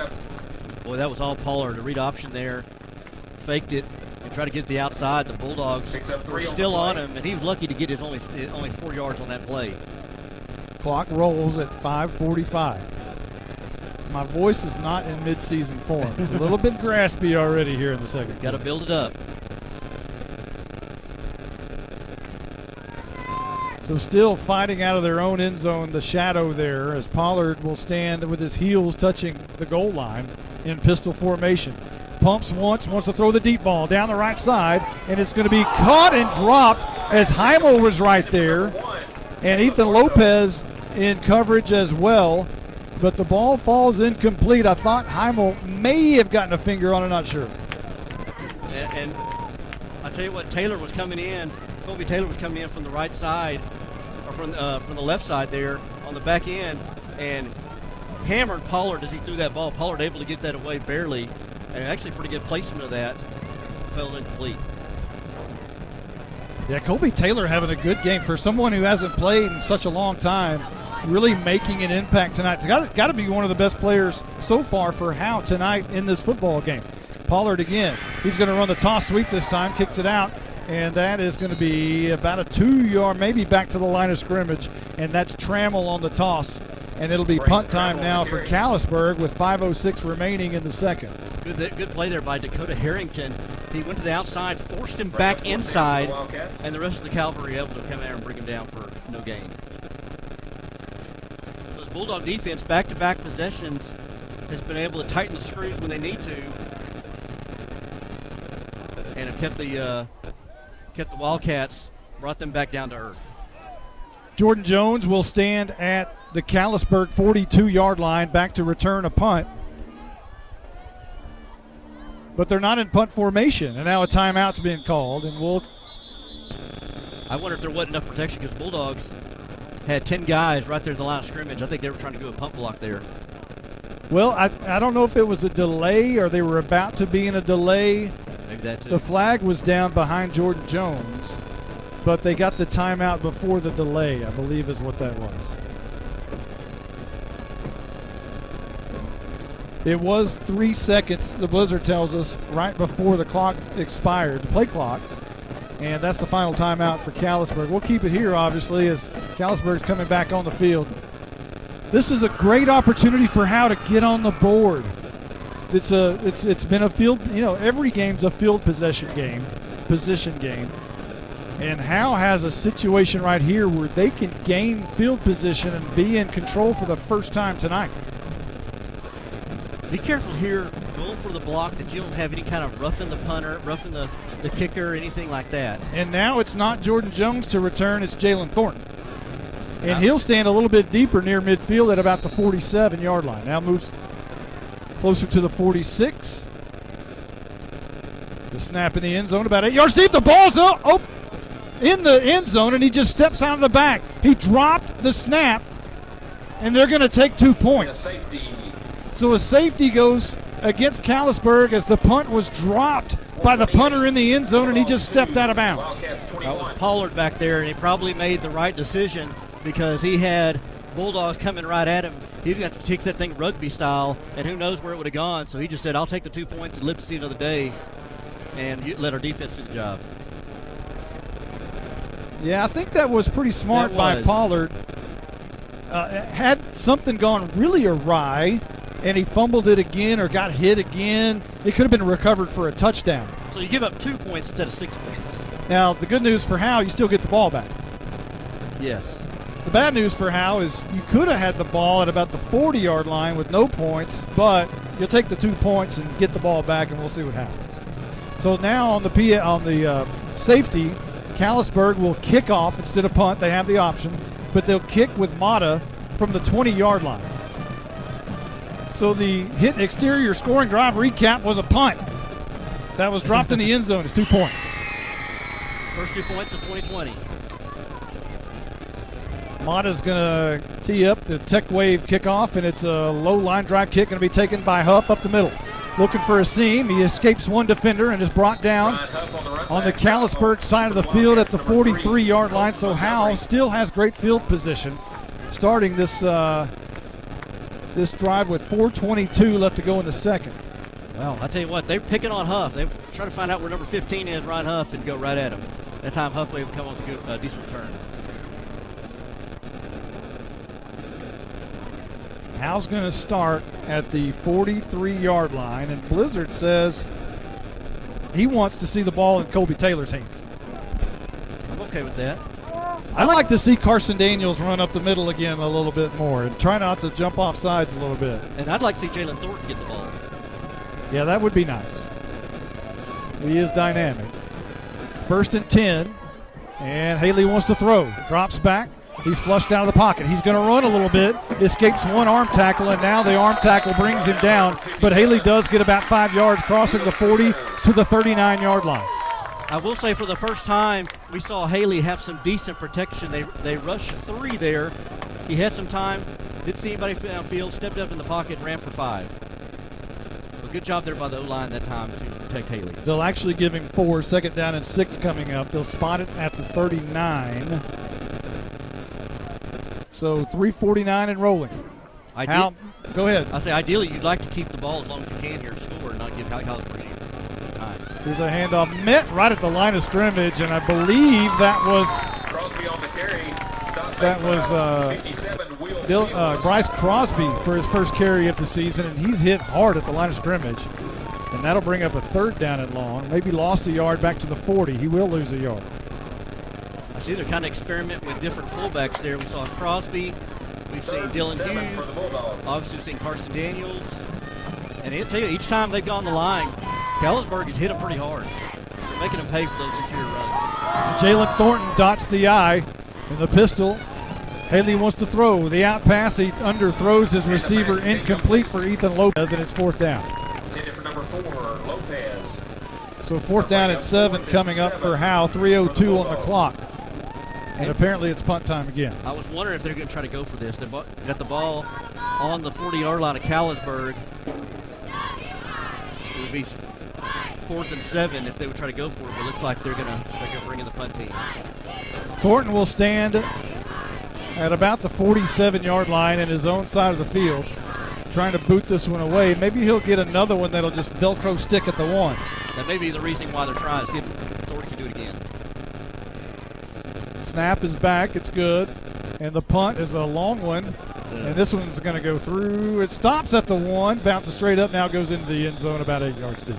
Boy, that was all Pollard. A read option there. Faked it and tried to get to the outside. The Bulldogs were still on him, and he was lucky to get his only 4 yards on that play.
Clock rolls at 5:45. My voice is not in midseason form. It's a little bit graspy already here in the second.
Got to build it up.
So still fighting out of their own end zone, the shadow there, as Pollard will stand with his heels touching the goal line in pistol formation. Pumps once, wants to throw the deep ball down the right side, and it's going to be caught and dropped as Heimel was right there. And Ethan Lopez in coverage as well, but the ball falls incomplete. I thought Heimel may have gotten a finger on it, not sure.
And I tell you what, Taylor was coming in. Kobe Taylor was coming in from the right side, or from the left side there on the back end, and hammered Pollard as he threw that ball. Pollard able to get that away barely, and actually pretty good placement of that. Fell incomplete.
Yeah, Kobe Taylor having a good game for someone who hasn't played in such a long time. Really making an impact tonight. Got to be one of the best players so far for Howe tonight in this football game. Pollard again. He's going to run the toss sweep this time. Kicks it out. And that is going to be about a 2 yard, maybe back to the line of scrimmage. And that's Trammell on the toss. And it'll be punt time now for Callisburg with 5:06 remaining in the second.
Good play there by Dakota Harrington. He went to the outside, forced him back inside, and the rest of the cavalry able to come there and bring him down for no gain. So this Bulldog defense, back-to-back possessions, has been able to tighten the screws when they need to, and have kept the Wildcats, brought them back down to earth.
Jordan Jones will stand at the Callisburg 42-yard line, back to return a punt. But they're not in punt formation, and now a timeout's being called, and
I wonder if there wasn't enough protection because Bulldogs had 10 guys right there at the line of scrimmage. I think they were trying to do a punt block there.
Well, I don't know if it was a delay or they were about to be in a delay.
Maybe that too.
The flag was down behind Jordan Jones, but they got the timeout before the delay, I believe is what that was. It was 3 seconds, the Blizzard tells us, right before the clock expired, the play clock. And that's the final timeout for Callisburg. We'll keep it here, obviously, as Callisburg's coming back on the field. This is a great opportunity for Howe to get on the board. It's been a field, every game's a field position game. And Howe has a situation right here where they can gain field position and be in control for the first time tonight.
Be careful here going for the block that you don't have any kind of roughing the punter, roughing the kicker, anything like that.
And now it's not Jordan Jones to return, it's Jalen Thornton. And he'll stand a little bit deeper near midfield at about the 47-yard line. Now moves closer to the 46. The snap in the end zone, about 8 yards deep. The ball's in the end zone, and he just steps out of the back. He dropped the snap, and they're going to take 2 points. So a safety goes against Callisburg as the punt was dropped by the punter in the end zone, and he just stepped out of bounds.
That was Pollard back there, and he probably made the right decision because he had Bulldogs coming right at him. He's got to kick that thing rugby style, and who knows where it would have gone. So he just said, I'll take the 2 points and live to see another day and let our defense do the job.
Yeah, I think that was pretty smart by Pollard. Had something gone really awry and he fumbled it again or got hit again, it could have been recovered for a touchdown.
So you give up 2 points instead of 6 points.
Now, the good news for Howe, you still get the ball back.
Yes.
The bad news for Howe is you could have had the ball at about the 40-yard line with no points, but you'll take the 2 points and get the ball back, and we'll see what happens. So now on the safety, Callisburg will kick off instead of punt. They have the option, but they'll kick with Mata from the 20-yard line. So the hit exterior scoring drive recap was a punt that was dropped in the end zone. It's 2 points.
First 2 points of 2020.
Mata's going to tee up the Tech Wave kickoff, and it's a low line drive kick going to be taken by Huff up the middle. Looking for a seam. He escapes one defender and is brought down on the Callisburg side of the field at the 43-yard line. So Howe still has great field position starting this this drive with 4:22 left to go in the second.
Well, I tell you what, they're picking on Huff. They're trying to find out where number 15 is, Ryan Huff, and go right at him. That time Huff will come on a decent return.
Howe's going to start at the 43-yard line, and Blizzard says he wants to see the ball in Colby Taylor's hands.
I'm okay with that.
I'd like to see Carson Daniels run up the middle again a little bit more and try not to jump off sides a little bit.
And I'd like to see Jalen Thornton get the ball.
Yeah, that would be nice. He is dynamic. 1st and 10, and Haley wants to throw. Drops back. He's flushed out of the pocket. He's going to run a little bit. Escapes one arm tackle, and now the arm tackle brings him down. But Haley does get about 5 yards, crossing the 40 to the 39-yard line.
I will say for the first time, we saw Haley have some decent protection. They rushed 3 there. He had some time, didn't see anybody downfield, stepped up in the pocket, ran for 5. A good job there by the O-line that time to protect Haley.
They'll actually give him 4, 2nd down and 6 coming up. They'll spot it at the 39. So 3:49 and rolling. Hal, go ahead.
I say ideally you'd like to keep the ball as long as you can here, score, and not give Callisburg any time.
Here's a handoff met right at the line of scrimmage, and I believe that was Bryce Crosby for his first carry of the season, and he's hit hard at the line of scrimmage. And that'll bring up a 3rd down and long. Maybe lost a yard back to the 40. He will lose a yard.
I see they're kind of experimenting with different fullbacks there. We saw Crosby. We've seen Dylan Hughes. Obviously, we've seen Carson Daniels. And I'll tell you, each time they've gone the line, Callisburg has hit them pretty hard. They're making them pay for those interior runs.
Jalen Thornton dots the I in the pistol. Haley wants to throw. The out pass, he underthrows his receiver, incomplete for Ethan Lopez, and it's 4th down. So 4th down at 7 coming up for Howe. 3:02 on the clock. And apparently it's punt time again.
I was wondering if they're going to try to go for this. They got the ball on the 40-yard line of Callisburg. It would be 4th and 7 if they would try to go for it, but it looks like they're going to bring in the punt team.
Thornton will stand at about the 47-yard line in his own side of the field, trying to boot this one away. Maybe he'll get another one that'll just Velcro stick at the 1.
That may be the reason why they're trying to see if Thornton can do it again.
Snap is back. It's good. And the punt is a long one. And this one's going to go through. It stops at the 1, bounces straight up, now goes into the end zone about 8 yards deep.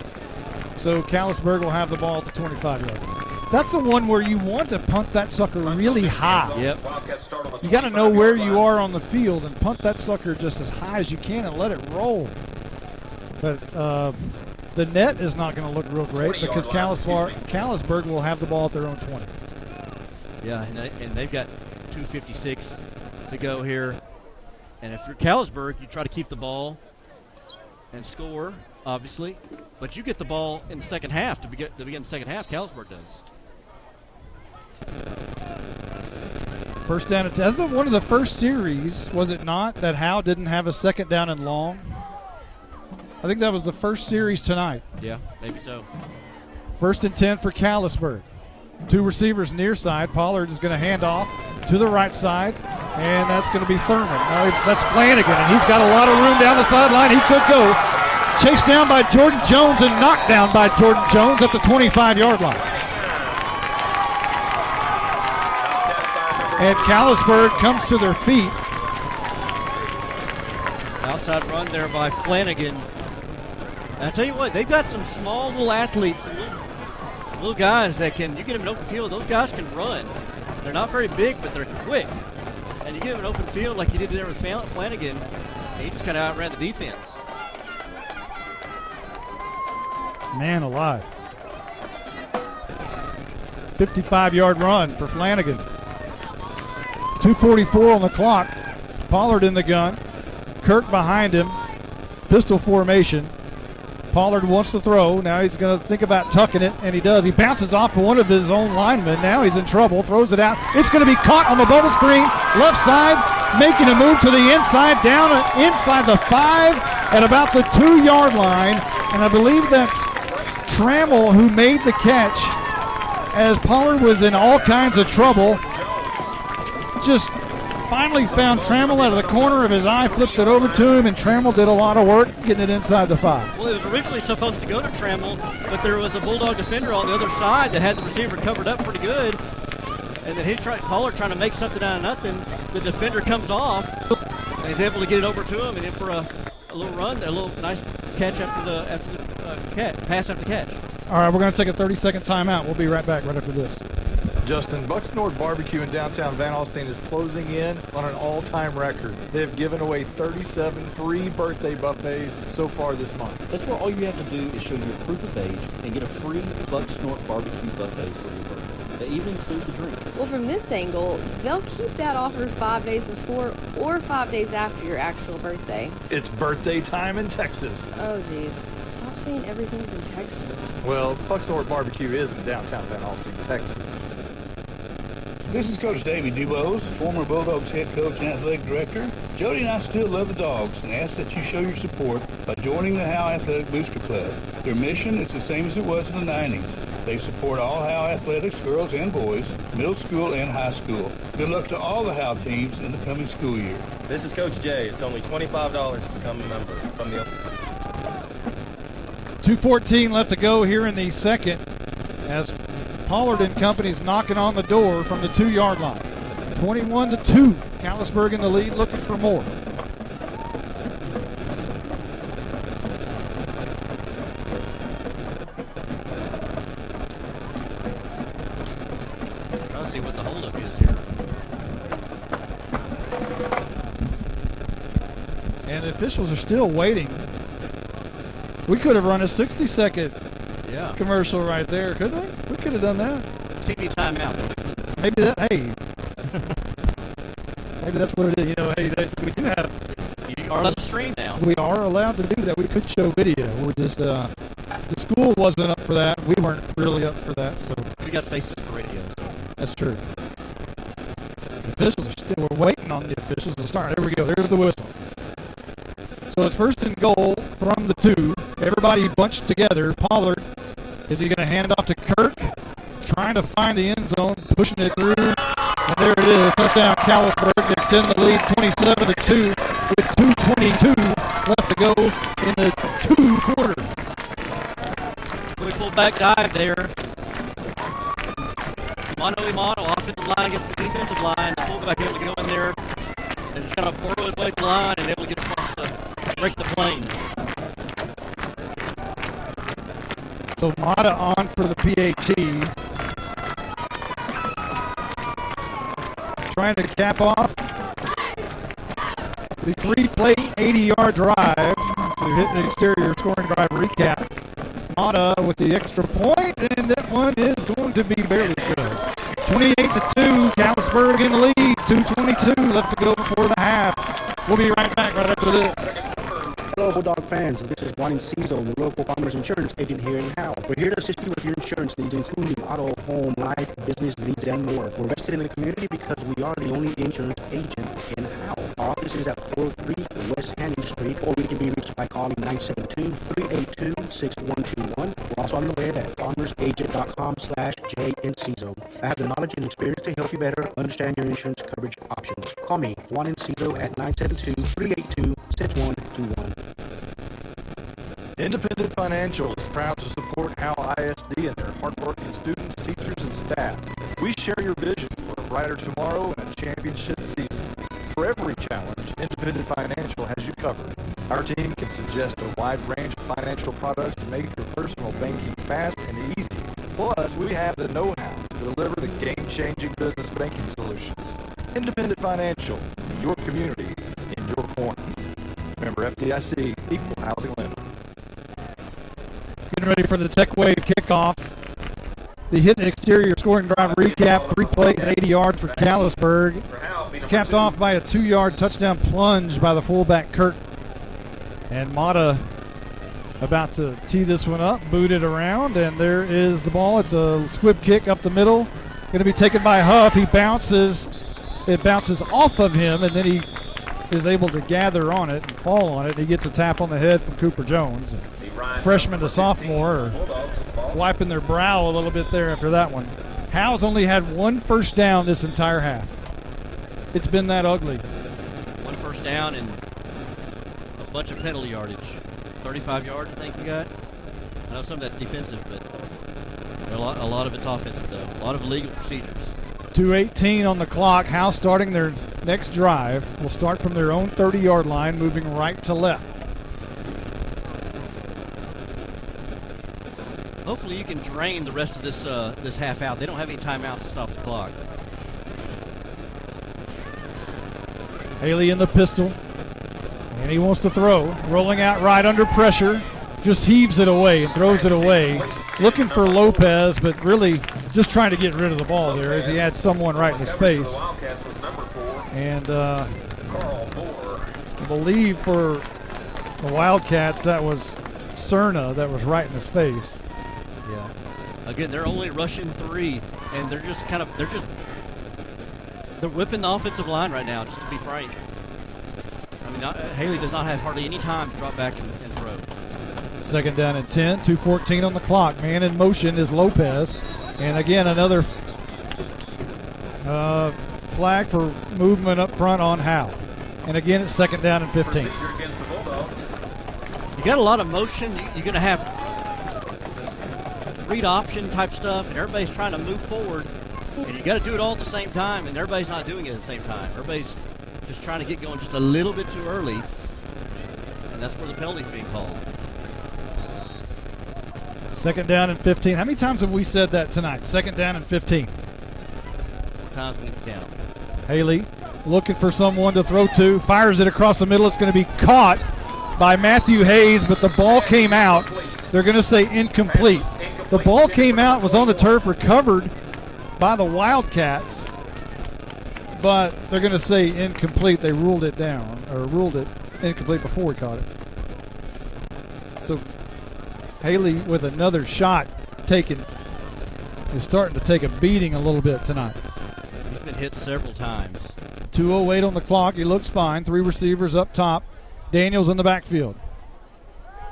So Callisburg will have the ball at the 25-yard line. That's the one where you want to punt that sucker really high.
Yep.
You got to know where you are on the field and punt that sucker just as high as you can and let it roll. But the net is not going to look real great because Callisburg will have the ball at their own 20.
Yeah, and they've got 2:56 to go here. And if you're Callisburg, you try to keep the ball and score, obviously. But you get the ball in the second half to begin the second half. Callisburg does.
1st down. As of one of the first series, was it not, that Howe didn't have a 2nd down and long? I think that was the first series tonight.
Yeah, maybe so.
1st and 10 for Callisburg. 2 receivers near side. Pollard is going to hand off to the right side, and that's going to be Thurman. That's Flanagan, and he's got a lot of room down the sideline. He could go. Chased down by Jordan Jones and knocked down by Jordan Jones at the 25-yard line. And Callisburg comes to their feet
outside run there by Flanagan. And I tell you what, they've got some small little athletes, little guys that can, you get them in open field, those guys can run. They're not very big, but they're quick. And you get them an open field like you did there with Flanagan, he just kind of outran the defense.
Man alive. 55-yard run for Flanagan. 2:44 on the clock. Pollard in the gun. Kirk behind him. Pistol formation. Pollard wants to throw. Now he's going to think about tucking it, and he does. He bounces off one of his own linemen. Now he's in trouble. Throws it out. It's going to be caught on the bubble screen. Left side, making a move to the inside, down inside the 5 at about the 2-yard line. And I believe that's Trammell who made the catch as Pollard was in all kinds of trouble. Just finally found Trammell out of the corner of his eye, flipped it over to him, and Trammell did a lot of work getting it inside the 5.
Well, it was originally supposed to go to Trammell, but there was a Bulldog defender on the other side that had the receiver covered up pretty good. And then Pollard trying to make something out of nothing. The defender comes off, and he's able to get it over to him, and in for a little run, a little nice catch after the pass after the catch.
All right, we're going to take a 30-second timeout. We'll be right back right after this.
Justin, Bucks Nord Barbecue in downtown Van Alstyne is closing in on an all-time record. They have given away 37 free birthday buffets so far this month.
That's where all you have to do is show your proof of age and get a free Bucks Nord Barbecue buffet for your birthday. They even include the drink.
Well, from this angle, they'll keep that offer 5 days before or 5 days after your actual birthday.
It's birthday time in Texas.
Oh, geez. Stop saying everything's in Texas.
Well, Bucks Nord Barbecue is in downtown Van Alstyne, Texas.
This is Coach Davey Dubose, former Bulldogs head coach and athletic director. Jody and I still love the Dogs and ask that you show your support by joining the Howe Athletic Booster Club. Their mission is the same as it was in the 90s. They support all Howe athletics, girls and boys, middle school and high school. Good luck to all the Howe teams in the coming school year.
This is Coach Jay. It's only $25 to become a member from the
2:14 left to go here in the second as Pollard and company's knocking on the door from the 2-yard line. 21-2. Callisburg in the lead, looking for more.
Trying to see what the holdup is here.
And the officials are still waiting. We could have run a 60-second commercial right there, couldn't we? We could have done that.
TV timeout.
Maybe that's what it is. You know, hey, we do have.
You are allowed to stream now.
We are allowed to do that. We could show video. We're just the school wasn't up for that. We weren't really up for that. So
we got faces for radio. So.
That's true. The officials are still. We're waiting on the officials to start. There we go. There's the whistle. So it's first and goal from the 2. Everybody bunched together. Pollard, is he going to hand off to Kirk? Trying to find the end zone, pushing it through. And there it is. Touchdown Callisburg to extend the lead 27-2 with 2:22 left to go in the 2 quarters.
Quick fullback dive there. Mano-a-mano, offensive line against the defensive line. The fullback able to go in there and just kind of burrow his way to the line and able to get across the break the plane.
So Mata on for the PAT. Trying to cap off the 3-play 80-yard drive to hit the exterior scoring drive recap. Mata with the extra point, and that one is going to be barely good. 28-2, Callisburg in the lead. 2:22 left to go before the half. We'll be right back right after this.
Hello, Bulldog fans. This is Juan Enciso, your local farmers insurance agent here in Howe. We're here to assist you with your insurance needs, including auto, home, life, business needs, and more. We're vested in the community because we are the only insurance agent in Howe. Our office is at 403 West Hanning Street, or we can be reached by calling 972-382-6121. We're also on the web at farmersagent.com/JEnciso. I have the knowledge and experience to help you better understand your insurance coverage options. Call me, Juan Enciso, at 972-382-6121.
Independent Financial is proud to support Howe ISD and their hardworking students, teachers, and staff. We share your vision for a brighter tomorrow and a championship season. For every challenge, Independent Financial has you covered. Our team can suggest a wide range of financial products to make your personal banking fast and easy. Plus, we have the know-how to deliver the game-changing business banking solutions. Independent Financial, your community, in your corner. Member FDIC, Equal Housing Lender.
Getting ready for the Tech Wave kickoff. The hit exterior scoring drive recap, 3 plays, 80 yards for Callisburg. It's capped off by a 2-yard touchdown plunge by the fullback Kirk. And Mata about to tee this one up, boot it around, and there is the ball. It's a squib kick up the middle. Going to be taken by Huff. He bounces. It bounces off of him, and then he is able to gather on it and fall on it. He gets a tap on the head from Cooper Jones. Freshman to sophomore are wiping their brow a little bit there after that one. Howe's only had 1 first down this entire half. It's been that ugly.
1 first down and a bunch of penalty yardage. 35 yards, I think you got. I know some of that's defensive, but a lot of it's offensive, though. A lot of illegal procedures.
2:18 on the clock. Howe starting their next drive. Will start from their own 30-yard line, moving right to left.
Hopefully you can drain the rest of this half out. They don't have any timeouts to stop the clock.
Haley in the pistol. And he wants to throw. Rolling out right under pressure. Just heaves it away and throws it away. Looking for Lopez, but really just trying to get rid of the ball there as he had someone right in his face. And I believe for the Wildcats, that was Cerna that was right in his face.
Yeah. Again, they're only rushing 3, and they're whipping the offensive line right now, just to be frank. I mean, Haley does not have hardly any time to drop back and throw.
2nd down and 10, 2:14 on the clock. Man in motion is Lopez. And again, another flag for movement up front on Howe. And again, it's 2nd down and 15.
You got a lot of motion. You're going to have read option type stuff, and everybody's trying to move forward. And you got to do it all at the same time, and everybody's not doing it at the same time. Everybody's just trying to get going just a little bit too early, and that's where the penalty's being called.
2nd down and 15. How many times have we said that tonight? 2nd down and 15.
What times we can count?
Haley looking for someone to throw to. Fires it across the middle. It's going to be caught by Matthew Hayes, but the ball came out. They're going to say incomplete. The ball came out, was on the turf, recovered by the Wildcats, but they're going to say incomplete. They ruled it down, or ruled it incomplete before we caught it. So Haley with another shot taken is starting to take a beating a little bit tonight.
He's been hit several times.
2:08 on the clock. He looks fine. 3 receivers up top. Daniels in the backfield.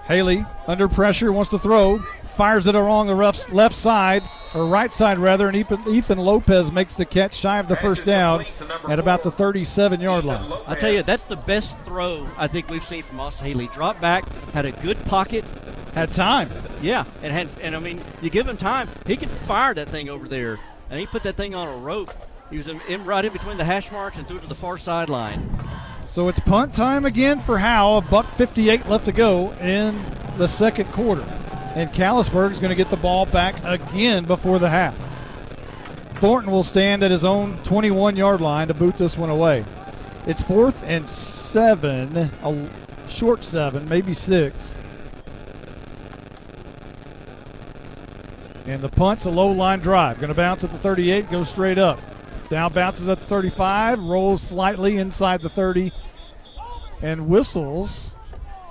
Haley under pressure, wants to throw, fires it along the left side, or right side rather, and Ethan Lopez makes the catch shy of the first down at about the 37-yard line.
I tell you, that's the best throw I think we've seen from Austin Haley. Dropped back, had a good pocket.
Had time.
Yeah, and I mean, you give him time, he can fire that thing over there, and he put that thing on a rope. He was right in between the hash marks and threw it to the far sideline.
So it's punt time again for Howe. $1:58 left to go in the second quarter. And Callisburg is going to get the ball back again before the half. Thornton will stand at his own 21-yard line to boot this one away. It's 4th and 7, a short 7, maybe 6. And the punt's a low line drive. Going to bounce at the 38, go straight up. Down bounces at the 35, rolls slightly inside the 30, and whistles.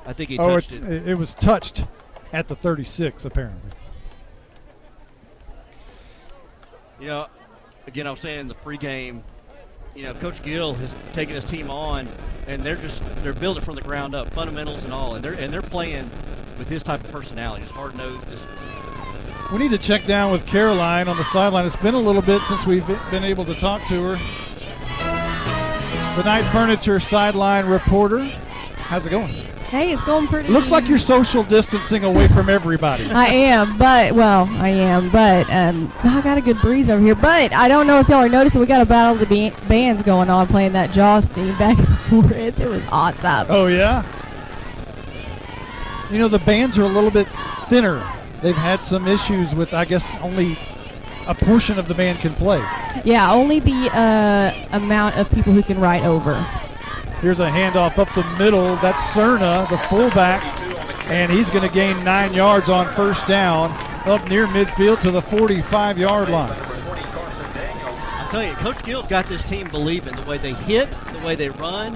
I think he touched it.
It was touched at the 36, apparently.
You know, again, I was saying in the pregame, you know, Coach Gill has taken his team on, and they're building from the ground up, fundamentals and all, and they're playing with his type of personality, just hard-nosed, disciplined.
We need to check down with Caroline on the sideline. It's been a little bit since we've been able to talk to her. The Knight Furniture sideline reporter. How's it going?
Hey, it's going pretty.
Looks like you're social distancing away from everybody.
I am, but I got a good breeze over here. But I don't know if y'all are noticing, we got a battle of the bands going on playing that Jaws theme back and forth. It was awesome.
Oh, yeah? You know, the bands are a little bit thinner. They've had some issues with, I guess, only a portion of the band can play.
Yeah, only the amount of people who can ride over.
Here's a handoff up the middle. That's Cerna, the fullback, and he's going to gain 9 yards on first down up near midfield to the 45-yard line.
I'll tell you, Coach Gill's got this team believing. The way they hit, the way they run,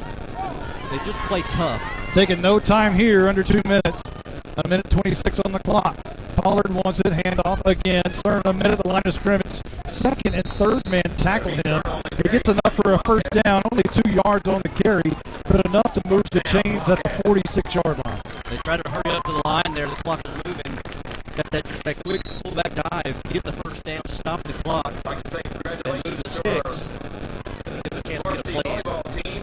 they just play tough.
Taking no time here, under 2 minutes. 1:26 on the clock. Pollard wants it, handoff again. Cerna, a minute at the line of scrimmage. Second and third man tackle him. He gets enough for a first down, only 2 yards on the carry, but enough to move the chains at the 46-yard line.
They try to hurry up to the line there. The clock is moving. Got that quick fullback dive. Get the first down, stop the clock. And move the sticks. Give a chance to get a play in.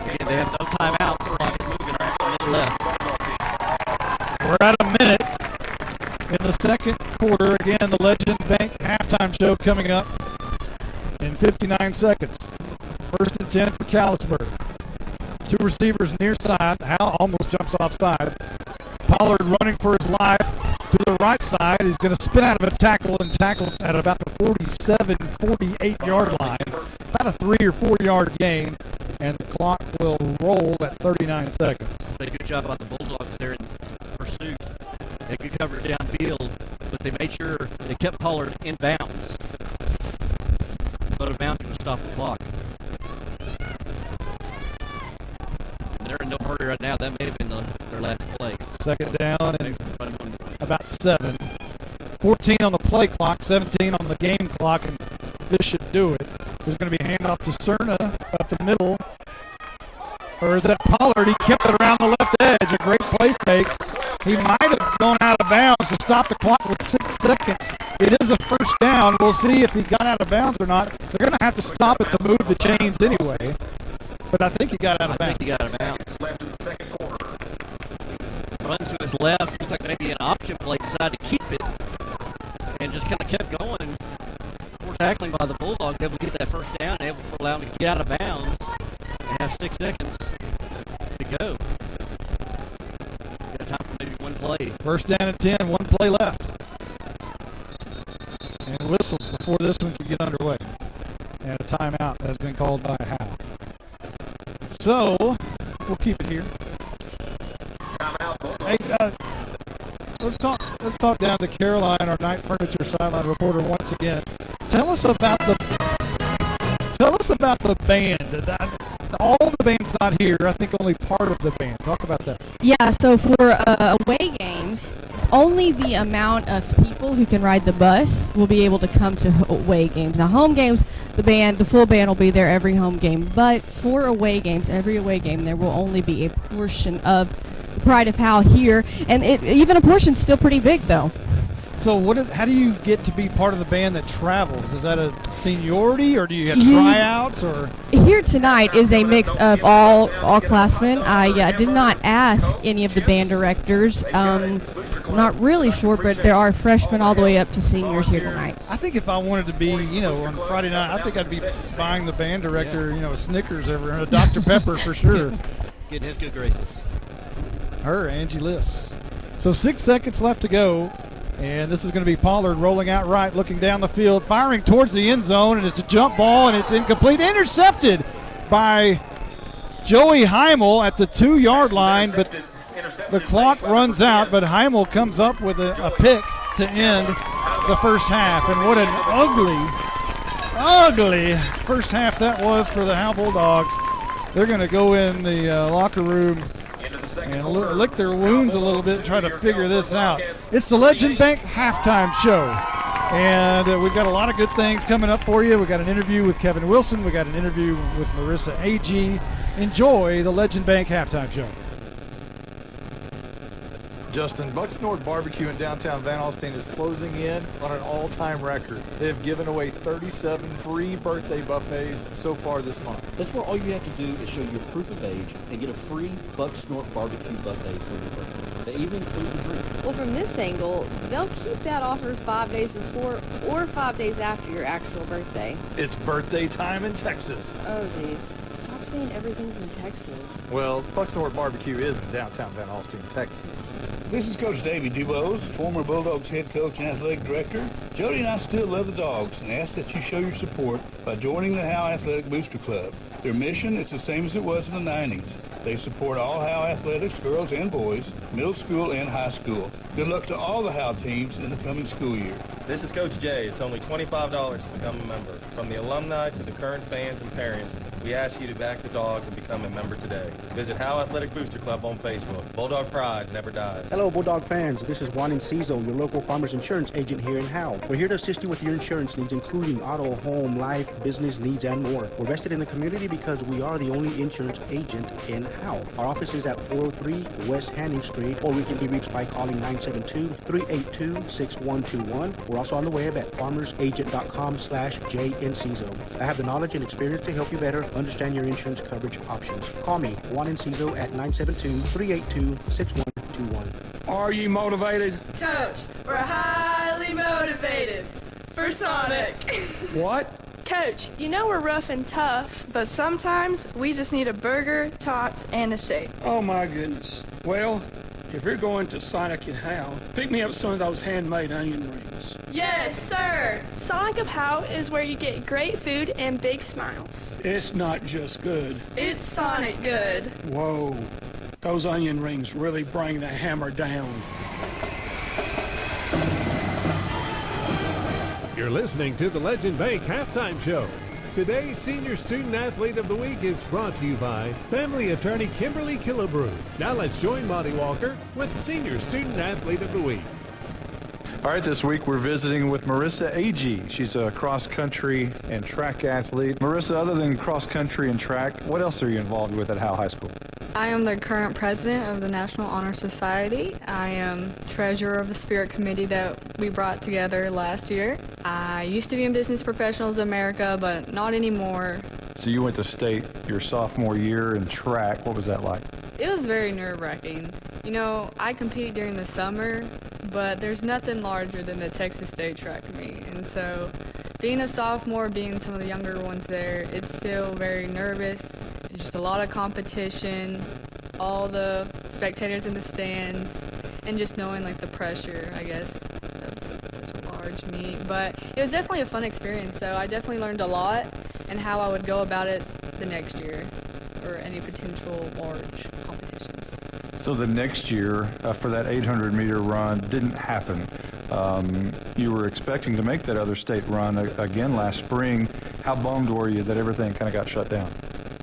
Again, they have no timeout. The clock is moving right to the left.
We're at a minute in the second quarter. Again, the Legend Bank halftime show coming up in 59 seconds. First and 10 for Callisburg. 2 receivers near side. Howe almost jumps off side. Pollard running for his life to the right side. He's going to spin out of a tackle and tackles at about the 47, 48-yard line. About a 3 or 4 yard gain, and the clock will roll at 39 seconds.
They did a good job about the Bulldogs there in pursuit. They could cover it downfield, but they made sure they kept Pollard in bounds. Out of bounds to stop the clock. They're in no hurry right now. That may have been their last play.
Second down and about 7. 14 on the play clock, 17 on the game clock, and this should do it. There's going to be a handoff to Cerna up the middle. Or is that Pollard? He kept it around the left edge. A great play fake. He might have gone out of bounds to stop the clock with 6 seconds. It is a first down. We'll see if he got out of bounds or not. They're going to have to stop it to move the chains anyway. But I think he got out of bounds.
I think he got out of bounds. Runs to his left. Looks like maybe an option play. Decided to keep it and just kind of kept going. Poor tackling by the Bulldogs. Able to get that first down and able to allow him to get out of bounds and have 6 seconds to go. Got time for maybe one play.
First down and 10. 1 play left. And whistles before this one can get underway. And a timeout has been called by Howe. So, we'll keep it here. Hey, let's talk down to Caroline, our Night Furniture sideline reporter, once again. Tell us about the band. All the band's not here. I think only part of the band. Talk about that.
Yeah, so for away games, only the amount of people who can ride the bus will be able to come to away games. Now, home games, the full band will be there every home game. But for away games, every away game, there will only be a portion of the Pride of Howe here. And even a portion's still pretty big, though.
So how do you get to be part of the band that travels? Is that a seniority, or do you have tryouts? Or
here tonight is a mix of all classmen. I did not ask any of the band directors. I'm not really sure, but there are freshmen all the way up to seniors here tonight.
I think if I wanted to be, on Friday night, I think I'd be buying the band director, a Snickers and a Dr. Pepper for sure.
Getting his good graces.
Her, Angie Liss. So 6 seconds left to go. And this is going to be Pollard rolling out right, looking down the field, firing towards the end zone, and it's a jump ball, and it's incomplete. Intercepted by Joey Heimel at the 2-yard line, but the clock runs out, but Heimel comes up with a pick to end the first half. And what an ugly first half that was for the Howe Bulldogs. They're going to go in the locker room and lick their wounds a little bit and try to figure this out. It's the Legend Bank halftime show. And we've got a lot of good things coming up for you. We've got an interview with Kevin Wilson. We've got an interview with Marissa Agee. Enjoy the Legend Bank halftime show.
Justin, Bucks North Barbecue in downtown Van Alstyne is closing in on an all-time record. They have given away 37 free birthday buffets so far this month.
That's where all you have to do is show your proof of age and get a free Bucks North Barbecue buffet for your birthday. They even include the drink.
Well, from this angle, they'll keep that offer 5 days before or 5 days after your actual birthday.
It's birthday time in Texas.
Oh, geez. Stop saying everything's in Texas.
Well, Bucksnort Barbecue is in downtown Van Alstyne, Texas.
This is Coach Davey Dubose, former Bulldogs head coach and athletic director. Jody and I still love the Dogs and ask that you show your support by joining the Howe Athletic Booster Club. Their mission is the same as it was in the 90s. They support all Howe athletics, girls and boys, middle school and high school. Good luck to all the Howe teams in the coming school year.
This is Coach Jay. It's only $25 to become a member. From the alumni to the current fans and parents, we ask you to back the Dogs and become a member today. Visit Howe Athletic Booster Club on Facebook. Bulldog pride never dies.
Hello, Bulldog fans. This is Juan Enciso, your local farmers insurance agent here in Howe. We're here to assist you with your insurance needs, including auto, home, life, business needs, and more. We're vested in the community because we are the only insurance agent in Howe. Our office is at 403 West Hanning Street, or we can be reached by calling 972-382-6121. We're also on the web at farmersagent.com/JEnciso. I have the knowledge and experience to help you better understand your insurance coverage options. Call me, Juan Enciso, at 972-382-6121.
Are you motivated?
Coach, we're highly motivated for Sonic.
What?
Coach, you know we're rough and tough, but sometimes we just need a burger, tots, and a shake.
Oh my goodness. Well, if you're going to Sonic and Howe, pick me up some of those handmade onion rings.
Yes, sir. Sonic of Howe is where you get great food and big smiles.
It's not just good.
It's Sonic good.
Whoa. Those onion rings really bring the hammer down.
You're listening to the Legend Bank Halftime Show. Today's Senior Student Athlete of the Week is brought to you by family attorney Kimberly Killebrew. Now let's join Monty Walker with Senior Student Athlete of the Week.
All right, this week we're visiting with Marissa Agee. She's a cross-country and track athlete. Marissa, other than cross-country and track, what else are you involved with at Howe High School?
I am the current president of the National Honor Society. I am treasurer of the Spirit Committee that we brought together last year. I used to be in Business Professionals of America, but not anymore.
So you went to state your sophomore year in track. What was that like?
It was very nerve-wracking. You know, I compete during the summer, but there's nothing larger than the Texas State track meet. And so being a sophomore, being some of the younger ones there, it's still very nervous. Just a lot of competition, all the spectators in the stands, and just knowing like the pressure, I guess, of such a large meet. But it was definitely a fun experience, though. I definitely learned a lot and how I would go about it the next year or any potential large competition.
So the next year for that 800-meter run didn't happen. You were expecting to make that other state run again last spring. How bummed were you that everything kind of got shut down?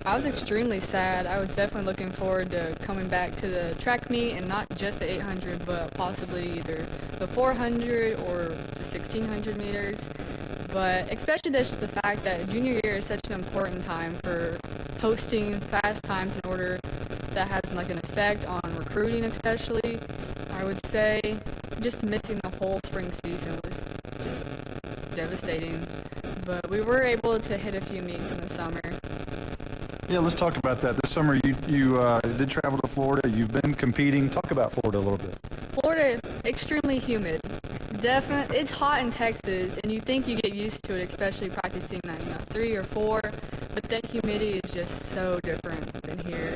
I was extremely sad. I was definitely looking forward to coming back to the track meet, and not just the 800, but possibly either the 400 or the 1600 meters. But especially just the fact that junior year is such an important time for posting fast times in order that has like an effect on recruiting, especially. I would say just missing the whole spring season was just devastating. But we were able to hit a few meets in the summer.
Yeah, let's talk about that. This summer you did travel to Florida. You've been competing. Talk about Florida a little bit.
Florida, extremely humid. Definitely, it's hot in Texas, and you think you get used to it, especially practicing 3 or 4, but that humidity is just so different than here.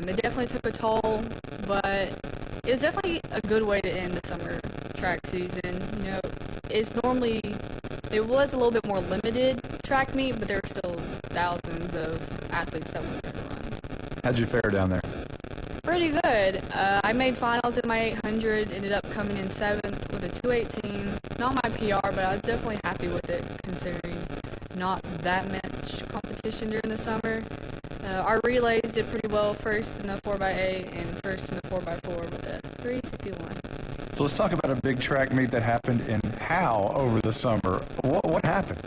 It definitely took a toll, but it was definitely a good way to end the summer track season. You know, it was a little bit more limited track meet, but there were still thousands of athletes that went there to run.
How'd you fare down there?
Pretty good. I made finals in my 800, ended up coming in 7th with a 218. Not my PR, but I was definitely happy with it considering not that much competition during the summer. Our relays did pretty well, first in the 4x8 and first in the 4x4 with a 3:51.
So let's talk about a big track meet that happened in Howe over the summer. What happened?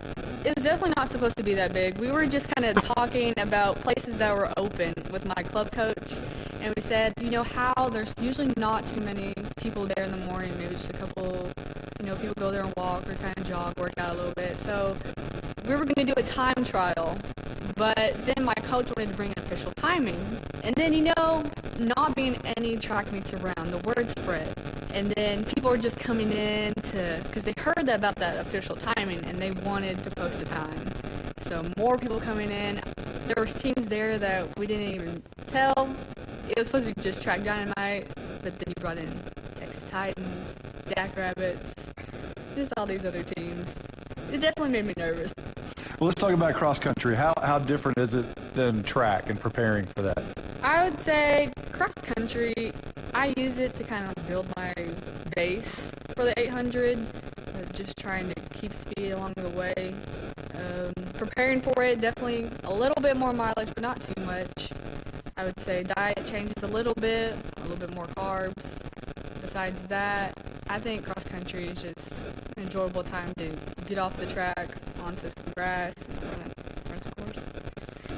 It was definitely not supposed to be that big. We were just kind of talking about places that were open with my club coach, and we said, you know, Howe, there's usually not too many people there in the morning, maybe just a couple, people go there and walk or kind of jog, work out a little bit. So we were going to do a time trial, but then my coach wanted to bring in official timing. And then, not being any track meets around, the word spread. And then people were just coming in because they heard about that official timing and they wanted to post a time. So more people coming in. There was teams there that we didn't even tell. It was supposed to be just track dynamite, but then you brought in Texas Titans, Jackrabbits, just all these other teams. It definitely made me nervous.
Well, let's talk about cross country. How different is it than track and preparing for that?
I would say cross country, I use it to kind of build my base for the 800, just trying to keep speed along the way. Preparing for it, definitely a little bit more mileage, but not too much. I would say diet changes a little bit more carbs. Besides that, I think cross country is just an enjoyable time to get off the track onto some grass and run the course.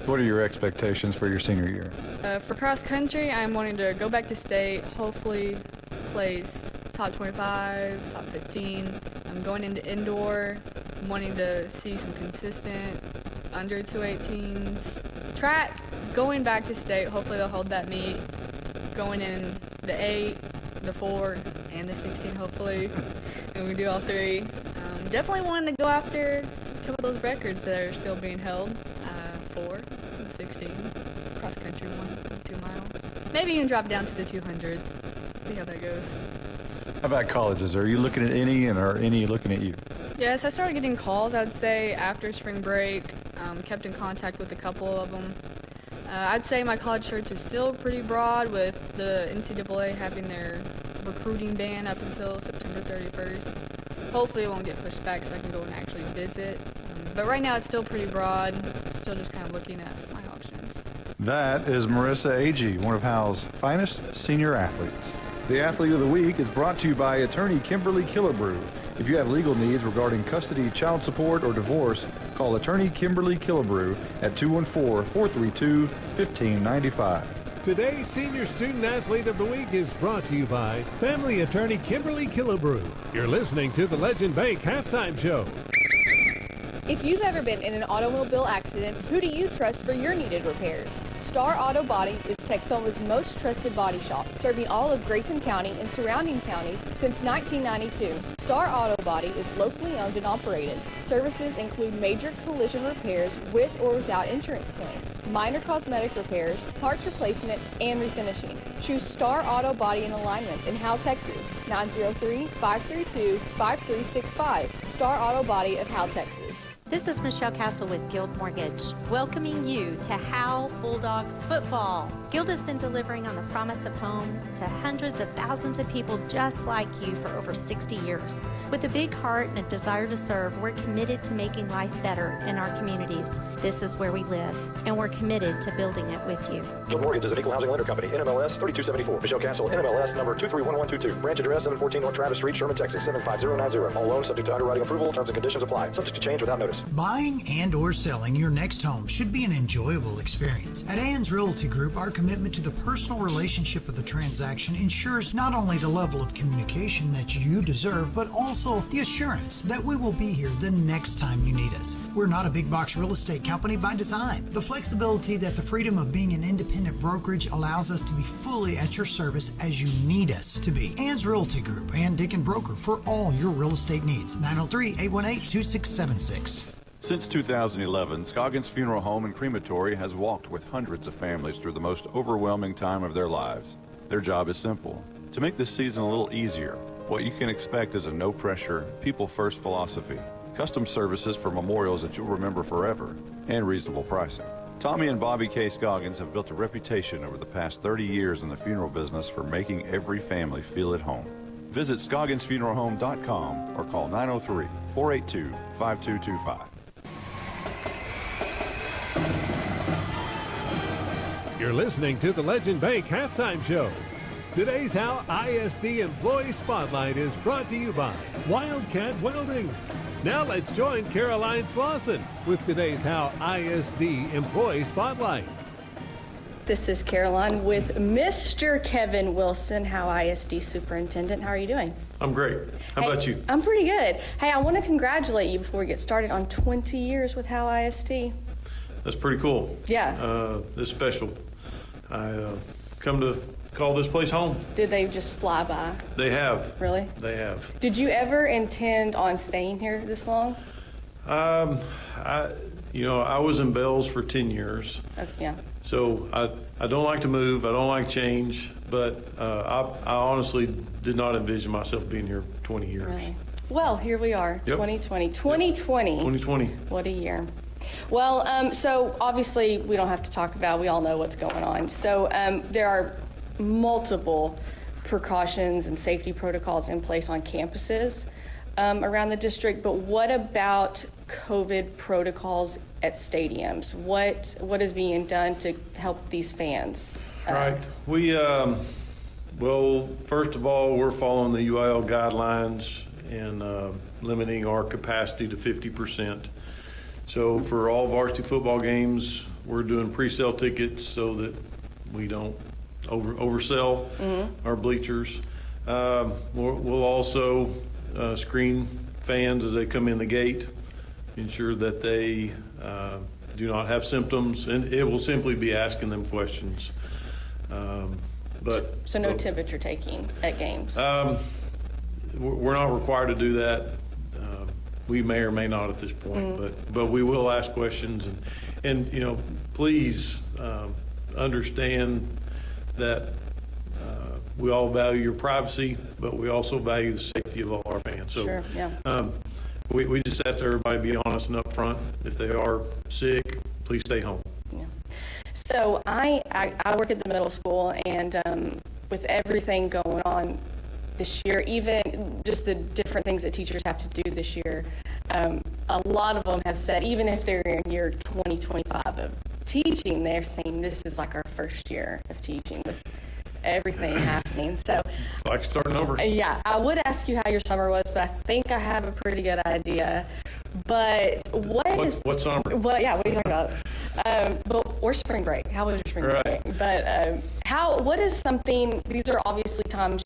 What are your expectations for your senior year?
For cross country, I'm wanting to go back to state, hopefully place top 25, top 15. I'm going into indoor, I'm wanting to see some consistent under 218s. Track, going back to state, hopefully they'll hold that meet. Going in the 8, the 4, and the 16 hopefully, and we do all 3. Definitely wanting to go after a couple of those records that are still being held. 4, the 16, cross country 1, 2 mile. Maybe even drop down to the 200. See how that goes.
How about colleges? Are you looking at any, and are any looking at you?
Yes, I started getting calls, I'd say, after spring break. Kept in contact with a couple of them. I'd say my college search is still pretty broad, with the NCAA having their recruiting ban up until September 31st. Hopefully it won't get pushed back so I can go and actually visit. But right now it's still pretty broad. Still just kind of looking at my options.
That is Marissa Agee, one of Howe's finest senior athletes. The Athlete of the Week is brought to you by attorney Kimberly Killebrew. If you have legal needs regarding custody, child support, or divorce, call attorney Kimberly Killebrew at 214-432-1595.
Today's Senior Student Athlete of the Week is brought to you by family attorney Kimberly Killebrew. You're listening to the Legend Bank Halftime Show.
If you've ever been in an automobile accident, who do you trust for your needed repairs? Star Auto Body is Texoma's most trusted body shop, serving all of Grayson County and surrounding counties since 1992. Star Auto Body is locally owned and operated. Services include major collision repairs with or without insurance claims, minor cosmetic repairs, parts replacement, and refinishing. Choose Star Auto Body and Alignments in Howe, Texas, 903-532-5365. Star Auto Body of Howe, Texas.
This is Michelle Castle with Guild Mortgage, welcoming you to Howe Bulldogs Football. Guild has been delivering on the promise of home to hundreds of thousands of people just like you for over 60 years. With a big heart and a desire to serve, we're committed to making life better in our communities. This is where we live, and we're committed to building it with you.
Guild Mortgage is an equal housing lender company, NMLS 3274. Michelle Castle, NMLS number 231122. Branch address 714 North Travis Street, Sherman, Texas 75090. All loans subject to underwriting approval. Terms and conditions apply. Subject to change without notice.
Buying and or selling your next home should be an enjoyable experience. At Ann's Realty Group, our commitment to the personal relationship of the transaction ensures not only the level of communication that you deserve, but also the assurance that we will be here the next time you need us. We're not a big box real estate company by design. The flexibility that the freedom of being an independent brokerage allows us to be fully at your service as you need us to be. Ann's Realty Group, Ann Dicken Broker, for all your real estate needs. 903-818-2676.
Since 2011, Scoggins Funeral Home and Crematory has walked with hundreds of families through the most overwhelming time of their lives. Their job is simple: to make this season a little easier. What you can expect is a no-pressure, people-first philosophy, custom services for memorials that you'll remember forever, and reasonable pricing. Tommy and Bobby K. Scoggins have built a reputation over the past 30 years in the funeral business for making every family feel at home. Visit ScogginsFuneralHome.com or call 903-482-5225.
You're listening to the Legend Bank Halftime Show. Today's Howe ISD Employee Spotlight is brought to you by Wildcat Welding. Now let's join Caroline Slauson with today's Howe ISD Employee Spotlight.
This is Caroline with Mr. Kevin Wilson, Howe ISD Superintendent. How are you doing?
I'm great. How about you?
I'm pretty good. Hey, I want to congratulate you before we get started on 20 years with Howe ISD.
That's pretty cool.
Yeah.
It's special. I come to call this place home.
Did they just fly by?
They have.
Really?
They have.
Did you ever intend on staying here this long?
You know, I was in Bells for 10 years.
Yeah.
So I don't like to move. I don't like change. But I honestly did not envision myself being here 20 years.
Really? Well, here we are,
Yep.
2020. 2020.
2020.
What a year. Well, so obviously we don't have to talk about, we all know what's going on. So there are multiple precautions and safety protocols in place on campuses around the district, but what about COVID protocols at stadiums? What is being done to help these fans?
Right. We, well, first of all, we're following the UIL guidelines and limiting our capacity to 50%. So for all varsity football games, we're doing pre-sale tickets so that we don't oversell our bleachers. We'll also screen fans as they come in the gate, ensure that they do not have symptoms, and it will simply be asking them questions.
So no temperature taking at games?
We're not required to do that. We may or may not at this point, but we will ask questions, and you know, please understand that we all value your privacy, but we also value the safety of all our fans. So
sure, yeah.
We just ask everybody to be honest and upfront. If they are sick, please stay home.
Yeah. So I work at the middle school, and with everything going on this year, even just the different things that teachers have to do this year, a lot of them have said, even if they're in year 20, 25 of teaching, they're saying this is like our first year of teaching with everything happening. So
it's like starting over.
Yeah, I would ask you how your summer was, but I think I have a pretty good idea. But what
summer?
Well, yeah, what are you talking about? Or spring break. How was your spring break? But what is something, these are obviously times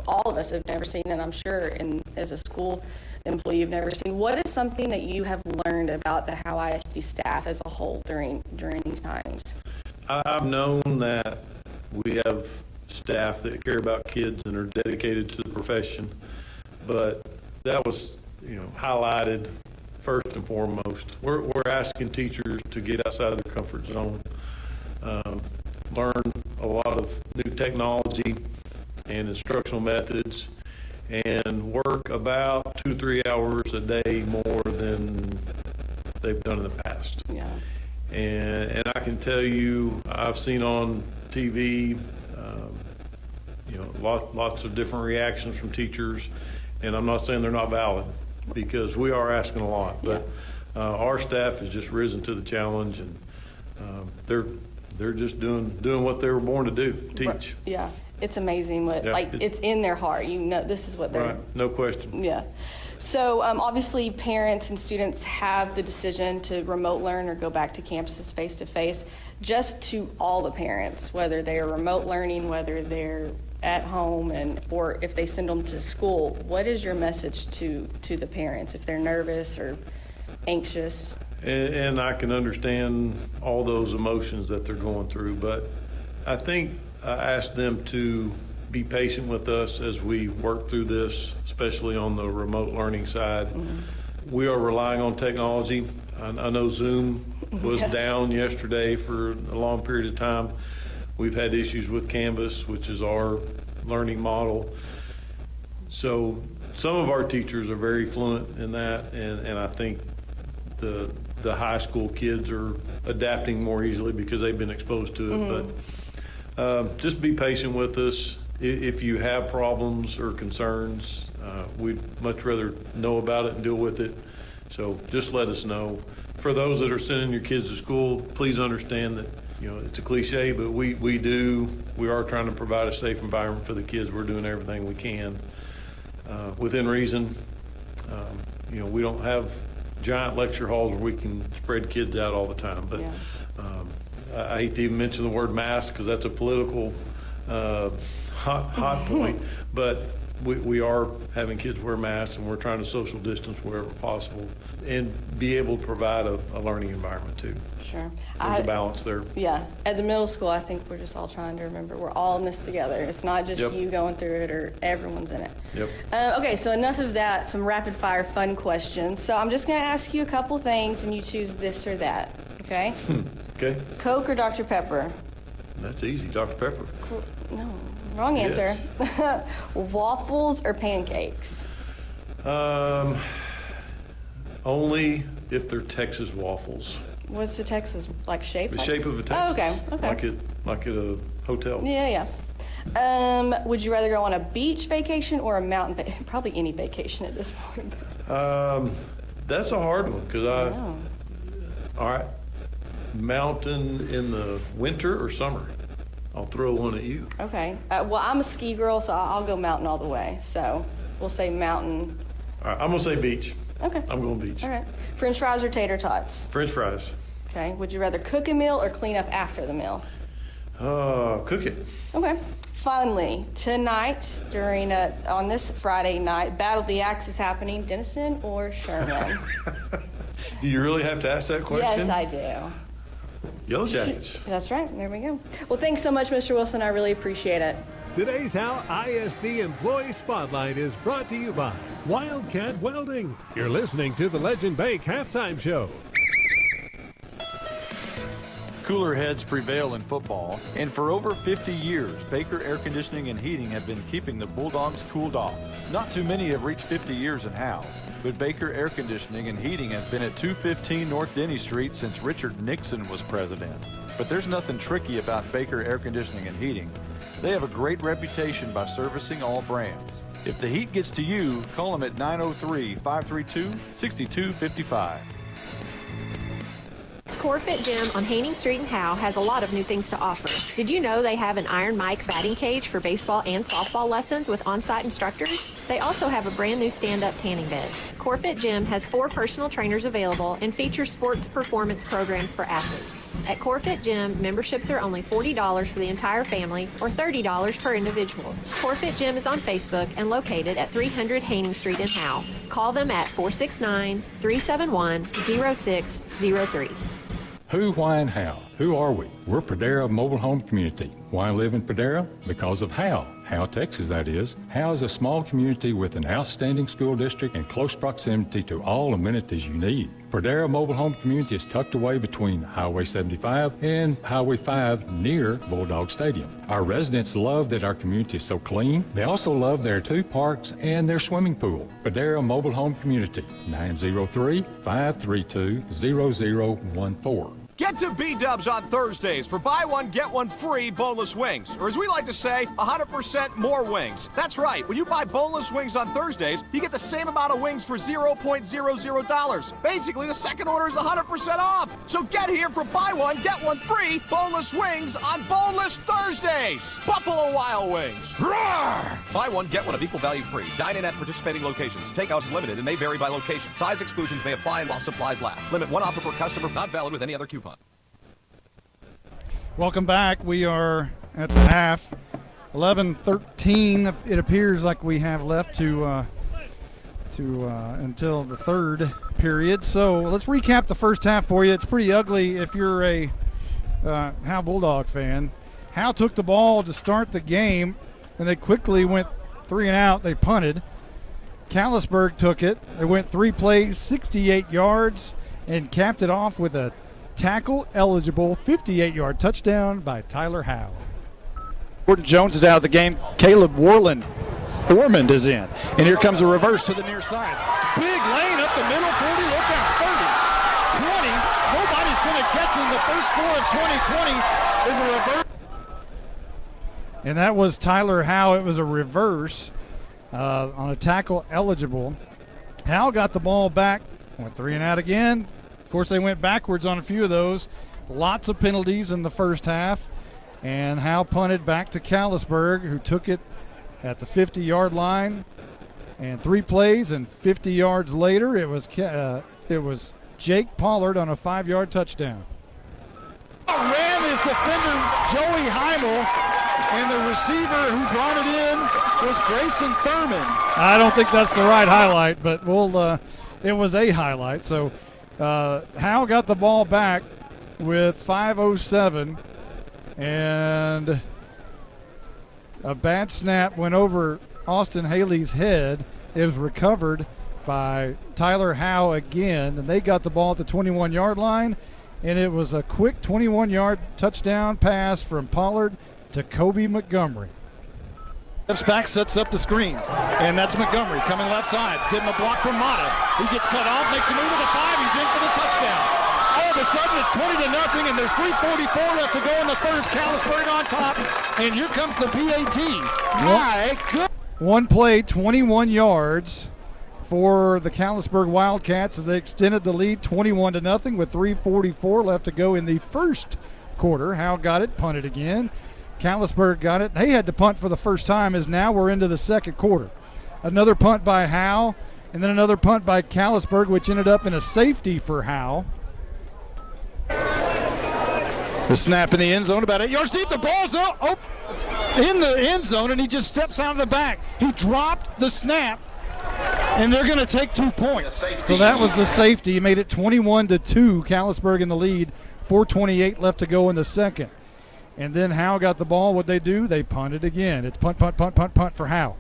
all of us have never seen, and I'm sure as a school employee you've never seen. What is something that you have learned about the Howe ISD staff as a whole during these times?
I've known that we have staff that care about kids and are dedicated to the profession, but that was, you know, highlighted first and foremost. We're asking teachers to get outside of their comfort zone, learn a lot of new technology and instructional methods, and work about 2-3 hours a day more than they've done in the past.
Yeah.
And I can tell you, I've seen on TV, you know, lots of different reactions from teachers, and I'm not saying they're not valid, because we are asking a lot. But our staff has just risen to the challenge, and they're just doing what they were born to do, teach.
Yeah, it's amazing what it's in their heart. You know, this is what they're.
Right, no question.
Yeah. So obviously parents and students have the decision to remote learn or go back to campuses face to face. Just to all the parents, whether they're remote learning, whether they're at home, or if they send them to school, what is your message to the parents if they're nervous or anxious?
And I can understand all those emotions that they're going through, but I think I asked them to be patient with us as we work through this, especially on the remote learning side. We are relying on technology. I know Zoom was down yesterday for a long period of time. We've had issues with Canvas, which is our learning model. So some of our teachers are very fluent in that, and I think the high school kids are adapting more easily because they've been exposed to it. But just be patient with us. If you have problems or concerns, we'd much rather know about it and deal with it. So just let us know. For those that are sending your kids to school, please understand that, you know, it's a cliche, but we are trying to provide a safe environment for the kids. We're doing everything we can within reason. You know, we don't have giant lecture halls where we can spread kids out all the time, but I hate to even mention the word mask because that's a political hot point, but we are having kids wear masks, and we're trying to social distance wherever possible and be able to provide a learning environment too.
Sure.
There's a balance there.
Yeah. At the middle school, I think we're just all trying to remember we're all in this together. It's not just
Yep.
you going through it or everyone's in it.
Yep.
Okay, so enough of that, some rapid fire fun questions. So I'm just going to ask you a couple things and you choose this or that, okay?
Okay.
Coke or Dr. Pepper?
That's easy, Dr. Pepper.
No, wrong answer. Waffles or pancakes?
Only if they're Texas waffles.
What's the Texas like shape?
The shape of a Texas.
Oh, okay, okay.
Like at a hotel.
Yeah. Would you rather go on a beach vacation or a mountain probably any vacation at this point.
That's a hard one because all right, mountain in the winter or summer? I'll throw one at you.
Okay. Well, I'm a ski girl, so I'll go mountain all the way. So we'll say mountain.
All right, I'm gonna say beach.
Okay.
I'm going beach.
All right. French fries or tater tots?
French fries.
Okay. Would you rather cook a meal or clean up after the meal?
Cook it.
Okay. Finally, tonight during on this Friday night, Battle of the Axe is happening. Denison or Sherman?
Do you really have to ask that question?
Yes, I do.
Yellow Jackets.
That's right. There we go. Well, thanks so much, Mr. Wilson. I really appreciate it.
Today's Howe ISD Employee Spotlight is brought to you by Wildcat Welding. You're listening to the Legend Bank Halftime Show.
Cooler heads prevail in football, and for over 50 years, Baker Air Conditioning and Heating have been keeping the Bulldogs cooled off. Not too many have reached 50 years in Howe, but Baker Air Conditioning and Heating has been at 215 North Denny Street since Richard Nixon was president. But there's nothing tricky about Baker Air Conditioning and Heating. They have a great reputation by servicing all brands. If the heat gets to you, call them at 903-532-6255.
Corfit Gym on Haining Street in Howe has a lot of new things to offer. Did you know they have an Iron Mike batting cage for baseball and softball lessons with on-site instructors? They also have a brand new stand-up tanning bed. Corfit Gym has 4 personal trainers available and features sports performance programs for athletes. At Corfit Gym, memberships are only $40 for the entire family or $30 per individual. Corfit Gym is on Facebook and located at 300 Haining Street in Howe. Call them at 469-371-0603.
Who, why, and how? Who are we? We're Pradera Mobile Home Community. Why live in Pradera? Because of Howe, Texas, that is. Howe is a small community with an outstanding school district and close proximity to all amenities you need. Pradera Mobile Home Community is tucked away between Highway 75 and Highway 5 near Bulldog Stadium. Our residents love that our community is so clean. They also love their 2 parks and their swimming pool. Pradera Mobile Home Community, 903-532-0014.
Get to B-Dubs on Thursdays for buy one, get one free boneless wings. Or as we like to say, 100% more wings. That's right. When you buy boneless wings on Thursdays, you get the same amount of wings for $0.00. Basically, the second order is 100% off. So get here for buy one, get one free boneless wings on Boneless Thursdays. Buffalo Wild Wings. Roar! Buy one, get one of equal value free. Dine in at participating locations. Takeout is limited and may vary by location. Size exclusions may apply and while supplies last. Limit 1 offer per customer. Not valid with any other coupon.
Welcome back. We are at the half. 11-13. It appears like we have left to until the third period. So let's recap the first half for you. It's pretty ugly if you're a Howe Bulldog fan. Howe took the ball to start the game, and they quickly went 3 and out. They punted. Callisburg took it. They went 3 plays, 68 yards, and capped it off with a tackle-eligible 58-yard touchdown by Tyler Howe. Gordon Jones is out of the game. Caleb Ormond is in. And here comes a reverse to the near side. Big lane up the middle, 40, look out, 30, 20. Nobody's going to catch him. The first score of 2020 is a reverse. And that was Tyler Howe. It was a reverse on a tackle-eligible. Howe got the ball back, went 3 and out again. Of course, they went backwards on a few of those. Lots of penalties in the first half. And Howe punted back to Callisburg, who took it at the 50-yard line. And 3 plays and 50 yards later, it was Jake Pollard on a 5-yard touchdown. Ran his defender, Joey Heimel,
and the receiver who brought it in was Grayson Thurman.
I don't think that's the right highlight, but it was a highlight. So Howe got the ball back with 5:07, and a bad snap went over Austin Haley's head. It was recovered by Tyler Howe again, and they got the ball at the 21-yard line, and it was a quick 21-yard touchdown pass from Pollard to Kobe Montgomery.
Steps back, sets up the screen, and that's Montgomery coming left side, getting a block from Mata. He gets cut off, makes a move to the 5, he's in for the touchdown. All of a sudden, it's 20-0, and there's 3:44 left to go in the first. Callisburg on top, and here comes the PAT. My good.
One play, 21 yards for the Callisburg Wildcats as they extended the lead 21-0 with 3:44 left to go in the first quarter. Howe got it, punted again. Callisburg got it. They had to punt for the first time as now we're into the second quarter. Another punt by Howe, and then another punt by Callisburg, which ended up in a safety for Howe.
The snap in the end zone, about 8 yards deep. The ball's in the end zone, and he just steps out of the back. He dropped the snap, and they're going to take 2 points.
So that was the safety. He made it 21-2. Callisburg in the lead. 4:28 left to go in the second. And then Howe got the ball. What'd they do? They punted again. It's punt for Howe.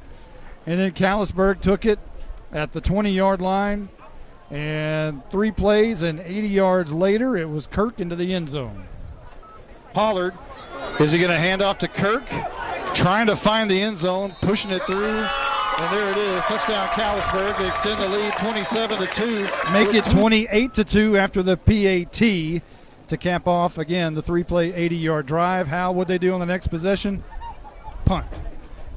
And then Callisburg took it at the 20-yard line. And 3 plays and 80 yards later, it was Kirk into the end zone.
Pollard, is he going to hand off to Kirk? Trying to find the end zone, pushing it through. And there it is. Touchdown Callisburg. They extend the lead 27-2.
Make it 28-2 after the PAT to cap off, again, the 3-play 80-yard drive. How would they do on the next possession? Punt.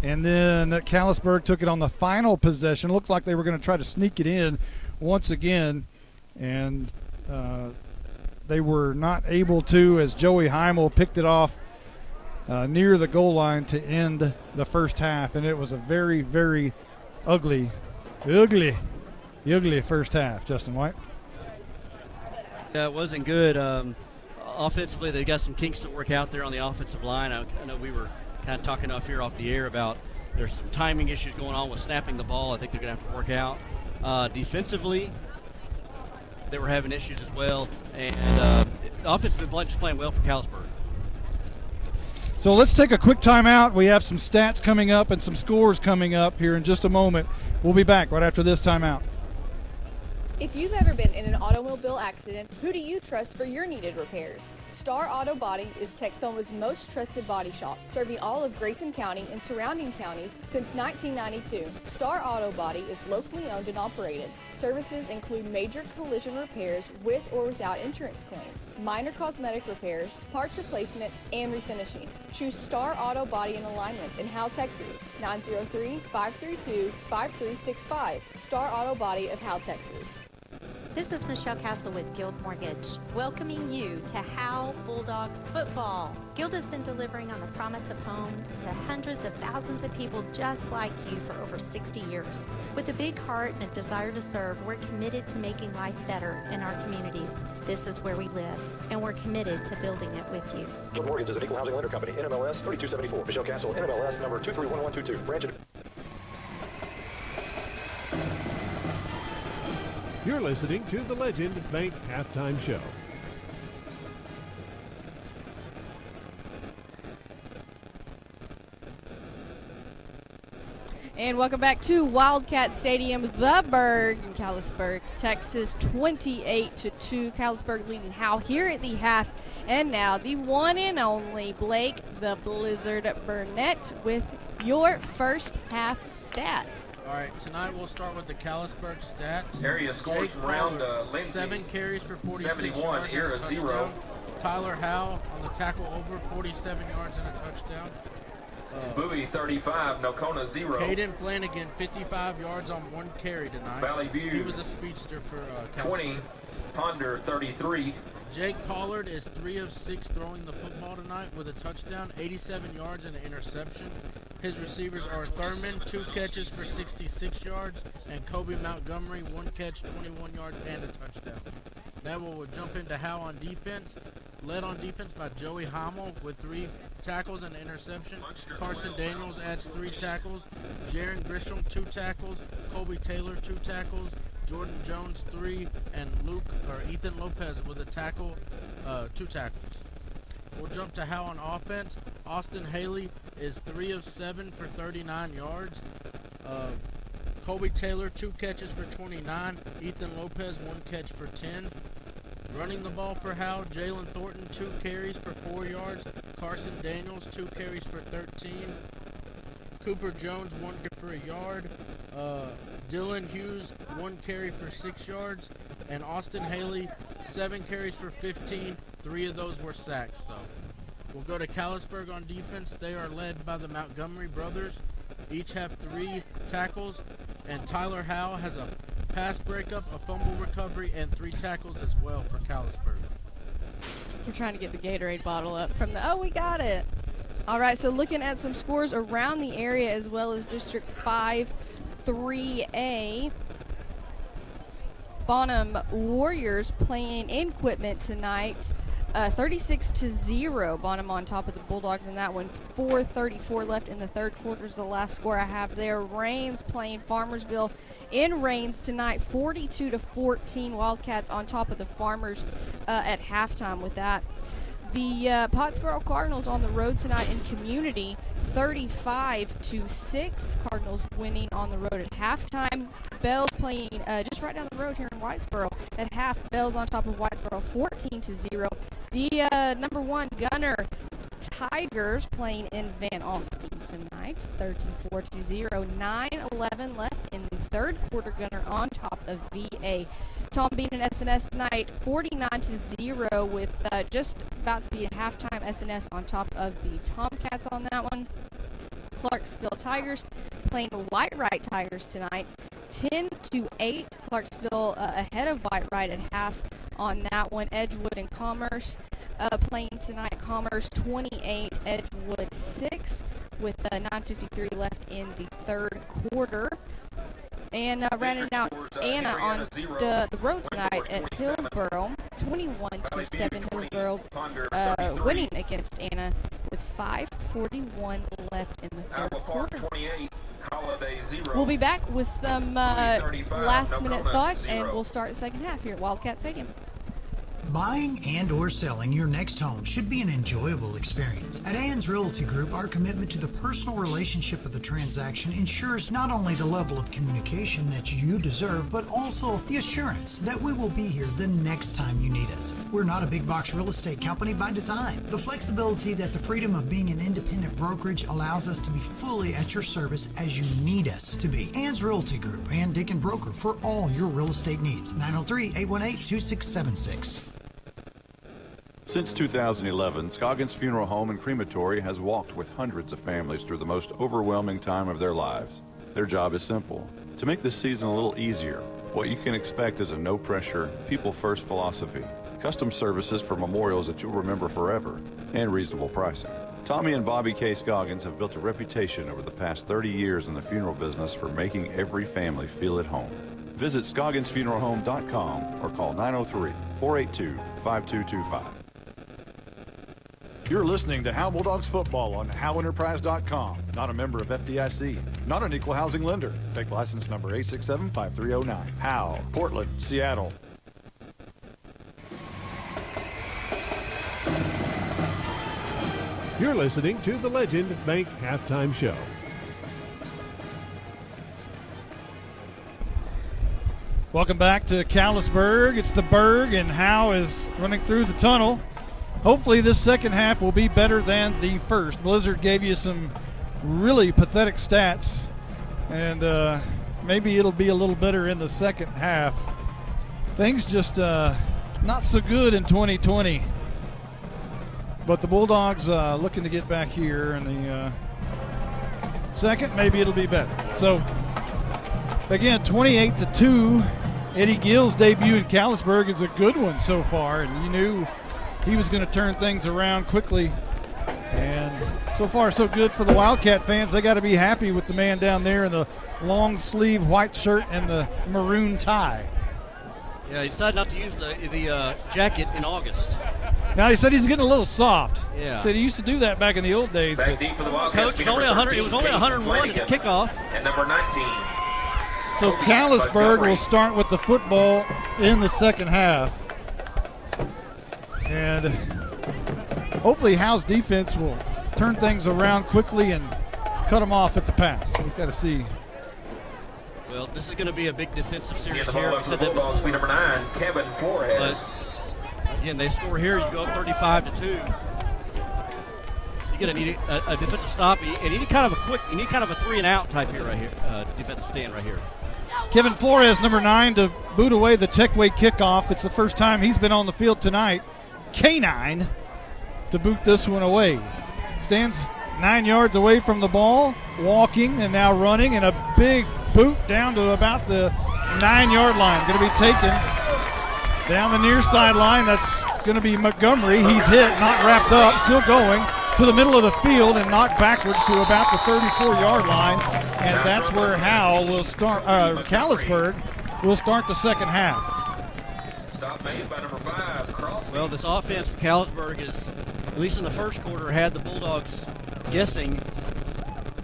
And then Callisburg took it on the final possession. Looked like they were going to try to sneak it in once again. And they were not able to, as Joey Heimel picked it off near the goal line to end the first half. And it was a very, very ugly first half, Justin White.
Yeah, it wasn't good. Offensively, they've got some kinks to work out there on the offensive line. I know we were kind of talking off the air about there's some timing issues going on with snapping the ball. I think they're going to have to work out. Defensively, they were having issues as well. And the offense has been just playing well for Callisburg.
So let's take a quick timeout. We have some stats coming up and some scores coming up here in just a moment. We'll be back right after this timeout.
If you've ever been in an automobile accident, who do you trust for your needed repairs? Star Auto Body is Texoma's most trusted body shop, serving all of Grayson County and surrounding counties since 1992. Star Auto Body is locally owned and operated. Services include major collision repairs with or without insurance claims, minor cosmetic repairs, parts replacement, and refinishing. Choose Star Auto Body and Alignments in Howe, Texas, 903-532-5365. Star Auto Body of Howe, Texas.
This is Michelle Castle with Guild Mortgage, welcoming you to Howe Bulldogs Football. Guild has been delivering on the promise of home to hundreds of thousands of people just like you for over 60 years. With a big heart and a desire to serve, we're committed to making life better in our communities. This is where we live, and we're committed to building it with you.
Guild Mortgage is an equal housing lender company, NMLS 3274. Michelle Castle, NMLS number 231122. Branch
You're listening to the Legend Bank Halftime Show.
And welcome back to Wildcat Stadium, the Berg in Callisburg, Texas, 28-2. Callisburg leading Howe here at the half. And now the one and only Blake the Blizzard Burnett with your first half stats.
All right, tonight we'll start with the Callisburg stats.
Area scores from round Lindsay.
7 carries for 46
71,
yards
here
and a
a 0.
touchdown. Tyler Howe on the tackle over, 47 yards and a touchdown.
Bowie 35, Nocona 0.
Caden Flanagan 55 yards on 1 carry tonight.
Valley View.
He was a speedster for
20, Ponder 33.
Jake Pollard is 3 of 6 throwing the football tonight with a touchdown, 87 yards and an interception. His receivers are Thurman, 2 catches for 66 yards, and Kobe Montgomery, 1 catch, 21 yards, and a touchdown. Now we'll jump into Howe on defense. Led on defense by Joey Hamel with 3 tackles and an interception. Carson Daniels adds 3 tackles. Jaron Grisham, 2 tackles. Colby Taylor, 2 tackles. Jordan Jones, 3, and Ethan Lopez with a tackle, 2 tackles. We'll jump to Howe on offense. Austin Haley is 3 of 7 for 39 yards. Colby Taylor, 2 catches for 29. Ethan Lopez, 1 catch for 10. Running the ball for Howe, Jalen Thornton, 2 carries for 4 yards. Carson Daniels, 2 carries for 13. Cooper Jones, 1 for a yard. Dylan Hughes, 1 carry for 6 yards. And Austin Haley, 7 carries for 15. 3 of those were sacks, though. We'll go to Callisburg on defense. They are led by the Montgomery brothers. Each have 3 tackles. And Tyler Howe has a pass breakup, a fumble recovery, and 3 tackles as well for Callisburg.
We're trying to get the Gatorade bottle up from the, we got it. All right, so looking at some scores around the area as well as District 5, 3A. Bonham Warriors playing in Quitman tonight. 36-0. Bonham on top of the Bulldogs in that one. 4:34 left in the third quarter is the last score I have there. Rains playing Farmersville in Rains tonight. 42-14. Wildcats on top of the Farmers at halftime with that. The Pottsboro Cardinals on the road tonight in Community. 35-6. Cardinals winning on the road at halftime. Bells playing just right down the road here in Whitesboro at half. Bells on top of Whitesboro 14-0. The number 1 Gunner Tigers playing in Van Alstyne tonight. 34-0. 9:11 left in the third quarter. Gunner on top of VA. Tom Bean and SNS tonight. 49-0 with just about to be a halftime. SNS on top of the Tomcats on that one. Clarksville Tigers playing the White-Wright Tigers tonight. 10-8. Clarksville ahead of White-Wright at half on that one. Edgewood and Commerce playing tonight. Commerce 28, Edgewood 6 with 9:53 left in the third quarter. And rounding out Anna on the road tonight at Hillsboro, 21-7. Hillsboro winning against Anna with 5:41 left in the third quarter. We'll be back with some last-minute thoughts, and we'll start the second half here at Wildcat Stadium.
Buying and or selling your next home should be an enjoyable experience. At Ann's Realty Group, our commitment to the personal relationship of the transaction ensures not only the level of communication that you deserve, but also the assurance that we will be here the next time you need us. We're not a big box real estate company by design. The flexibility that the freedom of being an independent brokerage allows us to be fully at your service as you need us to be. Ann's Realty Group, Ann Dicken Broker, for all your real estate needs. 903-818-2676.
Since 2011, Scoggins Funeral Home and Crematory has walked with hundreds of families through the most overwhelming time of their lives. Their job is simple: to make this season a little easier. What you can expect is a no-pressure, people-first philosophy, custom services for memorials that you'll remember forever, and reasonable pricing. Tommy and Bobby K. Scoggins have built a reputation over the past 30 years in the funeral business for making every family feel at home. Visit ScogginsFuneralHome.com or call 903-482-5225.
You're listening to Howe Bulldogs Football on HoweEnterprise.com. Not a member of FDIC. Not an equal housing lender. Fake license number 8675309. Howe, Portland, Seattle.
You're listening to the Legend Bank Halftime Show.
Welcome back to Callisburg. It's the Berg, and Howe is running through the tunnel. Hopefully this second half will be better than the first. Blizzard gave you some really pathetic stats, and maybe it'll be a little better in the second half. Things just not so good in 2020. But the Bulldogs looking to get back here in the second. Maybe it'll be better. So, again, 28-2. Eddie Gill's debut in Callisburg is a good one so far, and you knew he was going to turn things around quickly. And so far, so good for the Wildcat fans. They got to be happy with the man down there in the long sleeve white shirt and the maroon tie.
Yeah, he decided not to use the jacket in August.
Now he said he's getting a little soft.
Yeah.
He said he used to do that back in the old days.
Back
But
deep for the Wildcats.
Coach, it was only 101 at the kickoff.
And number 19.
so Callisburg will start with the football in the second half. And hopefully Howe's defense will turn things around quickly and cut them off at the pass. We've got to see.
Well, this is going to be a big defensive series
And the
here.
ball
We
up for
said
the
that
Bulldogs,
before.
number 9, Kevin Flores.
But again, they score here. You go up 35-2. You're going to need a defensive stop, and you need kind of a 3-and-out type here, right here, defensive stand right here.
Kevin Flores, number 9, to boot away the Techway kickoff. It's the first time he's been on the field tonight. K9 to boot this one away. Stands 9 yards away from the ball, walking and now running, and a big boot down to about the 9-yard line. Going to be taken down the near sideline. That's going to be Montgomery. He's hit, not wrapped up, still going to the middle of the field and knocked backwards to about the 34-yard line. And that's where Howe will start, Callisburg will start the second half.
Stop made by number 5, Cross.
Well, this offense for Callisburg is, at least in the first quarter, had the Bulldogs guessing.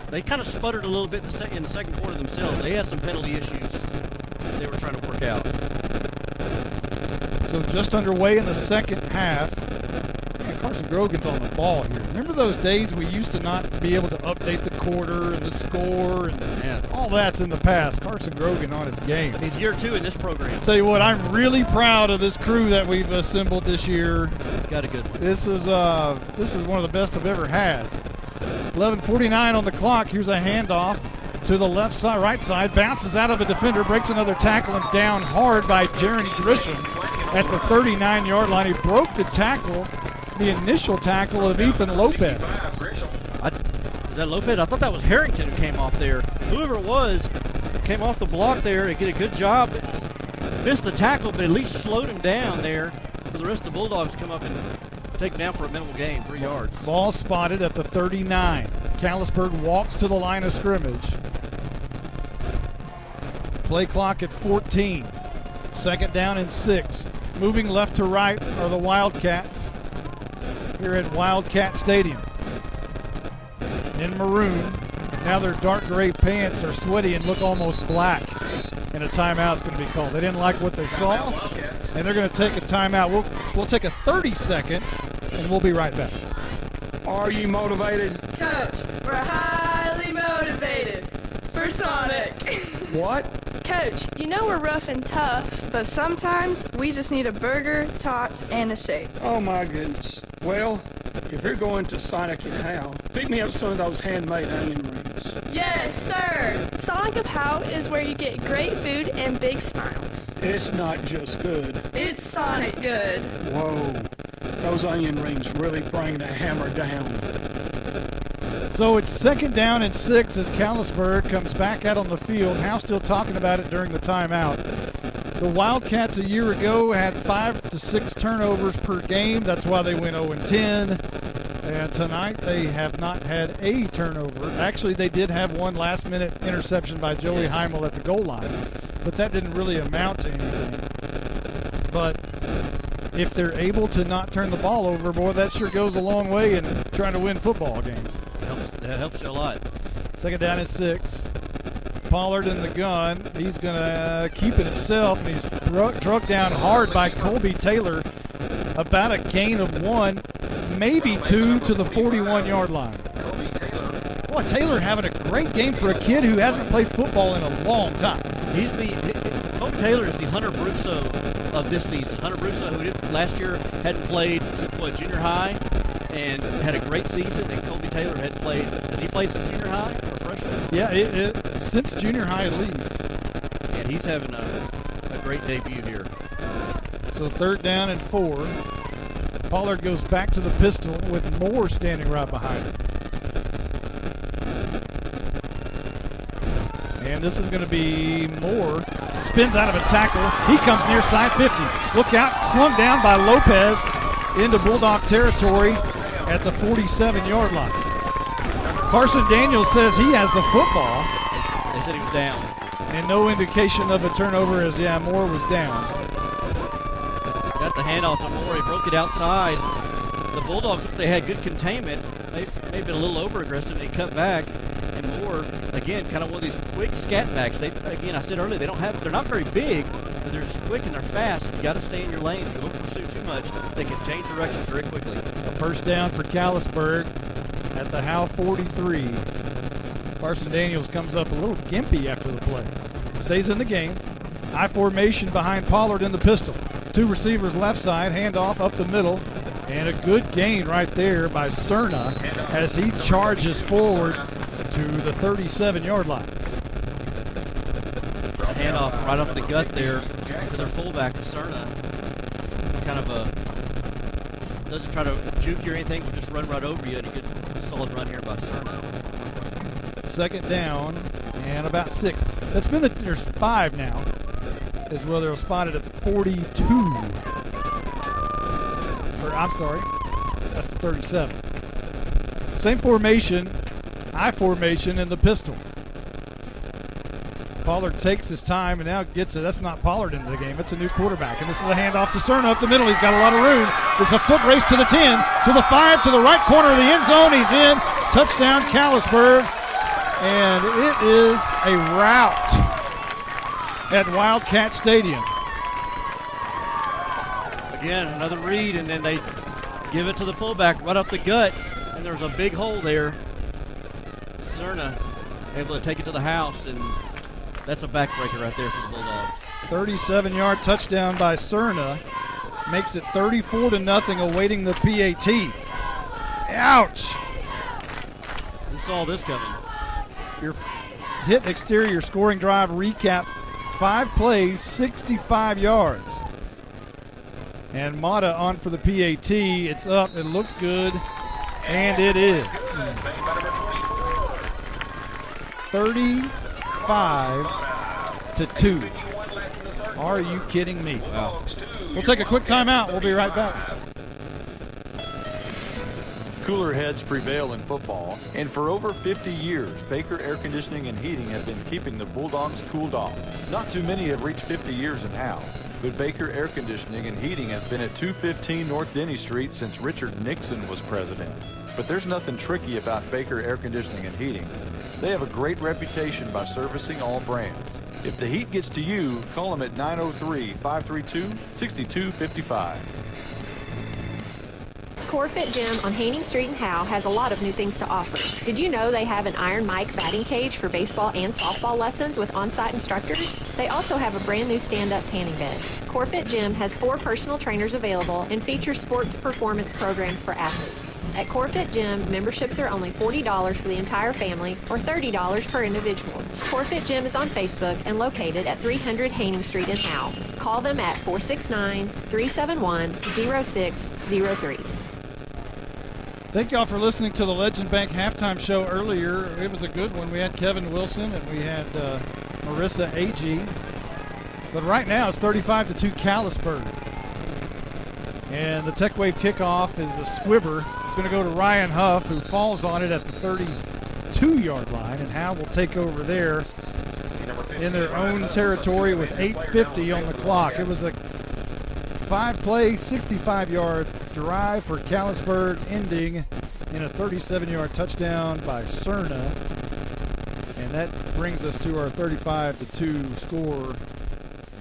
They kind of sputtered a little bit in the second quarter themselves. They had some penalty issues they were trying to work out.
So just underway in the second half. And Carson Grogan's on the ball here. Remember those days we used to not be able to update the quarter and the score and all that's in the past. Carson Grogan on his game.
He's year 2 in this program.
Tell you what, I'm really proud of this crew that we've assembled this year.
Got a good one.
This is one of the best I've ever had. 11:49 on the clock. Here's a handoff to the left side, right side. Bounces out of a defender, breaks another tackle, and down hard by Jaron Grisham at the 39-yard line. He broke the tackle, the initial tackle of Ethan Lopez.
Is that Lopez? I thought that was Harrington who came off there. Whoever it was came off the block there and did a good job. Missed the tackle, but at least slowed him down there for the rest of the Bulldogs to come up and take him down for a minimal gain, 3 yards.
Ball spotted at the 39. Callisburg walks to the line of scrimmage. Play clock at 14. Second down and 6. Moving left to right are the Wildcats here at Wildcat Stadium. In maroon. Now their dark gray pants are sweaty and look almost black. And a timeout's going to be called. They didn't like what they saw, and they're going to take a timeout. We'll take a 30-second, and we'll be right back.
Are you motivated?
Coach, we're highly motivated for Sonic.
What?
Coach, you know we're rough and tough, but sometimes we just need a burger, tots, and a shake.
Oh my goodness. Well, if you're going to Sonic and Howe, pick me up some of those handmade onion rings.
Yes, sir. Sonic of Howe is where you get great food and big smiles.
It's not just good.
It's Sonic good.
Whoa. Those onion rings really bring the hammer down.
So it's second down and 6 as Callisburg comes back out on the field. Howe still talking about it during the timeout. The Wildcats a year ago had 5 to 6 turnovers per game. That's why they went 0-10. And tonight they have not had a turnover. Actually, they did have one last-minute interception by Joey Heimel at the goal line, but that didn't really amount to anything. But if they're able to not turn the ball over, boy, that sure goes a long way in trying to win football games.
That helps you a lot.
Second down and 6. Pollard in the gun. He's going to keep it himself, and he's drugged down hard by Colby Taylor. About a gain of 1, maybe 2 to the 41-yard line. Boy, Taylor having a great game for a kid who hasn't played football in a long time.
Colby Taylor is the Hunter Brusso of this season. Hunter Brusso, who last year hadn't played junior high and had a great season, and Colby Taylor had played. Has he played since junior high or freshman?
Yeah, since junior high at least.
And he's having a great debut here.
So third down and 4. Pollard goes back to the pistol with Moore standing right behind him. And this is going to be Moore. Spins out of a tackle. He comes near side 50. Look out, slung down by Lopez into Bulldog territory at the 47-yard line. Carson Daniels says he has the football.
They said he was down.
And no indication of a turnover as, Moore was down.
Got the handoff to Moore. He broke it outside. the Bulldogs, if they had good containment, may have been a little over-aggressive. They cut back, and Moore, again, kind of one of these quick scat backs. Again, I said earlier, they're not very big, but they're just quick and they're fast. You got to stay in your lane. If you don't pursue too much, they can change directions very quickly.
A first down for Callisburg at the Howe 43. Carson Daniels comes up a little gimpy after the play. Stays in the game. I formation behind Pollard in the pistol. Two receivers left side, handoff up the middle, and a good gain right there by Cerna as he charges forward to the 37-yard line.
A handoff right off the gut there to their fullback, to Cerna. Kind of doesn't try to juke you or anything, but just run right over you, and a good solid run here by Cerna.
Second down and about 6. There's 5 now. As well, they'll spot it at the 42. I'm sorry, that's the 37. Same formation, I formation in the pistol. Pollard takes his time and now gets it. That's not Pollard into the game. It's a new quarterback. And this is a handoff to Cerna up the middle. He's got a lot of room. It's a foot race to the 10, to the 5, to the right corner of the end zone. He's in. Touchdown, Callisburg. And it is a rout at Wildcat Stadium.
Again, another read, and then they give it to the fullback right up the gut, and there's a big hole there. Cerna able to take it to the house, and that's a backbreaker right there for the Bulldogs.
37-yard touchdown by Cerna. Makes it 34-0, awaiting the PAT. Ouch!
Who saw this coming?
Your hit exterior scoring drive recap. 5 plays, 65 yards. And Mata on for the PAT. It's up. It looks good. And it is. 35-2. Are you kidding me?
Wow.
We'll take a quick timeout. We'll be right back.
Cooler heads prevail in football, and for over 50 years, Baker Air Conditioning and Heating have been keeping the Bulldogs cooled off. Not too many have reached 50 years in Howe, but Baker Air Conditioning and Heating have been at 215 North Denny Street since Richard Nixon was president. But there's nothing tricky about Baker Air Conditioning and Heating. They have a great reputation by servicing all brands. If the heat gets to you, call them at 903-532-6255.
Corfit Gym on Haining Street in Howe has a lot of new things to offer. Did you know they have an Iron Mike batting cage for baseball and softball lessons with on-site instructors? They also have a brand new stand-up tanning bed. Corfit Gym has 4 personal trainers available and features sports performance programs for athletes. At Corfit Gym, memberships are only $40 for the entire family or $30 per individual. Corfit Gym is on Facebook and located at 300 Haining Street in Howe. Call them at 469-371-0603.
Thank y'all for listening to the Legend Bank halftime show earlier. It was a good one. We had Kevin Wilson and we had Marissa Agee. But right now it's 35-2 Callisburg. And the Tech Wave kickoff is a squibber. It's going to go to Ryan Huff, who falls on it at the 32-yard line. And Howe will take over there in their own territory with 8:50 on the clock. It was a 5-play, 65-yard drive for Callisburg, ending in a 37-yard touchdown by Cerna. And that brings us to our 35-2 score.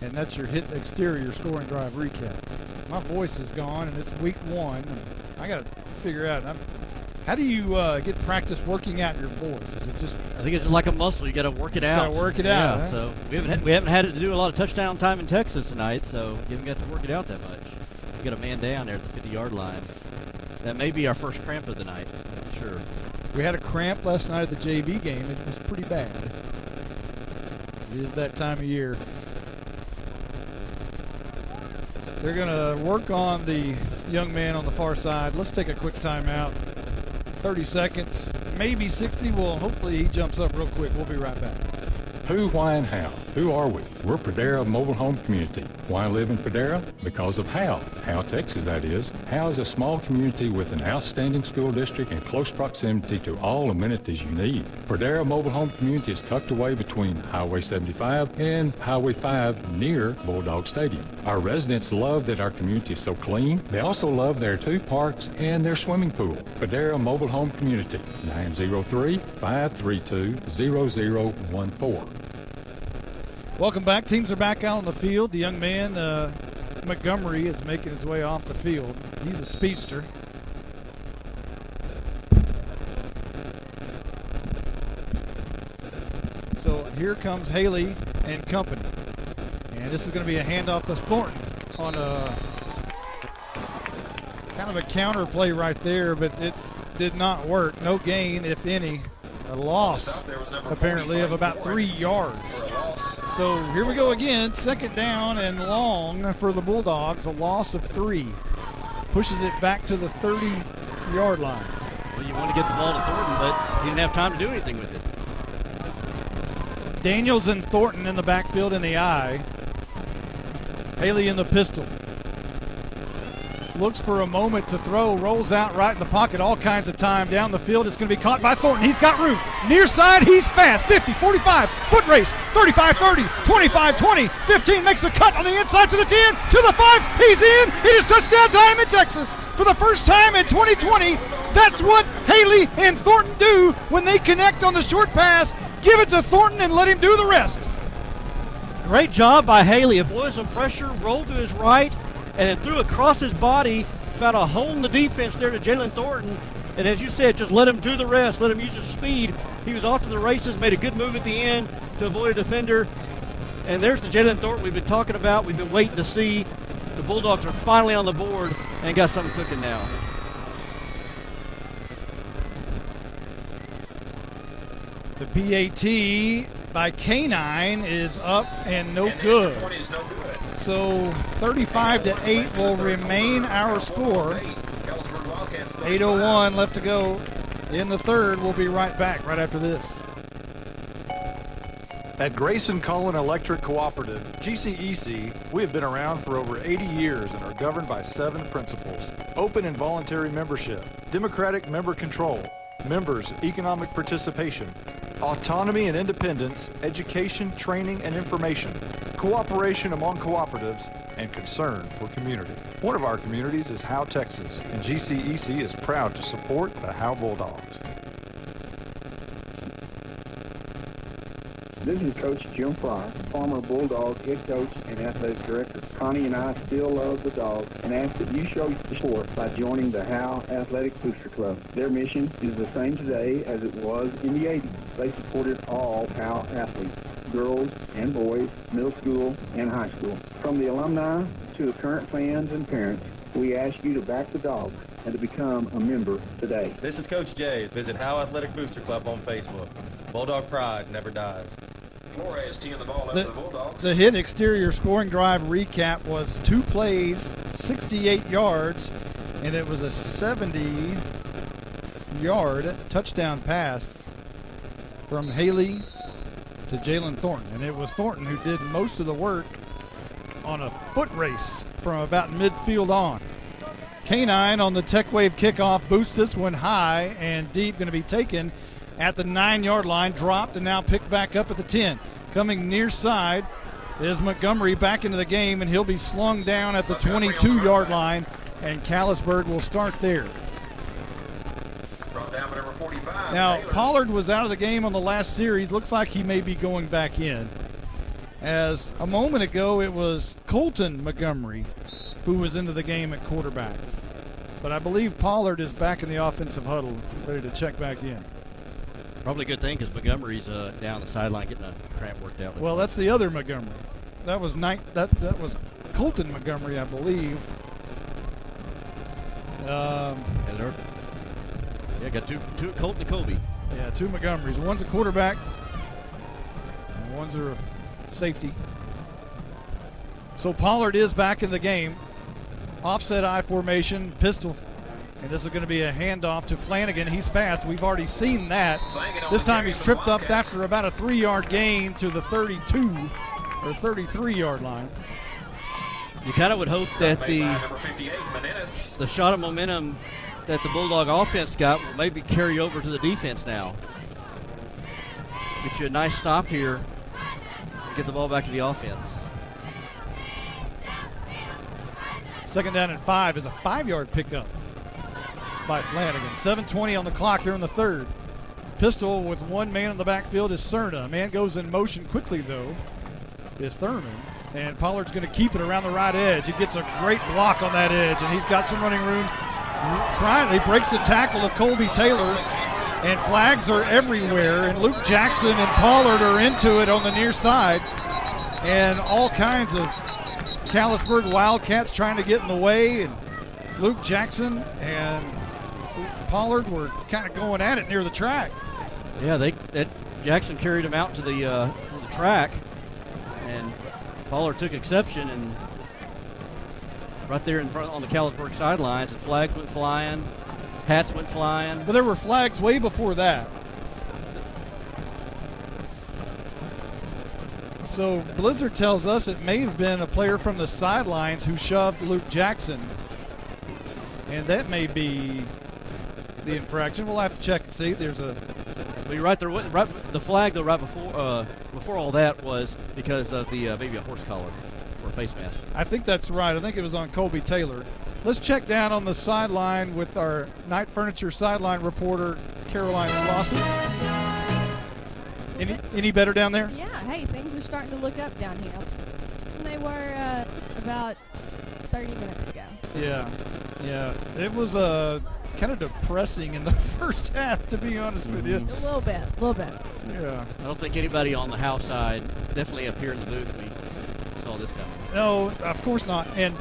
And that's your hit exterior scoring drive recap. My voice is gone, and it's week 1. I got to figure out, how do you get practice working out your voice? Is it just?
I think it's like a muscle. You got to work it out.
Got to work it out.
Yeah,
huh?
so we haven't had to do a lot of touchdown time in Texas tonight, so you haven't got to work it out that much. We got a man down there at the 50-yard line. That may be our first cramp of the night. I'm not sure.
We had a cramp last night at the JV game. It was pretty bad. It is that time of year. They're going to work on the young man on the far side. Let's take a quick timeout. 30 seconds, maybe 60. Well, hopefully he jumps up real quick. We'll be right back.
Who, why, and how? Who are we? We're Pradera Mobile Home Community. Why live in Pradera? Because of Howe, Texas that is. Howe is a small community with an outstanding school district and close proximity to all amenities you need. Pradera Mobile Home Community is tucked away between Highway 75 and Highway 5 near Bulldog Stadium. Our residents love that our community is so clean. They also love their 2 parks and their swimming pool. Pradera Mobile Home Community, 903-532-0014.
Welcome back. Teams are back out on the field. The young man, Montgomery, is making his way off the field. He's a speedster. So here comes Haley and company. And this is going to be a handoff to Thornton on a kind of a counter play right there, but it did not work. No gain, if any. A loss, apparently, of about 3 yards. So here we go again, 2nd down and long for the Bulldogs, a loss of 3. Pushes it back to the 30-yard line.
Well, you want to get the ball to Thornton, but he didn't have time to do anything with it.
Daniels and Thornton in the backfield in the I. Haley in the pistol. Looks for a moment to throw, rolls out right in the pocket, all kinds of time down the field. It's going to be caught by Thornton. He's got room. Near side, he's fast. 50, 45, foot race, 35, 30, 25, 20, 15, makes a cut on the inside to the 10, to the 5. He's in. It is touchdown time in Texas. For the first time in 2020, that's what Haley and Thornton do when they connect on the short pass. Give it to Thornton and let him do the rest.
Great job by Haley. Avoided some pressure, rolled to his right, and then threw across his body, found a hole in the defense there to Jalen Thornton. And as you said, just let him do the rest, let him use his speed. He was off to the races, made a good move at the end to avoid a defender. And there's the Jalen Thornton we've been talking about, we've been waiting to see. The Bulldogs are finally on the board and got something cooking now.
The PAT by K9 is up and no good. So 35-8 will remain our score. 8:01 left to go in the third. We'll be right back right after this.
At Grayson Cullen Electric Cooperative, GCEC, we have been around for over 80 years and are governed by 7 principles: open and voluntary membership, democratic member control, members' economic participation, autonomy and independence, education, training, and information, cooperation among cooperatives, and concern for community. One of our communities is Howe, Texas, and GCEC is proud to support the Howe Bulldogs.
This is Coach Jim Fry, former Bulldog head coach and athletic director. Connie and I still love the Dogs and ask that you show support by joining the Howe Athletic Booster Club. Their mission is the same today as it was in the 80s. They supported all Howe athletes, girls and boys, middle school and high school. From the alumni to the current fans and parents, we ask you to back the Dogs and to become a member today.
This is Coach Jay. Visit Howe Athletic Booster Club on Facebook. Bulldog pride never dies.
Flores teeing the ball up for the Bulldogs.
The hit exterior scoring drive recap was 2 plays, 68 yards, and it was a 70-yard touchdown pass from Haley to Jalen Thornton. And it was Thornton who did most of the work on a foot race from about midfield on. K9 on the Tech Wave kickoff boosts this one high and deep, going to be taken at the 9-yard line, dropped and now picked back up at the 10. Coming near side is Montgomery back into the game, and he'll be slung down at the 22-yard line, and Callisburg will start there. Now, Pollard was out of the game on the last series. Looks like he may be going back in. As a moment ago, it was Colton Montgomery who was into the game at quarterback. But I believe Pollard is back in the offensive huddle, ready to check back in.
Probably a good thing because Montgomery's down the sideline getting a cramp worked out.
Well, that's the other Montgomery. That was that was Colton Montgomery, I believe.
Yeah, got two Colton and Kobe.
Yeah, 2 Montgomerys. One's a quarterback, and one's a safety. So Pollard is back in the game. Offset I formation, pistol. And this is going to be a handoff to Flanagan. He's fast. We've already seen that. This time he's tripped up after about a 3-yard gain to the 32. or 33-yard line.
You kind of would hope that the shot of momentum that the Bulldog offense got will maybe carry over to the defense now. Get you a nice stop here and get the ball back to the offense.
2nd down and 5 is a 5-yard pickup by Flanagan. 7:20 on the clock here in the third. Pistol with one man in the backfield is Cerna. A man goes in motion quickly, though, is Thurman. And Pollard's going to keep it around the right edge. He gets a great block on that edge, and he's got some running room. He breaks the tackle of Colby Taylor, and flags are everywhere. And Luke Jackson and Pollard are into it on the near side. And all kinds of Callisburg Wildcats trying to get in the way. And Luke Jackson and Pollard were kind of going at it near the track.
Yeah, Jackson carried him out to the track, and Pollard took exception, and right there in front on the Callisburg sidelines, and flags went flying, hats went flying.
But there were flags way before that. So Blizzard tells us it may have been a player from the sidelines who shoved Luke Jackson, and that may be the infraction. We'll have to check and see. There's a.
Well, you're right there. The flag though, right before all that was because of the maybe a horse collar or a face mask.
I think that's right. I think it was on Colby Taylor. Let's check down on the sideline with our Night Furniture sideline reporter, Caroline Slauson. Any better down there?
Yeah. Hey, things are starting to look up down here. They were about 30 minutes ago.
Yeah. It was kind of depressing in the first half, to be honest with you.
A little bit.
Yeah.
I don't think anybody on the Howe side, definitely up here in the booth, we saw this coming.
No, of course not. And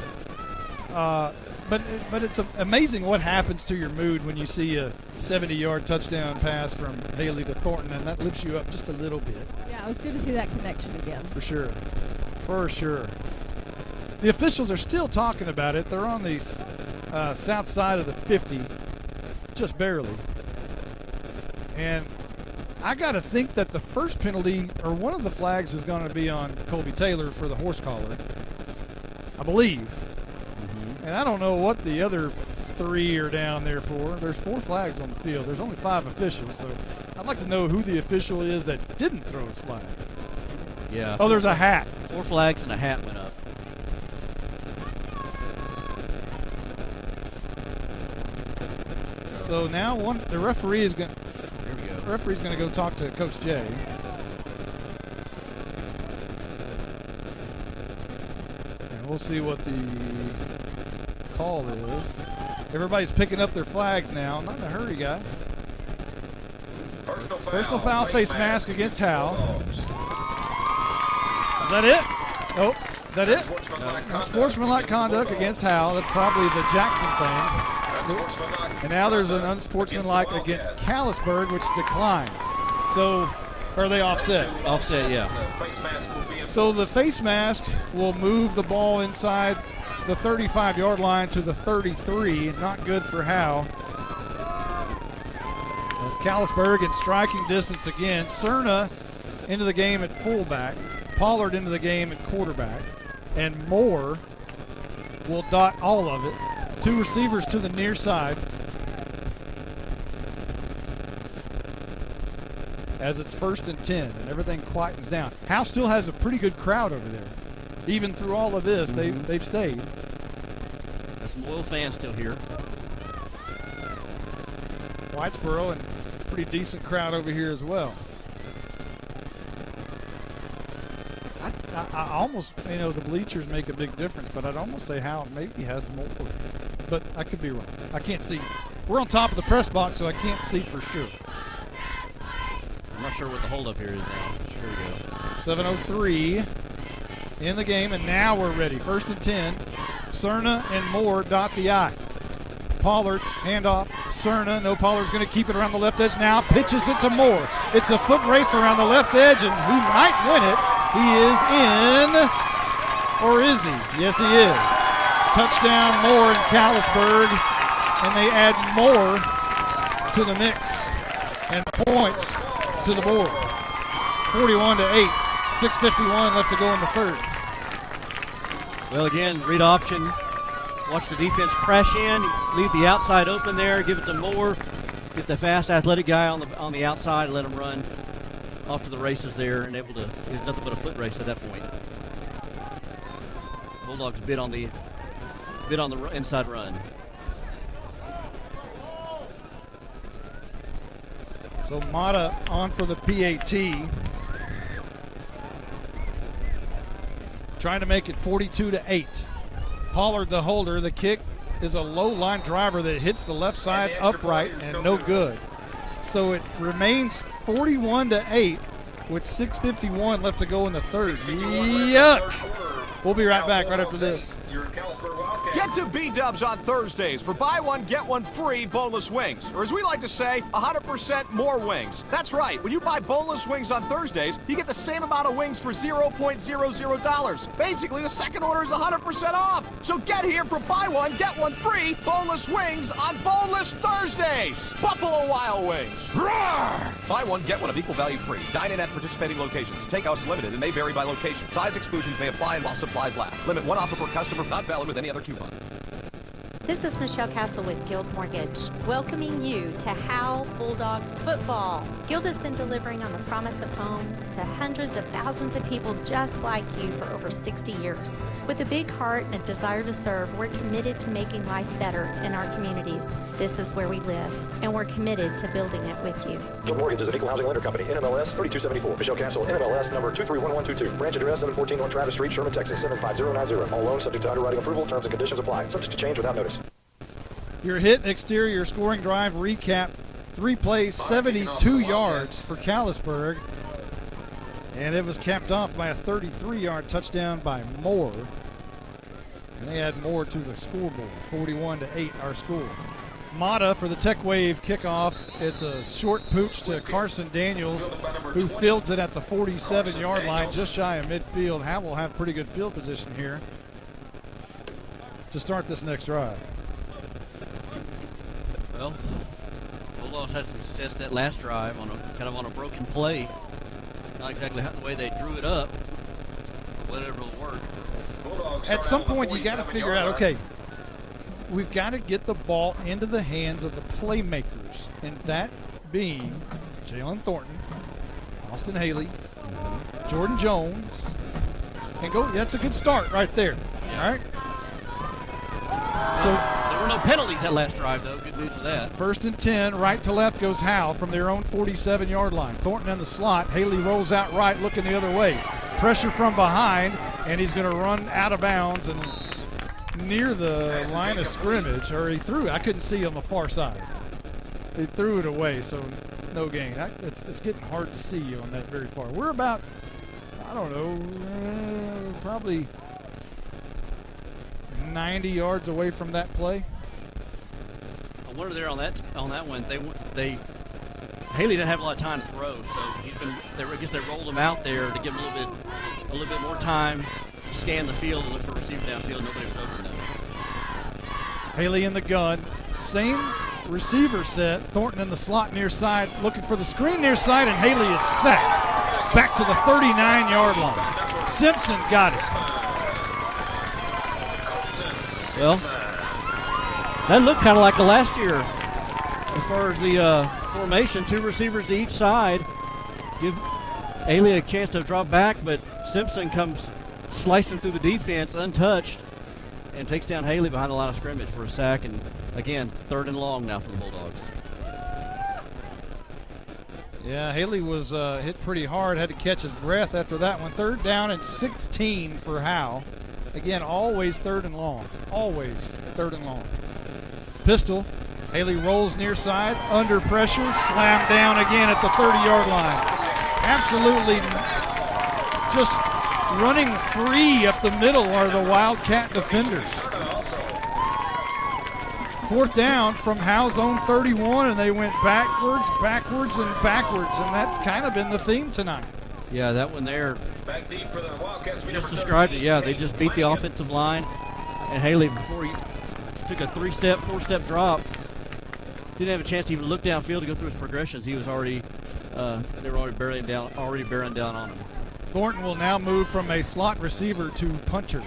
but it's amazing what happens to your mood when you see a 70-yard touchdown pass from Haley to Thornton, and that lifts you up just a little bit.
Yeah, it was good to see that connection again.
For sure. The officials are still talking about it. They're on the south side of the 50, just barely. And I got to think that the first penalty, or one of the flags, is going to be on Colby Taylor for the horse collar, I believe. And I don't know what the other 3 are down there for. There's 4 flags on the field. There's only 5 officials, so I'd like to know who the official is that didn't throw his flag.
Yeah.
Oh, there's a hat.
4 flags and a hat went up.
So now the referee is going.
Here we go.
The referee's going to go talk to Coach Jay. And we'll see what the call is. Everybody's picking up their flags now. Not in a hurry, guys. Personal foul, face mask against Howe. Is that it? Oh, is that it? No. Sportsmanlike conduct against Howe. That's probably the Jackson thing. And now there's an unsportsmanlike against Callisburg, which declines. So, are they offset?
Offset, yeah.
So the face mask will move the ball inside the 35-yard line to the 33. Not good for Howe. As Callisburg in striking distance again. Cerna into the game at fullback. Pollard into the game at quarterback. And Moore will dot all of it. 2 receivers to the near side. As it's 1st and 10, and everything quietens down. Howe still has a pretty good crowd over there. Even through all of this, they've stayed.
There's some loyal fans still here.
Whitesboro, and pretty decent crowd over here as well. I almost, the bleachers make a big difference, but I'd almost say Howe maybe has more. But I could be wrong. I can't see. We're on top of the press box, so I can't see for sure.
I'm not sure what the holdup here is now. Here we go.
7:03 in the game, and now we're ready. 1st and 10. Cerna and Moore dot the I. Pollard, handoff. Cerna. No, Pollard's going to keep it around the left edge now. Pitches it to Moore. It's a foot race around the left edge, and he might win it. He is in, or is he? Yes, he is. Touchdown, Moore and Callisburg, and they add Moore to the mix and points to the board. 41-8. 6:51 left to go in the third.
Well, again, read option. Watch the defense crash in, leave the outside open there, give it to Moore, get the fast, athletic guy on the outside, and let him run off to the races there, and able to. It's nothing but a foot race at that point. Bulldogs bid on the inside run.
So Mata on for the PAT. Trying to make it 42-8. Pollard the holder. The kick is a low line driver that hits the left side upright and no good. So it remains 41-8 with 6:51 left to go in the third. Yuck. We'll be right back right after this.
Get to B-Dubs on Thursdays for buy one, get one free boneless wings. Or as we like to say, 100% more wings. That's right. When you buy boneless wings on Thursdays, you get the same amount of wings for $0.00. Basically, the second order is 100% off. So get here for buy one, get one free boneless wings on Boneless Thursdays. Buffalo Wild Wings. Roar! Buy one, get one of equal value free. Dine in at participating locations. Takeout's limited and may vary by location. Size exclusions may apply while supplies last. Limit one offer per customer, not valid with any other coupon.
This is Michelle Castle with Guild Mortgage, welcoming you to Howe Bulldogs Football. Guild has been delivering on the promise of home to hundreds of thousands of people just like you for over 60 years. With a big heart and a desire to serve, we're committed to making life better in our communities. This is where we live, and we're committed to building it with you.
Guild Mortgage is an equal housing lender company. NMLS 3274. Michelle Castle. NMLS number 231122. Branch address 714 North Travis Street, Sherman, Texas 75090. All loans subject to underwriting approval. Terms and conditions apply. Subject to change without notice.
Your hit exterior scoring drive recap. 3 plays, 72 yards for Callisburg. And it was capped off by a 33-yard touchdown by Moore. And they add Moore to the scoreboard. 41-8 our score. Mata for the Tech Wave kickoff. It's a short pooch to Carson Daniels, who fields it at the 47-yard line, just shy of midfield. Howe will have pretty good field position here to start this next drive.
Well, Bulldogs had some success that last drive on a broken play. Not exactly the way they drew it up, but whatever will work.
At some point, you got to figure out, okay, we've got to get the ball into the hands of the playmakers, and that being Jalen Thornton, Austin Haley, Jordan Jones, and go. That's a good start right there. Yeah. All right. So
there were no penalties that last drive, though. Good news for that.
1st and 10, right to left goes Howe from their own 47-yard line. Thornton in the slot. Haley rolls out right, looking the other way. Pressure from behind, and he's going to run out of bounds and near the line of scrimmage, or he threw it. I couldn't see on the far side. He threw it away, so no gain. It's getting hard to see on that very far. We're about, I don't know, probably 90 yards away from that play.
I wonder there on that one. Haley didn't have a lot of time to throw, so I guess they rolled him out there to give him a little bit more time to scan the field and look for receivers downfield. Nobody was open though.
Haley in the gun, same receiver set. Thornton in the slot near side, looking for the screen near side, and Haley is sacked back to the 39-yard line. Simpson got it.
Well, that looked kind of like the last year as far as the formation. 2 receivers to each side. Give Haley a chance to drop back, but Simpson comes slicing through the defense untouched and takes down Haley behind the line of scrimmage for a sack. And again, 3rd and long now for the Bulldogs.
Yeah, Haley was hit pretty hard, had to catch his breath after that one. 3rd down and 16 for Howe. Again, always 3rd and long. Always 3rd and long. Pistol. Haley rolls near side, under pressure, slammed down again at the 30-yard line. Absolutely just running free up the middle are the Wildcat defenders. 4th down from Howe's own 31, and they went backwards, and that's kind of been the theme tonight.
Yeah, that one there. You just described it. Yeah, they just beat the offensive line, and Haley, before he took a 4-step drop, didn't have a chance to even look downfield to go through his progressions. He was already, they were already bearing down on him.
Thornton will now move from a slot receiver to punter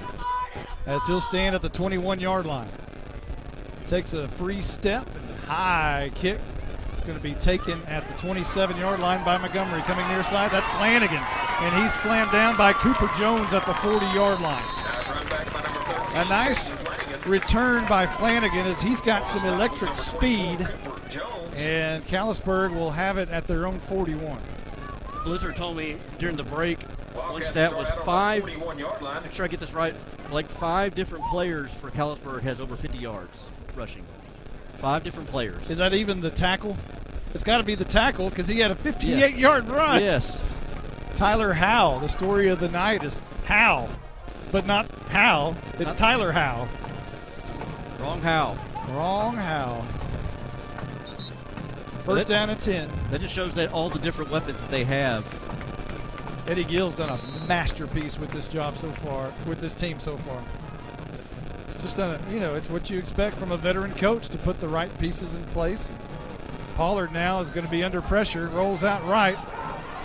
as he'll stand at the 21-yard line. Takes a free step and high kick. It's going to be taken at the 27-yard line by Montgomery. Coming near side, that's Flanagan. And he's slammed down by Cooper Jones at the 40-yard line. A nice return by Flanagan as he's got some electric speed. And Callisburg will have it at their own 41.
Blizzard told me during the break, one stat was five, make sure I get this right, like 5 different players for Callisburg has over 50 yards rushing. 5 different players.
Is that even the tackle? It's got to be the tackle because he had a 58-yard run.
Yes.
Tyler Howe, the story of the night is Howe, but not Howe. It's Tyler Howe.
Wrong Howe.
Wrong Howe. First down and 10.
That just shows that all the different weapons that they have.
Eddie Gill's done a masterpiece with this job so far, with this team so far. Just done it's what you expect from a veteran coach to put the right pieces in place. Pollard now is going to be under pressure, rolls out right,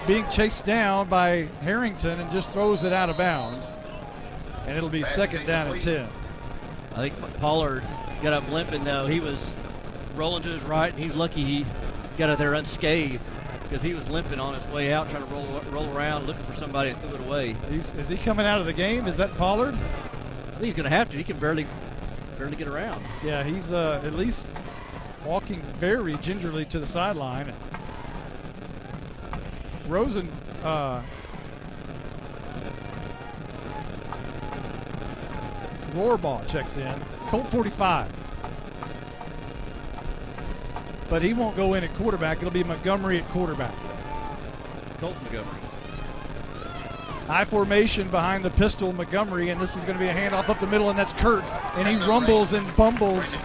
being chased down by Harrington and just throws it out of bounds. And it'll be second down and 10.
I think Pollard got up limping though. He was rolling to his right, and he was lucky he got out there unscathed because he was limping on his way out, trying to roll around, looking for somebody and threw it away.
Is he coming out of the game? Is that Pollard?
I think he's going to have to. He can barely get around.
Yeah, he's at least walking very gingerly to the sideline. Rosen Rohrbaugh checks in. Colt 45. But he won't go in at quarterback. It'll be Montgomery at quarterback.
Colt Montgomery.
High formation behind the pistol, Montgomery, and this is going to be a handoff up the middle, and that's Kurt. And he rumbles and bumbles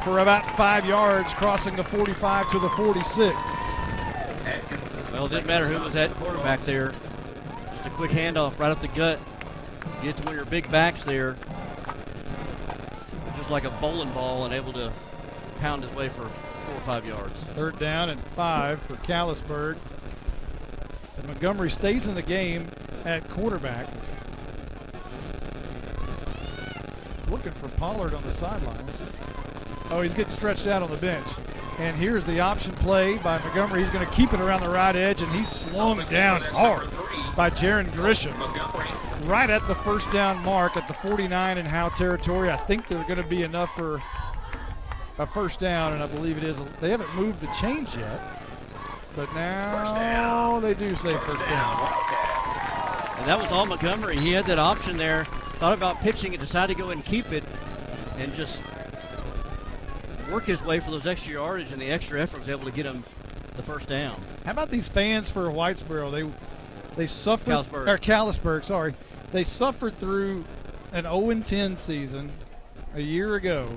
for about 5 yards, crossing the 45 to the 46.
Well, it didn't matter who was at quarterback there. Just a quick handoff right up the gut. Get to one of your big backs there. Just like a bowling ball and able to pound his way for 4 or 5 yards.
Third down and 5 for Callisburg. And Montgomery stays in the game at quarterback. Looking for Pollard on the sidelines. Oh, he's getting stretched out on the bench. And here's the option play by Montgomery. He's going to keep it around the right edge, and he's slung down hard by Jaron Grisham. Right at the first down mark at the 49 in Howe territory. I think they're going to be enough for a first down, and I believe it is. They haven't moved the change yet, but now they do say first down.
And that was all Montgomery. He had that option there, thought about pitching it, decided to go and keep it, and just work his way for those extra yardage, and the extra effort was able to get him the first down.
How about these fans for Whitesboro? They suffered, Callisburg, sorry. They suffered through an 0-10 season a year ago,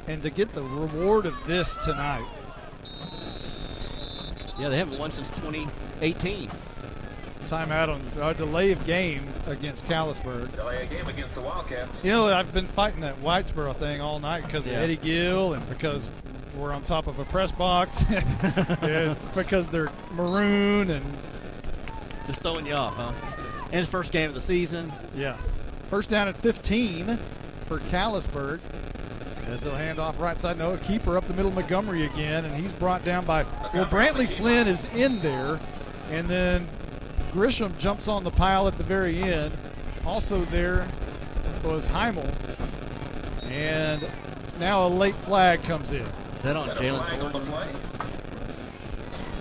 and to get the reward of this tonight.
Yeah, they haven't won since 2018.
Timeout on a delay of game against Callisburg.
Delay of game against the Wildcats.
You know, I've been fighting that Whitesboro thing all night because of Eddie Gill and because we're on top of a press box and because they're maroon and
just throwing you off, huh? And his first game of the season.
Yeah. First down at 15 for Callisburg. As they'll hand off right side. No, a keeper up the middle, Montgomery again, and he's brought down by, well, Brantley Flynn is in there, and then Grisham jumps on the pile at the very end. Also there was Heimel, and now a late flag comes in.
Is that on Jalen Thornton?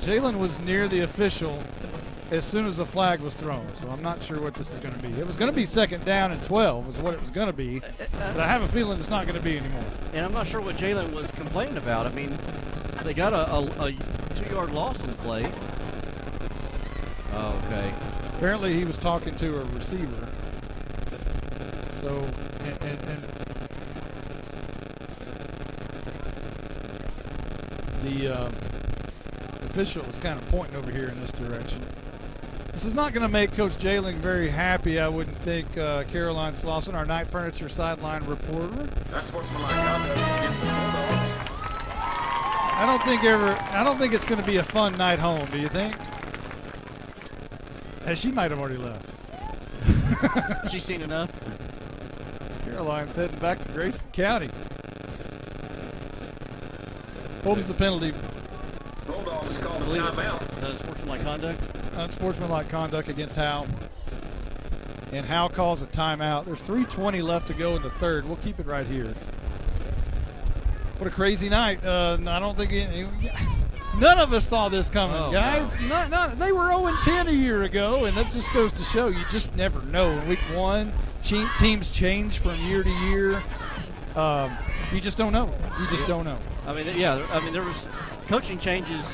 Jalen was near the official as soon as the flag was thrown, so I'm not sure what this is going to be. It was going to be second down and 12 is what it was going to be, but I have a feeling it's not going to be anymore.
And I'm not sure what Jalen was complaining about. I mean, they got a 2-yard loss on the play. Oh, okay.
Apparently he was talking to a receiver. So, and the official is kind of pointing over here in this direction. This is not going to make Coach Jailing very happy, I wouldn't think. Caroline Slauson, our Night Furniture sideline reporter.
That's sportsmanlike conduct against the Bulldogs.
I don't think it's going to be a fun night home. Do you think? She might have already left.
She's seen enough.
Caroline's heading back to Grayson County. What was the penalty?
Bulldogs called a timeout.
Is that unsportsmanlike conduct?
Unsportsmanlike conduct against Howe. And Howe calls a timeout. There's 3:20 left to go in the third. We'll keep it right here. What a crazy night. I don't think none of us saw this coming, guys.
No.
Not, they were 0-10 a year ago, and that just goes to show you just never know. In week one, teams change from year to year. You just don't know. You just don't know.
I mean, there was coaching changes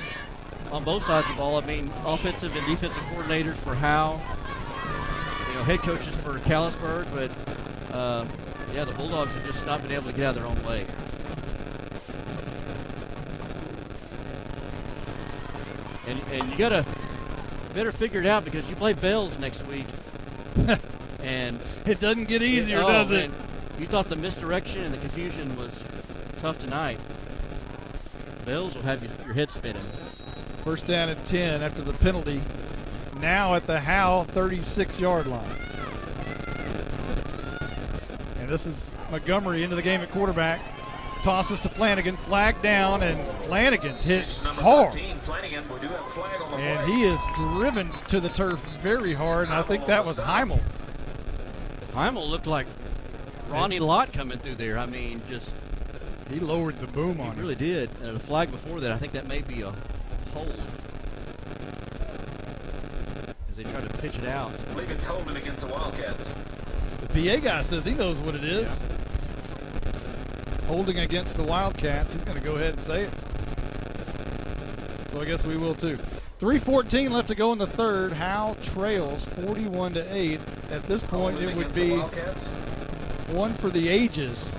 on both sides of the ball. I mean, offensive and defensive coordinators for Howe, head coaches for Callisburg, but the Bulldogs have just not been able to get out of their own way. And you gotta better figure it out because you play Bells next week, and
it doesn't get easier, does it?
You thought the misdirection and the confusion was tough tonight. Bells will have your head spinning.
First down and 10 after the penalty. Now at the Howe 36-yard line. And this is Montgomery into the game at quarterback. Tosses to Flanagan, flag down, and Flanagan's hit hard. And he is driven to the turf very hard, and I think that was Heimel.
Heimel looked like Ronnie Lott coming through there. I mean,
he lowered the boom on him.
He really did. And the flag before that, I think that may be a hold. As they try to pitch it out.
I believe it's holding against the Wildcats.
The PA guy says he knows what it is. Yeah. Holding against the Wildcats. He's going to go ahead and say it. So I guess we will too. 3:14 left to go in the third. Howe trails 41-8. At this point, it would be one for the ages.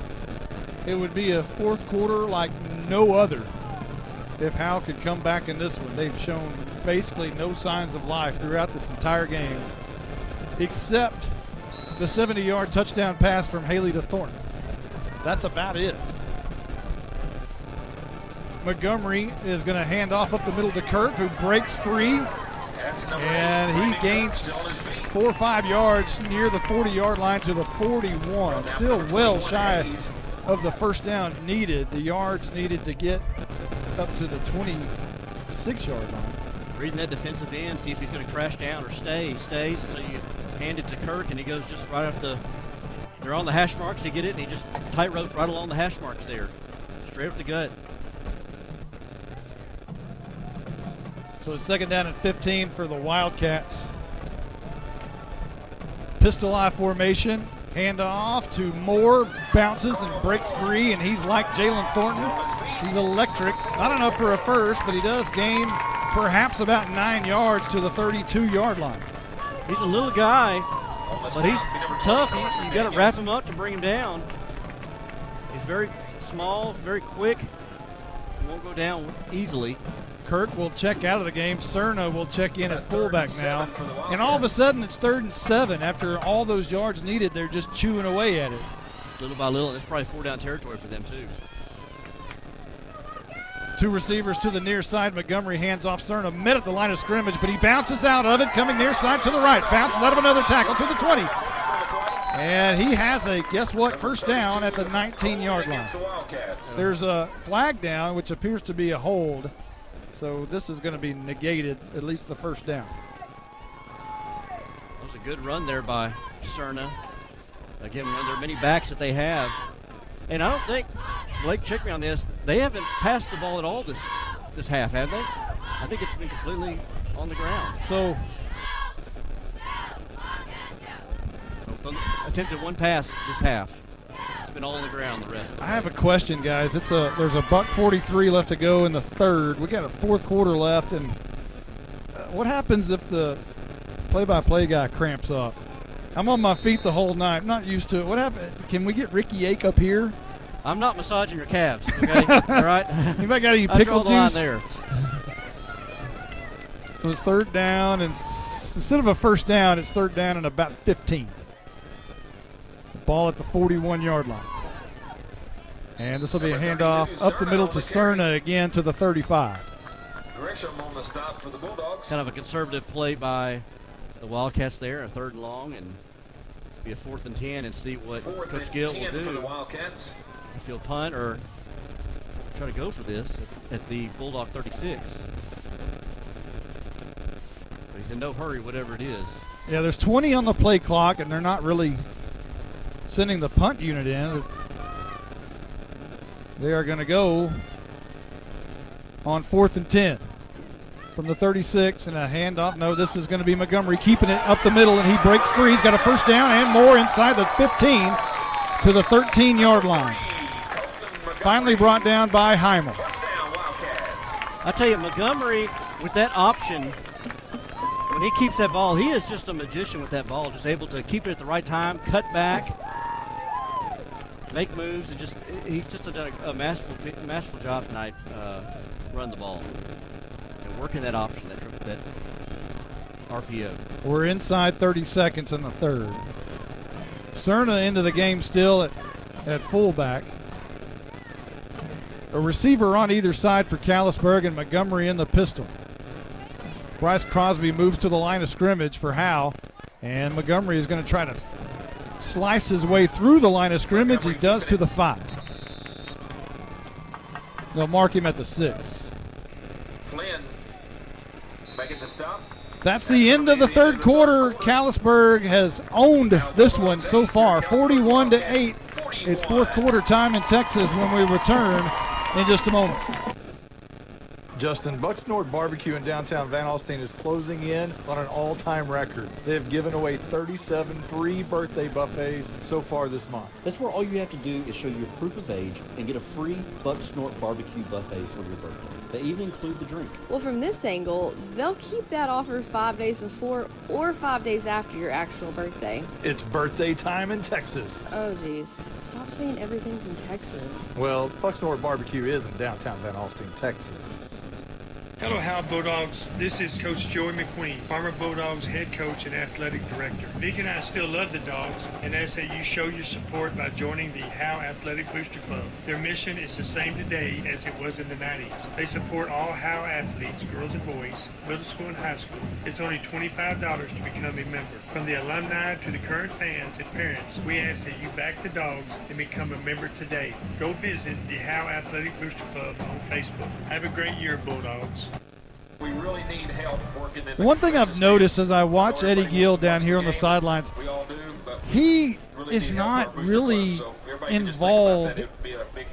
It would be a fourth quarter like no other if Howe could come back in this one. They've shown basically no signs of life throughout this entire game, except the 70-yard touchdown pass from Haley to Thornton. That's about it. Montgomery is going to hand off up the middle to Kirk, who breaks free, and he gains 4 or 5 yards near the 40-yard line to the 41. Still well shy of the first down needed. The yards needed to get up to the 26-yard line.
Reading that defensive end, see if he's going to crash down or stay. Stays, so you hand it to Kirk, and he goes just right up they're on the hash marks. He get it, and he just tight ropes right along the hash marks there. Straight up the gut.
So it's second down and 15 for the Wildcats. Pistol eye formation. Hand off to Moore. Bounces and breaks free, and he's like Jalen Thornton. He's electric. Not enough for a first, but he does gain perhaps about 9 yards to the 32-yard line.
He's a little guy, but he's tough. You got to wrap him up to bring him down. He's very small, very quick. He won't go down easily.
Kirk will check out of the game. Cerna will check in at fullback now. And all of a sudden, it's 3rd and 7. After all those yards needed, they're just chewing away at it.
Little by little, it's probably 4-down territory for them, too.
2 receivers to the near side. Montgomery hands off Cerna, met at the line of scrimmage, but he bounces out of it, coming near side to the right. Bounces out of another tackle to the 20. And he has a, guess what, first down at the 19-yard line. There's a flag down, which appears to be a hold. So this is going to be negated, at least the first down.
That was a good run there by Cerna. Again, one of their many backs that they have. And I don't think, Blake, check me on this, they haven't passed the ball at all this half, have they? I think it's been completely on the ground.
So
attempted one pass this half. It's been all on the ground the rest.
I have a question, guys. There's a $1:43 left to go in the third. We got a fourth quarter left, and what happens if the play-by-play guy cramps up? I'm on my feet the whole night. I'm not used to it. What happened? Can we get Ricky Ake up here?
I'm not massaging your calves, okay? All right?
Anybody got any pickle juice?
There.
So it's third down, and instead of a first down, it's third down and about 15. Ball at the 41-yard line. And this will be a handoff up the middle to Cerna again to the 35.
Gresham on the stop for the Bulldogs.
Kind of a conservative play by the Wildcats there, a 3rd and long, and be a 4th and 10, and see what Coach Gill will do.
For the Wildcats.
If he'll punt or try to go for this at the Bulldog 36. But he's in no hurry, whatever it is.
Yeah, there's 20 on the play clock, and they're not really sending the punt unit in. They are going to go on 4th and 10 from the 36, and a handoff. No, this is going to be Montgomery keeping it up the middle, and he breaks free. He's got a 1st down and more inside the 15 to the 13-yard line. Finally brought down by Heimel.
I tell you, Montgomery, with that option, when he keeps that ball, he is just a magician with that ball, just able to keep it at the right time, cut back, make moves, and he's just done a masterful job tonight, run the ball and working that option, that RPO.
We're inside 30 seconds in the 3rd. Cerna into the game still at fullback. A receiver on either side for Callisburg, and Montgomery in the pistol. Bryce Crosby moves to the line of scrimmage for Howe, and Montgomery is going to try to slice his way through the line of scrimmage. He does to the 5. They'll mark him at the 6.
Flynn making the stop.
That's the end of the 3rd quarter. Callisburg has owned this one so far, 41-8. It's 4th quarter time in Texas when we return in just a moment.
Justin, Bucks North Barbecue in downtown Van Alstyne is closing in on an all-time record. They have given away 37 free birthday buffets so far this month.
That's where all you have to do is show your proof of age and get a free Bucks North Barbecue buffet for your birthday. They even include the drink.
Well, from this angle, they'll keep that offer 5 days before or 5 days after your actual birthday.
It's birthday time in Texas.
Oh, geez. Stop saying everything's in Texas.
Well, Bucks North Barbecue is in downtown Van Alstyne, Texas.
Hello, Howe Bulldogs. This is Coach Joey McQueen, Farmer Bulldogs head coach and athletic director. Nick and I still love the dogs and ask that you show your support by joining the Howe Athletic Booster Club. Their mission is the same today as it was in the 90s. They support all Howe athletes, girls and boys, middle school and high school. It's only $25 to become a member. From the alumni to the current fans and parents, we ask that you back the dogs and become a member today. Go visit the Howe Athletic Booster Club on Facebook. Have a great year, Bulldogs.
We really need help working in the
One thing I've noticed as I watch Eddie Gill down here on the sidelines, he is not really involved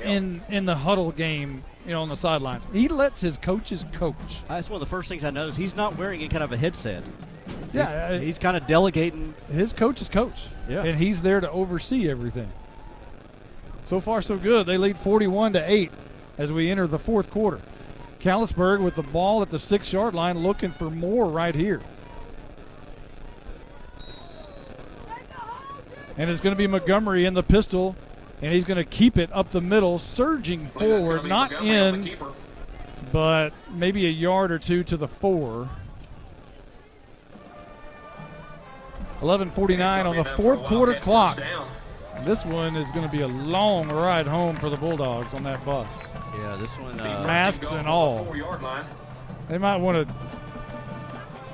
in the huddle game, on the sidelines. He lets his coaches coach.
That's one of the first things I noticed. He's not wearing any kind of a headset.
Yeah,
he's kind of delegating.
His coach is coach,
yeah,
and he's there to oversee everything. So far, so good. They lead 41-8 as we enter the 4th quarter. Callisburg with the ball at the 6-yard line, looking for more right here. And it's going to be Montgomery in the pistol, and he's going to keep it up the middle, surging forward, not in, but maybe a yard or two to the 4. 11:49 on the 4th quarter clock. This one is going to be a long ride home for the Bulldogs on that bus.
Yeah, this one.
Masks and all. They might want to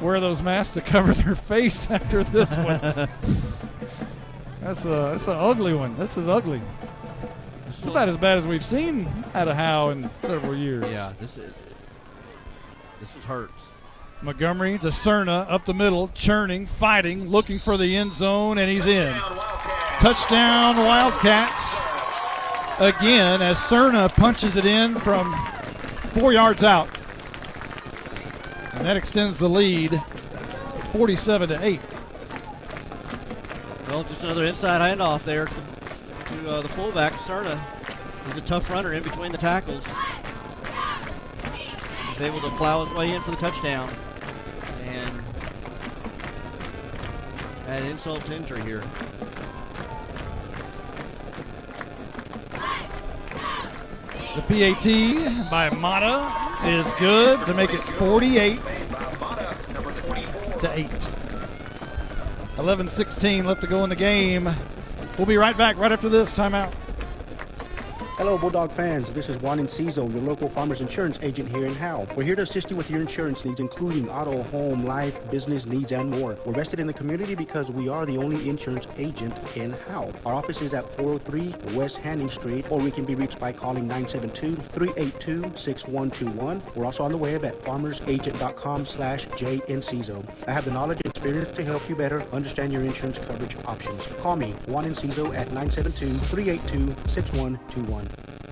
wear those masks to cover their face after this one. That's an ugly one. This is ugly. It's about as bad as we've seen out of Howe in several years.
Yeah, this hurts.
Montgomery to Cerna up the middle, churning, fighting, looking for the end zone, and he's in. Touchdown, Wildcats. Again, as Cerna punches it in from 4 yards out. And that extends the lead 47-8.
Well, just another inside handoff there to the fullback, Cerna. He's a tough runner in between the tackles. He's able to plow his way in for the touchdown. And add insult to injury here.
The PAT by Mata is good to make it 48-8. 11:16 left to go in the game. We'll be right back right after this timeout.
Hello, Bulldog fans. This is Juan Enciso, your local farmers insurance agent here in Howe. We're here to assist you with your insurance needs, including auto, home, life, business needs, and more. We're rested in the community because we are the only insurance agent in Howe. Our office is at 403 West Hanning Street, or we can be reached by calling 972-382-6121. We're also on the web at farmersagent.com/JEnciso. I have the knowledge and experience to help you better understand your insurance coverage options. Call me, Juan Enciso, at 972-382-6121.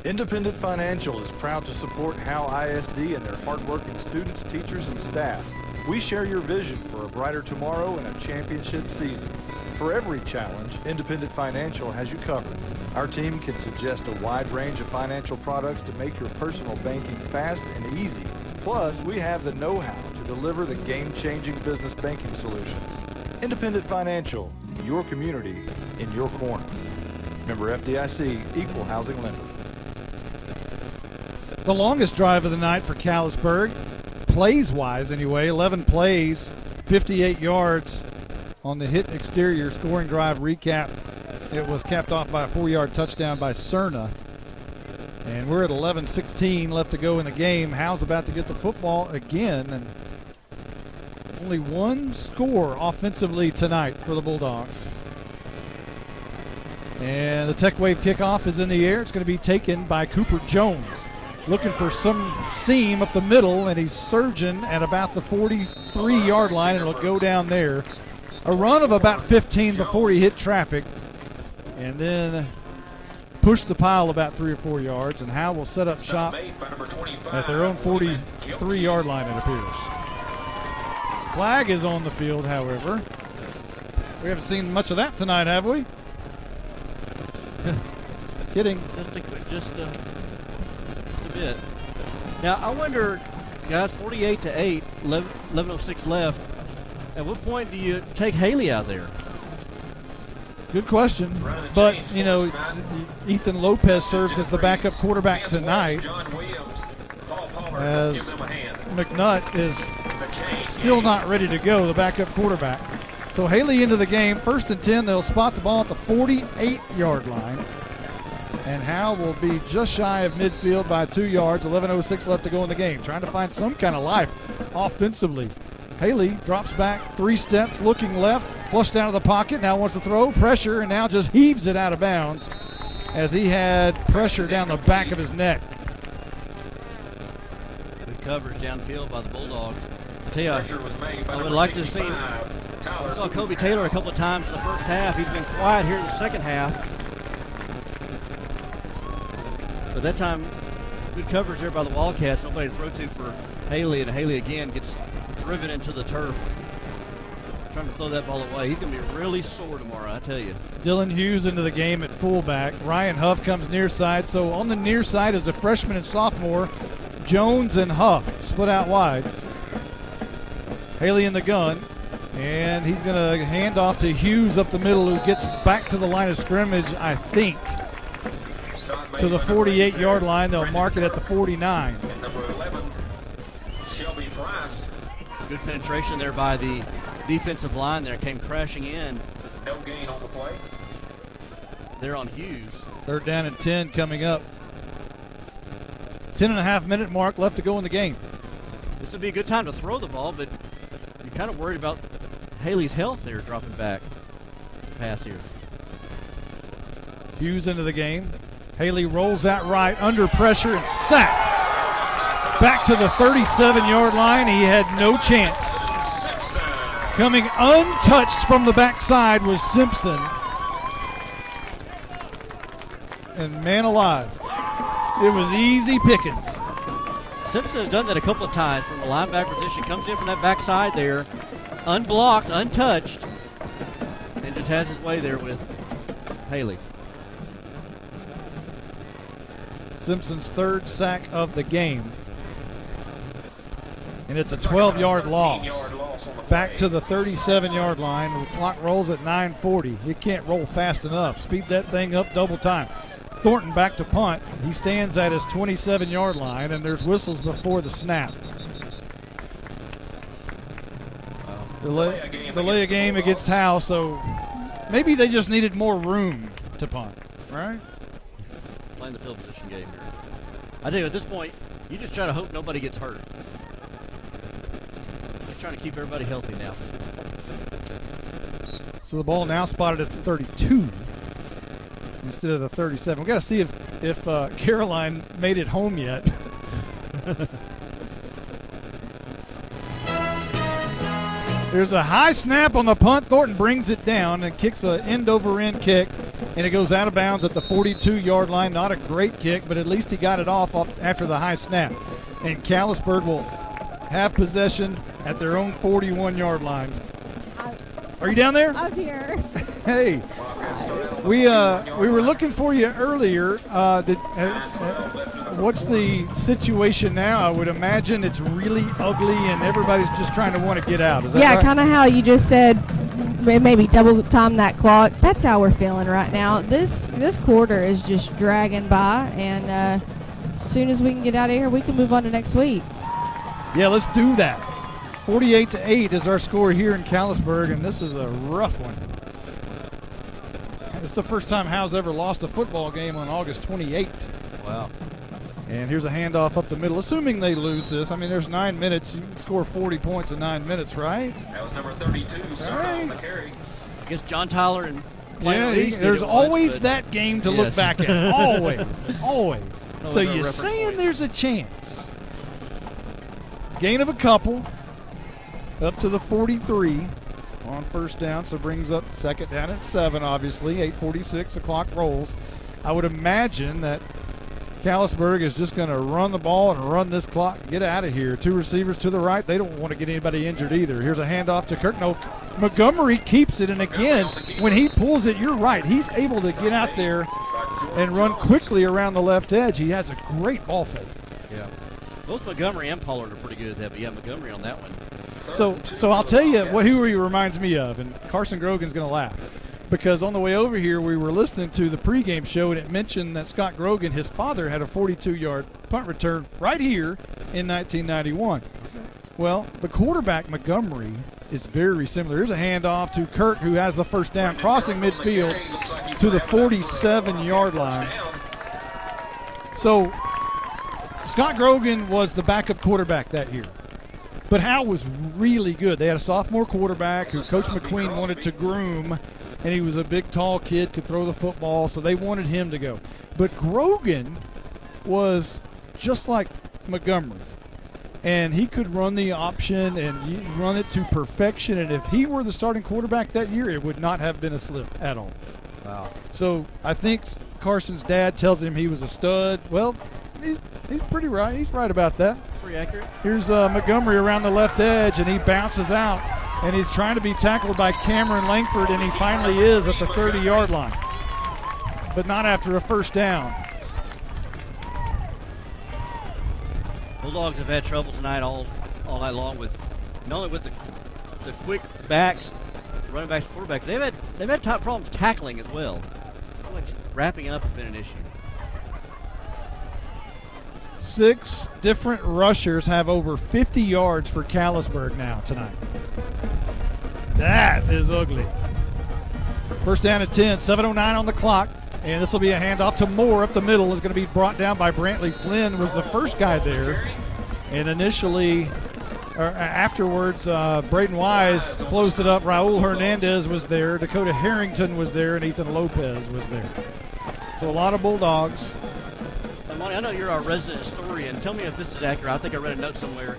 Independent Financial is proud to support Howe ISD and their hardworking students, teachers, and staff. We share your vision for a brighter tomorrow and a championship season. For every challenge, Independent Financial has you covered. Our team can suggest a wide range of financial products to make your personal banking fast and easy. Plus, we have the know-how to deliver the game-changing business banking solutions. Independent Financial, your community, in your corner. Member FDIC, Equal Housing Lender.
The longest drive of the night for Callisburg, plays-wise anyway, 11 plays, 58 yards on the hit exterior scoring drive recap. It was capped off by a 4-yard touchdown by Cerna. And we're at 11:16 left to go in the game. Howe's about to get the football again, and only one score offensively tonight for the Bulldogs. And the Tech Wave kickoff is in the air. It's going to be taken by Cooper Jones. Looking for some seam up the middle, and he's surging at about the 43-yard line, and it'll go down there. A run of about 15 before he hit traffic, and then push the pile about 3 or 4 yards, and Howe will set up shop at their own 43-yard line, it appears. Flag is on the field, however. We haven't seen much of that tonight, have we? Kidding.
Just a bit. Now, I wonder, guys, 48-8, 11:06 left. At what point do you take Haley out there?
Good question. But, you know, Ethan Lopez serves as the backup quarterback tonight, as McNutt is still not ready to go, the backup quarterback. So Haley into the game. 1st and 10, they'll spot the ball at the 48-yard line. And Howe will be just shy of midfield by 2 yards. 11:06 left to go in the game. Trying to find some kind of life offensively. Haley drops back 3 steps, looking left, flushed out of the pocket. Now wants to throw, pressure, and now just heaves it out of bounds as he had pressure down the back of his neck.
Good coverage downfield by the Bulldogs. I tell you, I would like to see. I saw Kobe Taylor a couple of times in the first half. He's been quiet here in the second half. But that time, good coverage there by the Wildcats. Nobody to throw to for Haley, and Haley again gets driven into the turf. Trying to throw that ball away. He's going to be really sore tomorrow, I tell you.
Dylan Hughes into the game at fullback. Ryan Huff comes near side. So on the near side is a freshman and sophomore, Jones and Huff, split out wide. Haley in the gun. And he's going to hand off to Hughes up the middle, who gets back to the line of scrimmage, I think, to the 48-yard line. They'll mark it at the 49.
Good penetration there by the defensive line there. Came crashing in.
No gain on the play.
There on Hughes.
3rd down and 10 coming up. 10.5-minute mark left to go in the game.
This would be a good time to throw the ball, but you're kind of worried about Haley's health there, dropping back. Pass here.
Hughes into the game. Haley rolls that right under pressure and sacked. Back to the 37-yard line. He had no chance. Coming untouched from the backside was Simpson. And man alive, it was easy pickings.
Simpson has done that a couple of times from the linebacker position. Comes in from that backside there, unblocked, untouched, and just has his way there with Haley.
Simpson's 3rd sack of the game. And it's a 12-yard loss. Back to the 37-yard line. The clock rolls at 9:40. It can't roll fast enough. Speed that thing up double time. Thornton back to punt. He stands at his 27-yard line, and there's whistles before the snap. Delay a game against Howe, so maybe they just needed more room to punt, right?
playing the field position game here. I think at this point, you just try to hope nobody gets hurt. Just trying to keep everybody healthy now.
So the ball now spotted at the 32 instead of the 37. We've got to see if Caroline made it home yet. There's a high snap on the punt. Thornton brings it down and kicks an end-over-end kick, and it goes out of bounds at the 42-yard line. Not a great kick, but at least he got it off after the high snap. And Callisburg will have possession at their own 41-yard line. Are you down there?
I'm here.
Hey, we were looking for you earlier. What's the situation now? I would imagine it's really ugly and everybody's just trying to want to get out. Is that right?
Kind of how you just said, maybe double time that clock. That's how we're feeling right now. This quarter is just dragging by, and as soon as we can get out of here, we can move on to next week.
Yeah, let's do that. 48-8 is our score here in Callisburg, and this is a rough one. It's the first time Howe's ever lost a football game on August 28th.
Wow.
And here's a handoff up the middle, assuming they lose this. I mean, there's 9 minutes. You can score 40 points in 9 minutes, right?
That was number 32,
Right.
on the carry.
I guess John Tyler and
there's always that game to look back at. Always. So you're saying there's a chance. Gain of a couple up to the 43 on first down, so brings up second down at 7, obviously. 8:46, the clock rolls. I would imagine that Callisburg is just going to run the ball and run this clock and get out of here. 2 receivers to the right. They don't want to get anybody injured either. Here's a handoff to Kirk. No, Montgomery keeps it, and again, when he pulls it, you're right. He's able to get out there and run quickly around the left edge. He has a great ball fake.
Yeah. Both Montgomery and Pollard are pretty good at that, but yeah, Montgomery on that one.
So I'll tell you who he reminds me of, and Carson Grogan's going to laugh. Because on the way over here, we were listening to the pregame show, and it mentioned that Scott Grogan, his father, had a 42-yard punt return right here in 1991. Well, the quarterback, Montgomery, is very similar. Here's a handoff to Kirk, who has the first down, crossing midfield to the 47-yard line. So Scott Grogan was the backup quarterback that year. But Howe was really good. They had a sophomore quarterback who Coach McQueen wanted to groom, and he was a big, tall kid, could throw the football, so they wanted him to go. But Grogan was just like Montgomery, and he could run the option and run it to perfection, and if he were the starting quarterback that year, it would not have been a slip at all.
Wow.
So I think Carson's dad tells him he was a stud. Well, he's pretty right. He's right about that.
Pretty accurate.
Here's Montgomery around the left edge, and he bounces out, and he's trying to be tackled by Cameron Langford, and he finally is at the 30-yard line, but not after a first down.
Bulldogs have had trouble tonight all night long with not only with the quick backs, running backs, quarterbacks. They've had top problems tackling as well. Like wrapping up has been an issue.
6 different rushers have over 50 yards for Callisburg now tonight. That is ugly. First down at 10, 7:09 on the clock, and this will be a handoff to Moore up the middle. Is going to be brought down by Brantley. Flynn was the first guy there, and afterwards, Braden Wise closed it up. Raul Hernandez was there, Dakota Harrington was there, and Ethan Lopez was there. So a lot of Bulldogs.
Monty, I know you're our resident historian. Tell me if this is accurate. I think I read a note somewhere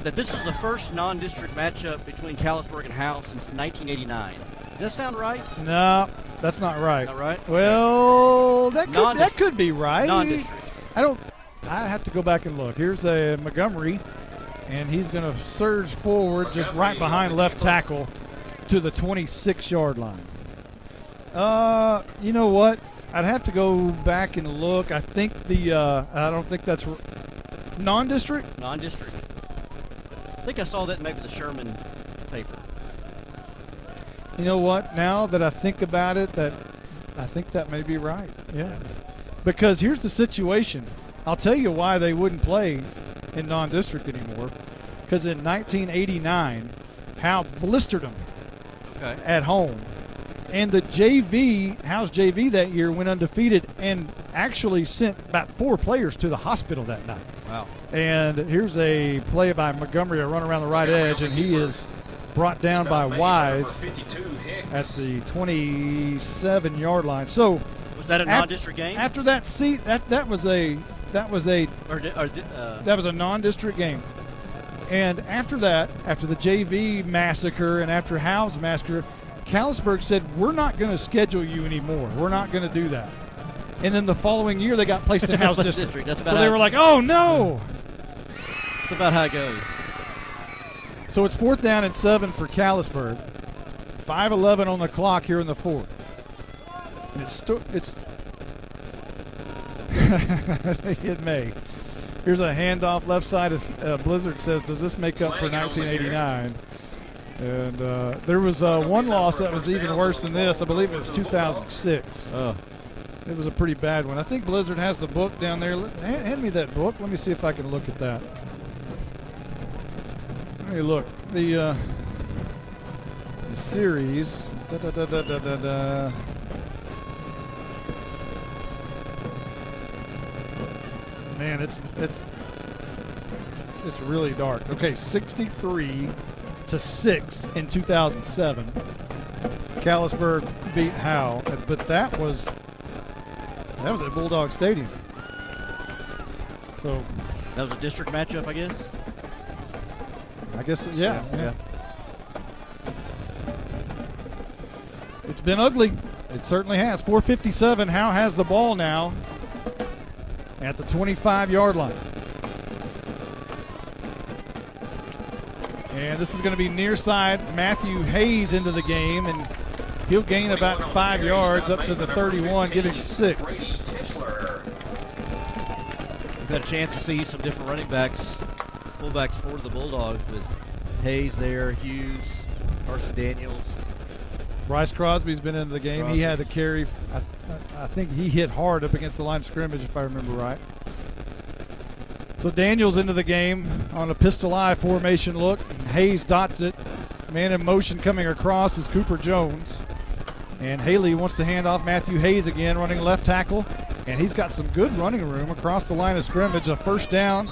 that this is the first non-district matchup between Callisburg and Howe since 1989. Does that sound right?
No, that's not right.
Not right?
Well, that could be right.
Non-district.
I have to go back and look. Here's a Montgomery, and he's going to surge forward just right behind left tackle to the 26-yard line. You know what? I'd have to go back and look. I think I don't think that's non-district.
Non-district. I think I saw that maybe the Sherman paper.
You know what? Now that I think about it, I think that may be right. Yeah. Because here's the situation. I'll tell you why they wouldn't play in non-district anymore. Because in 1989, Howe blistered them at home. And the JV, Howe's JV that year went undefeated and actually sent about 4 players to the hospital that night.
Wow.
And here's a play by Montgomery, a run around the right edge, and he is brought down by Wise at the 27-yard line. So
was that a non-district game?
After that that was a non-district game. And after that, after the JV massacre and after Howe's massacre, Callisburg said, we're not going to schedule you anymore. We're not going to do that. And then the following year, they got placed in Howe's district.
That's
So they were like, oh, no.
That's about how it goes.
So it's 4th down and 7 for Callisburg. 5:11 on the clock here in the 4th. And it's it may. Here's a handoff left side. Blizzard says, does this make up for 1989? And there was one loss that was even worse than this. I believe it was 2006.
Oh.
It was a pretty bad one. I think Blizzard has the book down there. Hand me that book. Let me see if I can look at that. Let me look. The series. Man, it's really dark. Okay, 63-6 in 2007. Callisburg beat Howe, but that was at Bulldog Stadium. So
that was a district matchup, I guess.
I guess, yeah. It's been ugly. It certainly has. 4:57. Howe has the ball now at the 25-yard line. And this is going to be near side. Matthew Hayes into the game, and he'll gain about 5 yards up to the 31, give him 6.
We've had a chance to see some different running backs, fullbacks for the Bulldogs with Hayes there, Hughes, Carson Daniels.
Bryce Crosby's been into the game. He had to carry, I think he hit hard up against the line of scrimmage, if I remember right. So Daniels into the game on a pistol eye formation look. Hayes dots it. Man in motion coming across is Cooper Jones. And Haley wants to hand off Matthew Hayes again, running left tackle. And he's got some good running room across the line of scrimmage. A first down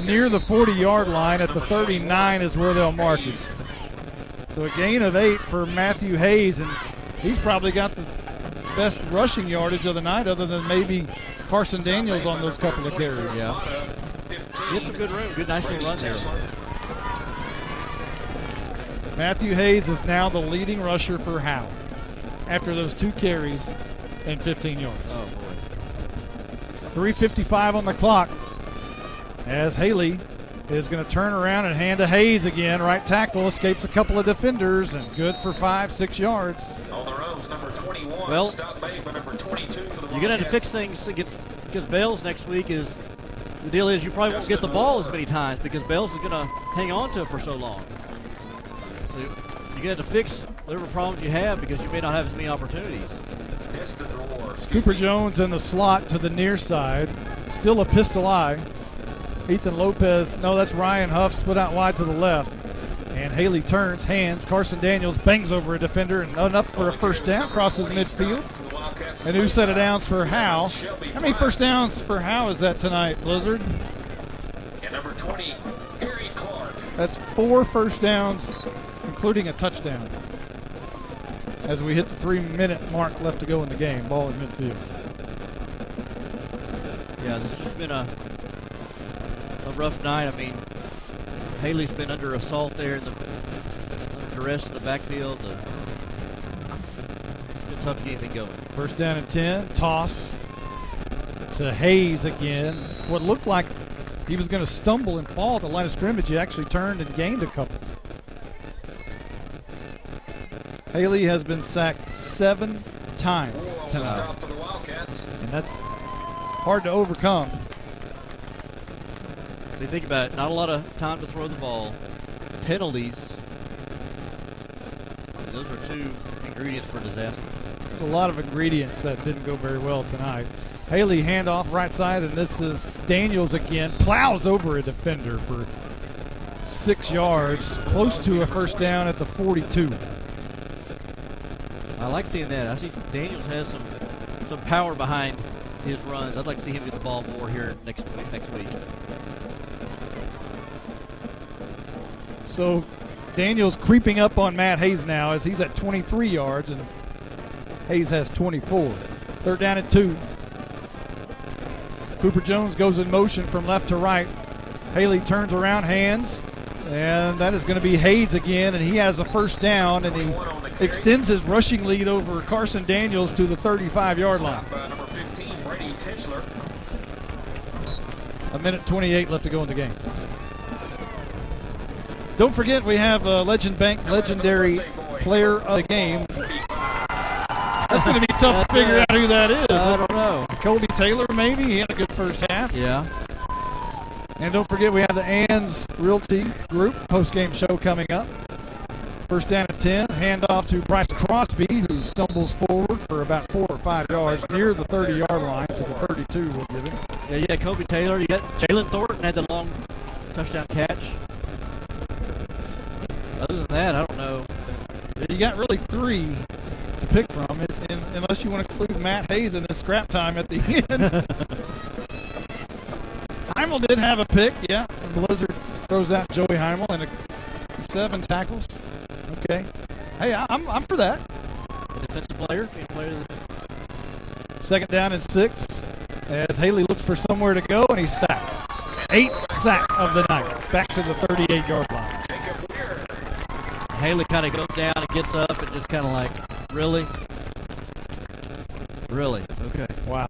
near the 40-yard line at the 39 is where they'll mark it. So a gain of 8 for Matthew Hayes, and he's probably got the best rushing yardage of the night other than maybe Carson Daniels on those couple of carries.
Yeah. He had some good room. Good, nice little run there.
Matthew Hayes is now the leading rusher for Howe after those 2 carries and 15 yards.
Oh, boy.
3:55 on the clock as Haley is going to turn around and hand to Hayes again. Right tackle escapes a couple of defenders and good for 5-6 yards.
On the rows, number 21.
Well,
Stop made by number 22 for the
you're going to have to fix things because Bales next week is the deal is you probably won't get the ball as many times because Bales is going to hang on to it for so long. So you're going to have to fix whatever problems you have because you may not have as many opportunities.
Cooper Jones in the slot to the near side. Still a pistol eye. Ethan Lopez, no, that's Ryan Huff, split out wide to the left. And Haley turns, hands. Carson Daniels bangs over a defender, and enough for a first down, crosses midfield. A new set of downs for Howe. How many first downs for Howe is that tonight, Blizzard?
And number 20, Gary Clark.
That's 4 first downs, including a touchdown. As we hit the 3-minute mark left to go in the game, ball at midfield.
Yeah, this has just been a rough night. I mean, Haley's been under assault there, under duress in the backfield. It's been tough to get anything going.
First down and 10, toss to Hayes again. What looked like he was going to stumble and fall at the line of scrimmage, he actually turned and gained a couple. Haley has been sacked 7 times tonight, and that's hard to overcome.
So you think about it, not a lot of time to throw the ball. Penalties. Those are 2 ingredients for disaster.
There's a lot of ingredients that didn't go very well tonight. Haley handoff right side, and this is Daniels again. Plows over a defender for 6 yards, close to a first down at the 42.
I like seeing that. I see Daniels has some power behind his runs. I'd like to see him get the ball more here next week.
So Daniels creeping up on Matt Hayes now as he's at 23 yards and Hayes has 24. Third down and 2. Cooper Jones goes in motion from left to right. Haley turns around, hands, and that is going to be Hayes again, and he has a first down, and he extends his rushing lead over Carson Daniels to the 35-yard line.
Number 15, Brady Tischler.
A minute 28 left to go in the game. Don't forget we have Legend Bank legendary player of the game. That's going to be tough to figure out who that is.
I don't know.
Colby Taylor, maybe. He had a good first half.
Yeah.
And don't forget we have the Ann's Realty Group post-game show coming up. First down at 10. Handoff to Bryce Crosby, who stumbles forward for about 4 or 5 yards near the 30-yard line to the 32 we'll give him.
Yeah, Colby Taylor. You got Jalen Thornton had the long touchdown catch. Other than that, I don't know.
You got really 3 to pick from, unless you want to include Matt Hayes in this scrap time at the end. Heimel did have a pick, yeah. Blizzard throws out Joey Heimel and 7 tackles. Okay. Hey, I'm for that.
Defensive player.
Second down and 6 as Haley looks for somewhere to go, and he's sacked. 8th sack of the night. Back to the 38-yard line.
Haley kind of goes down and gets up and just kind of like, really? Really? Okay.
Wow.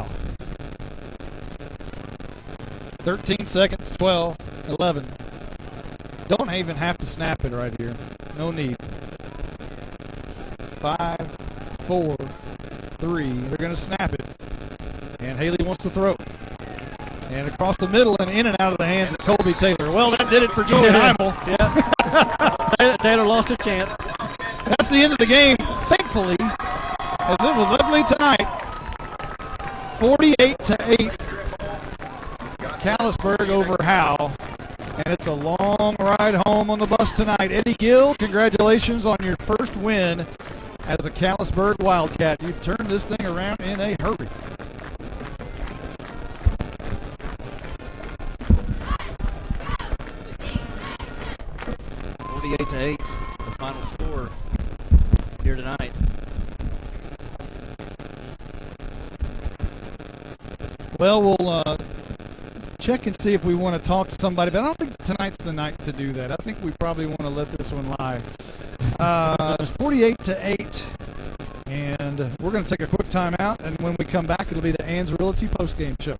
13 seconds, 12, 11. Don't even have to snap it right here. No need. 5, 4, 3. They're going to snap it. And Haley wants to throw. And across the middle and in and out of the hands of Colby Taylor. Well, that did it for Joey Heimel.
Yeah. Taylor lost a chance.
That's the end of the game, thankfully, as it was ugly tonight. 48-8. Callisburg over Howe. And it's a long ride home on the bus tonight. Eddie Gill, congratulations on your first win as a Callisburg Wildcat. You've turned this thing around in a hurry.
To 8, the final score here tonight.
Well, we'll check and see if we want to talk to somebody, but I don't think tonight's the night to do that. I think we probably want to let this one lie. It's 48-8, and we're going to take a quick time out, and when we come back, it'll be the Ann's Realty postgame show.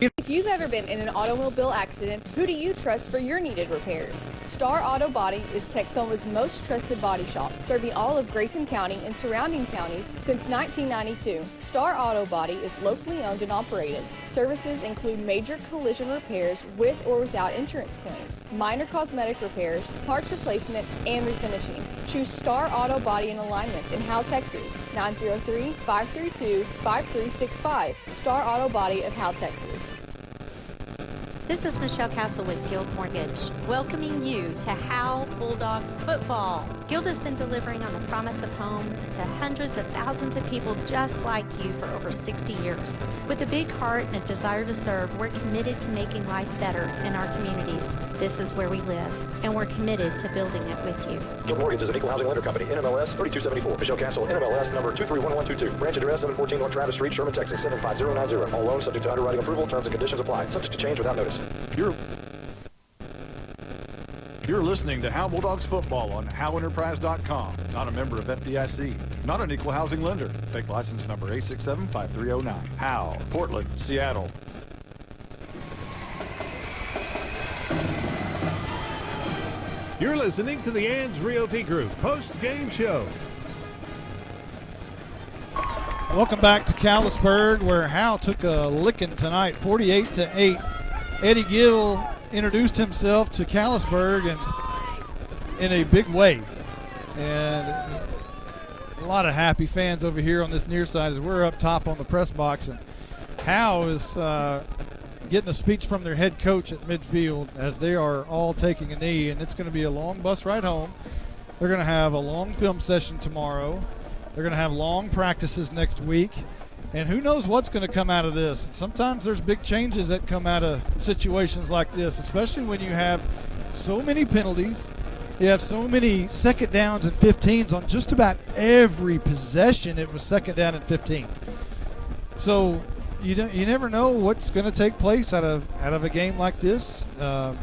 If you've ever been in an automobile accident, who do you trust for your needed repairs? Star Auto Body is Texoma's most trusted body shop, serving all of Grayson County and surrounding counties since 1992. Star Auto Body is locally owned and operated. Services include major collision repairs with or without insurance claims, minor cosmetic repairs, parts replacement, and refinishing. Choose Star Auto Body and Alignments in Howe, Texas, 903-532-5365. Star Auto Body of Howe, Texas.
This is Michelle Castle with Guild Mortgage, welcoming you to Howe Bulldogs Football. Guild has been delivering on the promise of home to hundreds of thousands of people just like you for over 60 years. With a big heart and a desire to serve, we're committed to making life better in our communities. This is where we live, and we're committed to building it with you.
Guild Mortgage is an equal housing lender company. NMLS 3274. Michelle Castle. NMLS number 231122. Branch address 714 North Travis Street, Sherman, Texas 75090. All loans subject to underwriting approval. Terms and conditions apply. Subject to change without notice.
You're listening to Howe Bulldogs Football on HoweEnterprise.com. Not a member of FDIC. Not an equal housing lender. Fake license number 867-5309. Howe, Portland, Seattle.
You're listening to the Ann's Realty Group post-game show.
Welcome back to Callisburg, where Howe took a licking tonight, 48-8. Eddie Gill introduced himself to Callisburg and in a big way. And a lot of happy fans over here on this near side as we're up top on the press box. And Howe is getting a speech from their head coach at midfield as they are all taking a knee. And it's going to be a long bus ride home. They're going to have a long film session tomorrow. They're going to have long practices next week. And who knows what's going to come out of this. Sometimes there's big changes that come out of situations like this, especially when you have so many penalties. You have so many second downs and 15s on just about every possession. It was second down and 15. So you never know what's going to take place out of a game like this. But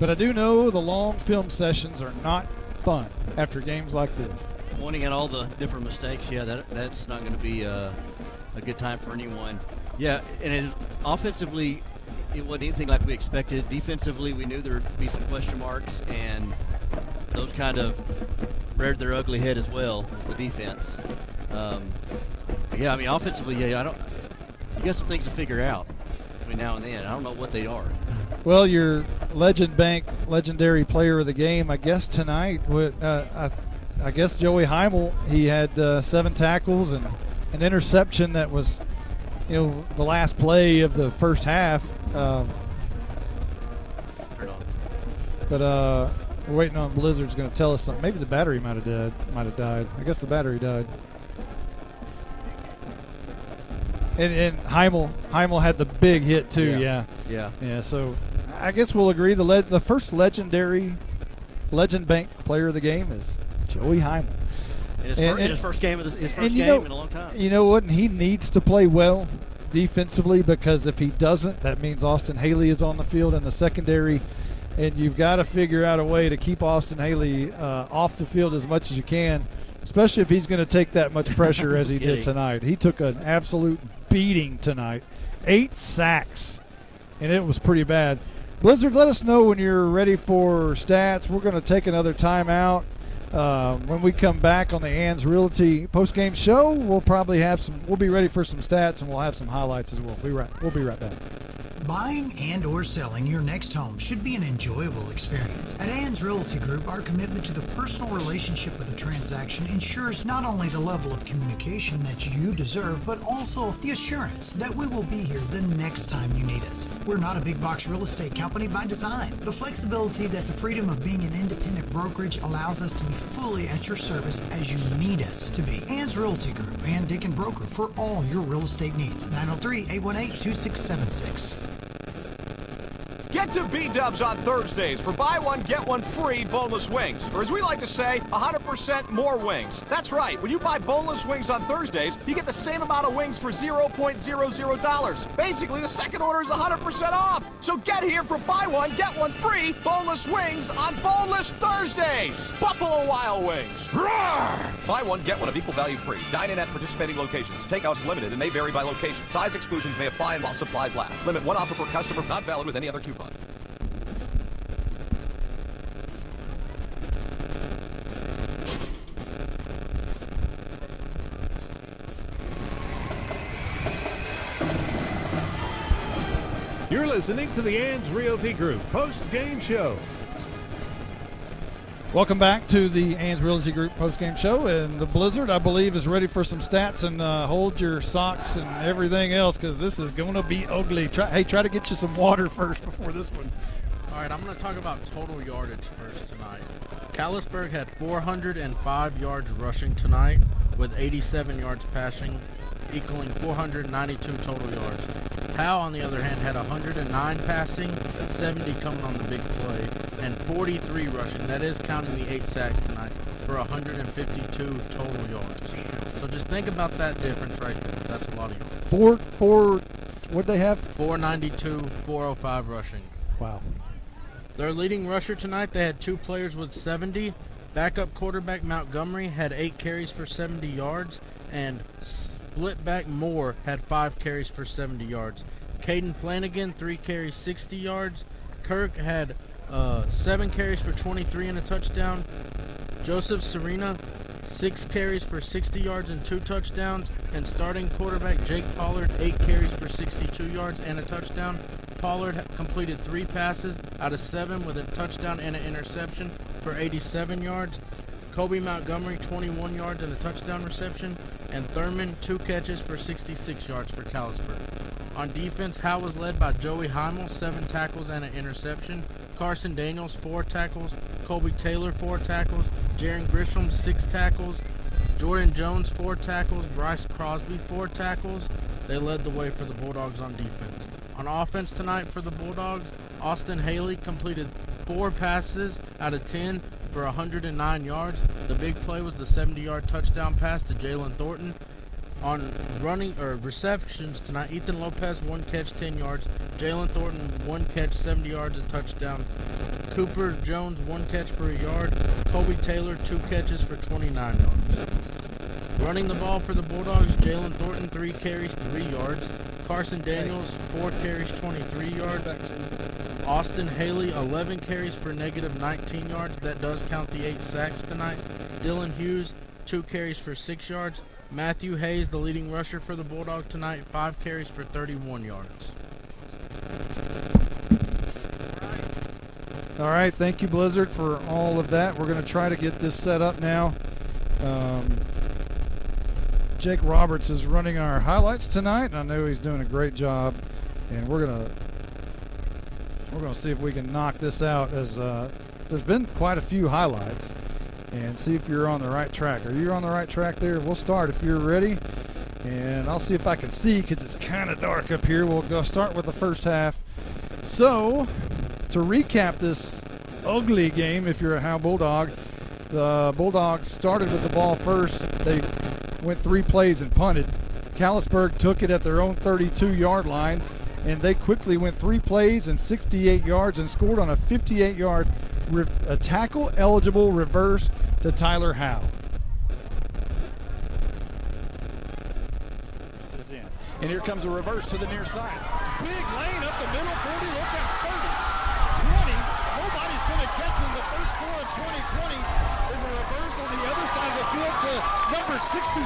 I do know the long film sessions are not fun after games like this.
Pointing at all the different mistakes, that's not going to be a good time for anyone. Yeah, and offensively, it wasn't anything like we expected. Defensively, we knew there would be some question marks, and those kind of reared their ugly head as well, the defense. Offensively, you got some things to figure out between now and then. I don't know what they are.
Well, your legendary player of the game, I guess tonight, I guess Joey Heimel, he had 7 tackles and an interception that was, the last play of the first half. But we're waiting on Blizzard's going to tell us something. Maybe the battery might have died. I guess the battery died. And Heimel had the big hit too. Yeah. So I guess we'll agree the first legend bank player of the game is Joey Heimel.
His first game in a long time.
You know what? And he needs to play well defensively, because if he doesn't, that means Austin Haley is on the field in the secondary, and you've got to figure out a way to keep Austin Haley off the field as much as you can, especially if he's going to take that much pressure as he did tonight. He took an absolute beating tonight. 8 sacks, and it was pretty bad. Blizzard, let us know when you're ready for stats. We're going to take another timeout. When we come back on the Ann's Realty postgame show, we'll be ready for some stats, and we'll have some highlights as well. We'll be right back.
Buying and or selling your next home should be an enjoyable experience. At Ann's Realty Group, our commitment to the personal relationship of the transaction ensures not only the level of communication that you deserve, but also the assurance that we will be here the next time you need us. We're not a big box real estate company by design. The flexibility that the freedom of being an independent brokerage allows us to be fully at your service as you need us to be. Ann's Realty Group, Ann Dick and Broker for all your real estate needs. 903-818-2676.
Get to B-Dubs on Thursdays for buy one, get one free boneless wings. Or as we like to say, 100% more wings. That's right. When you buy boneless wings on Thursdays, you get the same amount of wings for $0.00. Basically, the second order is 100% off. So get here for buy one, get one free boneless wings on Boneless Thursdays. Buffalo Wild Wings. Roar! Buy one, get one of equal value free. Dine in at participating locations. Takeouts limited and may vary by location. Size exclusions may apply while supplies last. Limit one offer per customer. Not valid with any other coupon.
You're listening to the Ann's Realty Group post-game show.
Welcome back to the Ann's Realty Group post-game show, and the Blizzard, I believe, is ready for some stats, and hold your socks and everything else, because this is going to be ugly. Try to get you some water first before this one.
All right, I'm going to talk about total yardage first tonight. Callisburg had 405 yards rushing tonight, with 87 yards passing, equaling 492 total yards. Howe, on the other hand, had 109 passing, 70 coming on the big play, and 43 rushing. That is counting the 8 sacks tonight, for 152 total yards. So just think about that difference right there. That's a lot of yards.
What'd they have?
492, 405 rushing.
Wow.
Their leading rusher tonight, they had 2 players with 70. Backup quarterback Montgomery had 8 carries for 70 yards, and Splitback Moore had 5 carries for 70 yards. Caden Flanagan, 3 carries, 60 yards. Kirk had 7 carries for 23 and a touchdown. Joseph Serena, 6 carries for 60 yards and 2 touchdowns. And starting quarterback Jake Pollard, 8 carries for 62 yards and a touchdown. Pollard completed 3 passes out of 7 with a touchdown and an interception for 87 yards. Kobe Montgomery, 21 yards and a touchdown reception. And Thurman, 2 catches for 66 yards for Callisburg. On defense, Howe was led by Joey Heimel, 7 tackles and an interception. Carson Daniels, 4 tackles. Colby Taylor, 4 tackles. Jaron Grisham, 6 tackles. Jordan Jones, 4 tackles. Bryce Crosby, 4 tackles. They led the way for the Bulldogs on defense. On offense tonight for the Bulldogs, Austin Haley completed 4 passes out of 10 for 109 yards. The big play was the 70-yard touchdown pass to Jalen Thornton. On running or receptions tonight, Ethan Lopez, 1 catch, 10 yards. Jalen Thornton, 1 catch, 70 yards, and touchdown. Cooper Jones, 1 catch for a yard. Colby Taylor, 2 catches for 29 yards. Running the ball for the Bulldogs, Jalen Thornton, 3 carries, 3 yards. Carson Daniels, 4 carries, 23 yards. Austin Haley, 11 carries for negative 19 yards. That does count the 8 sacks tonight. Dylan Hughes, 2 carries for 6 yards. Matthew Hayes, the leading rusher for the Bulldogs tonight, 5 carries for 31 yards.
All right, thank you, Blizzard, for all of that. We're going to try to get this set up now. Jake Roberts is running our highlights tonight, and I know he's doing a great job. And we're gonna see if we can knock this out. As there's been quite a few highlights, and see if you're on the right track. Are you on the right track there? We'll start if you're ready, and I'll see if I can see because it's kind of dark up here. We'll go start with the first half. So, to recap this ugly game, if you're a Howe Bulldog, the Bulldogs started with the ball first. They went 3 plays and punted. Callisburg took it at their own 32-yard line, and they quickly went 3 plays and 68 yards and scored on a 58-yard tackle-eligible reverse to Tyler Howe. And here comes a reverse to the near side. Big lane up the middle, 40, look out, 30, 20. Nobody's going to catch him. The first score of 2020 is a reverse on the other side of the field to number 65,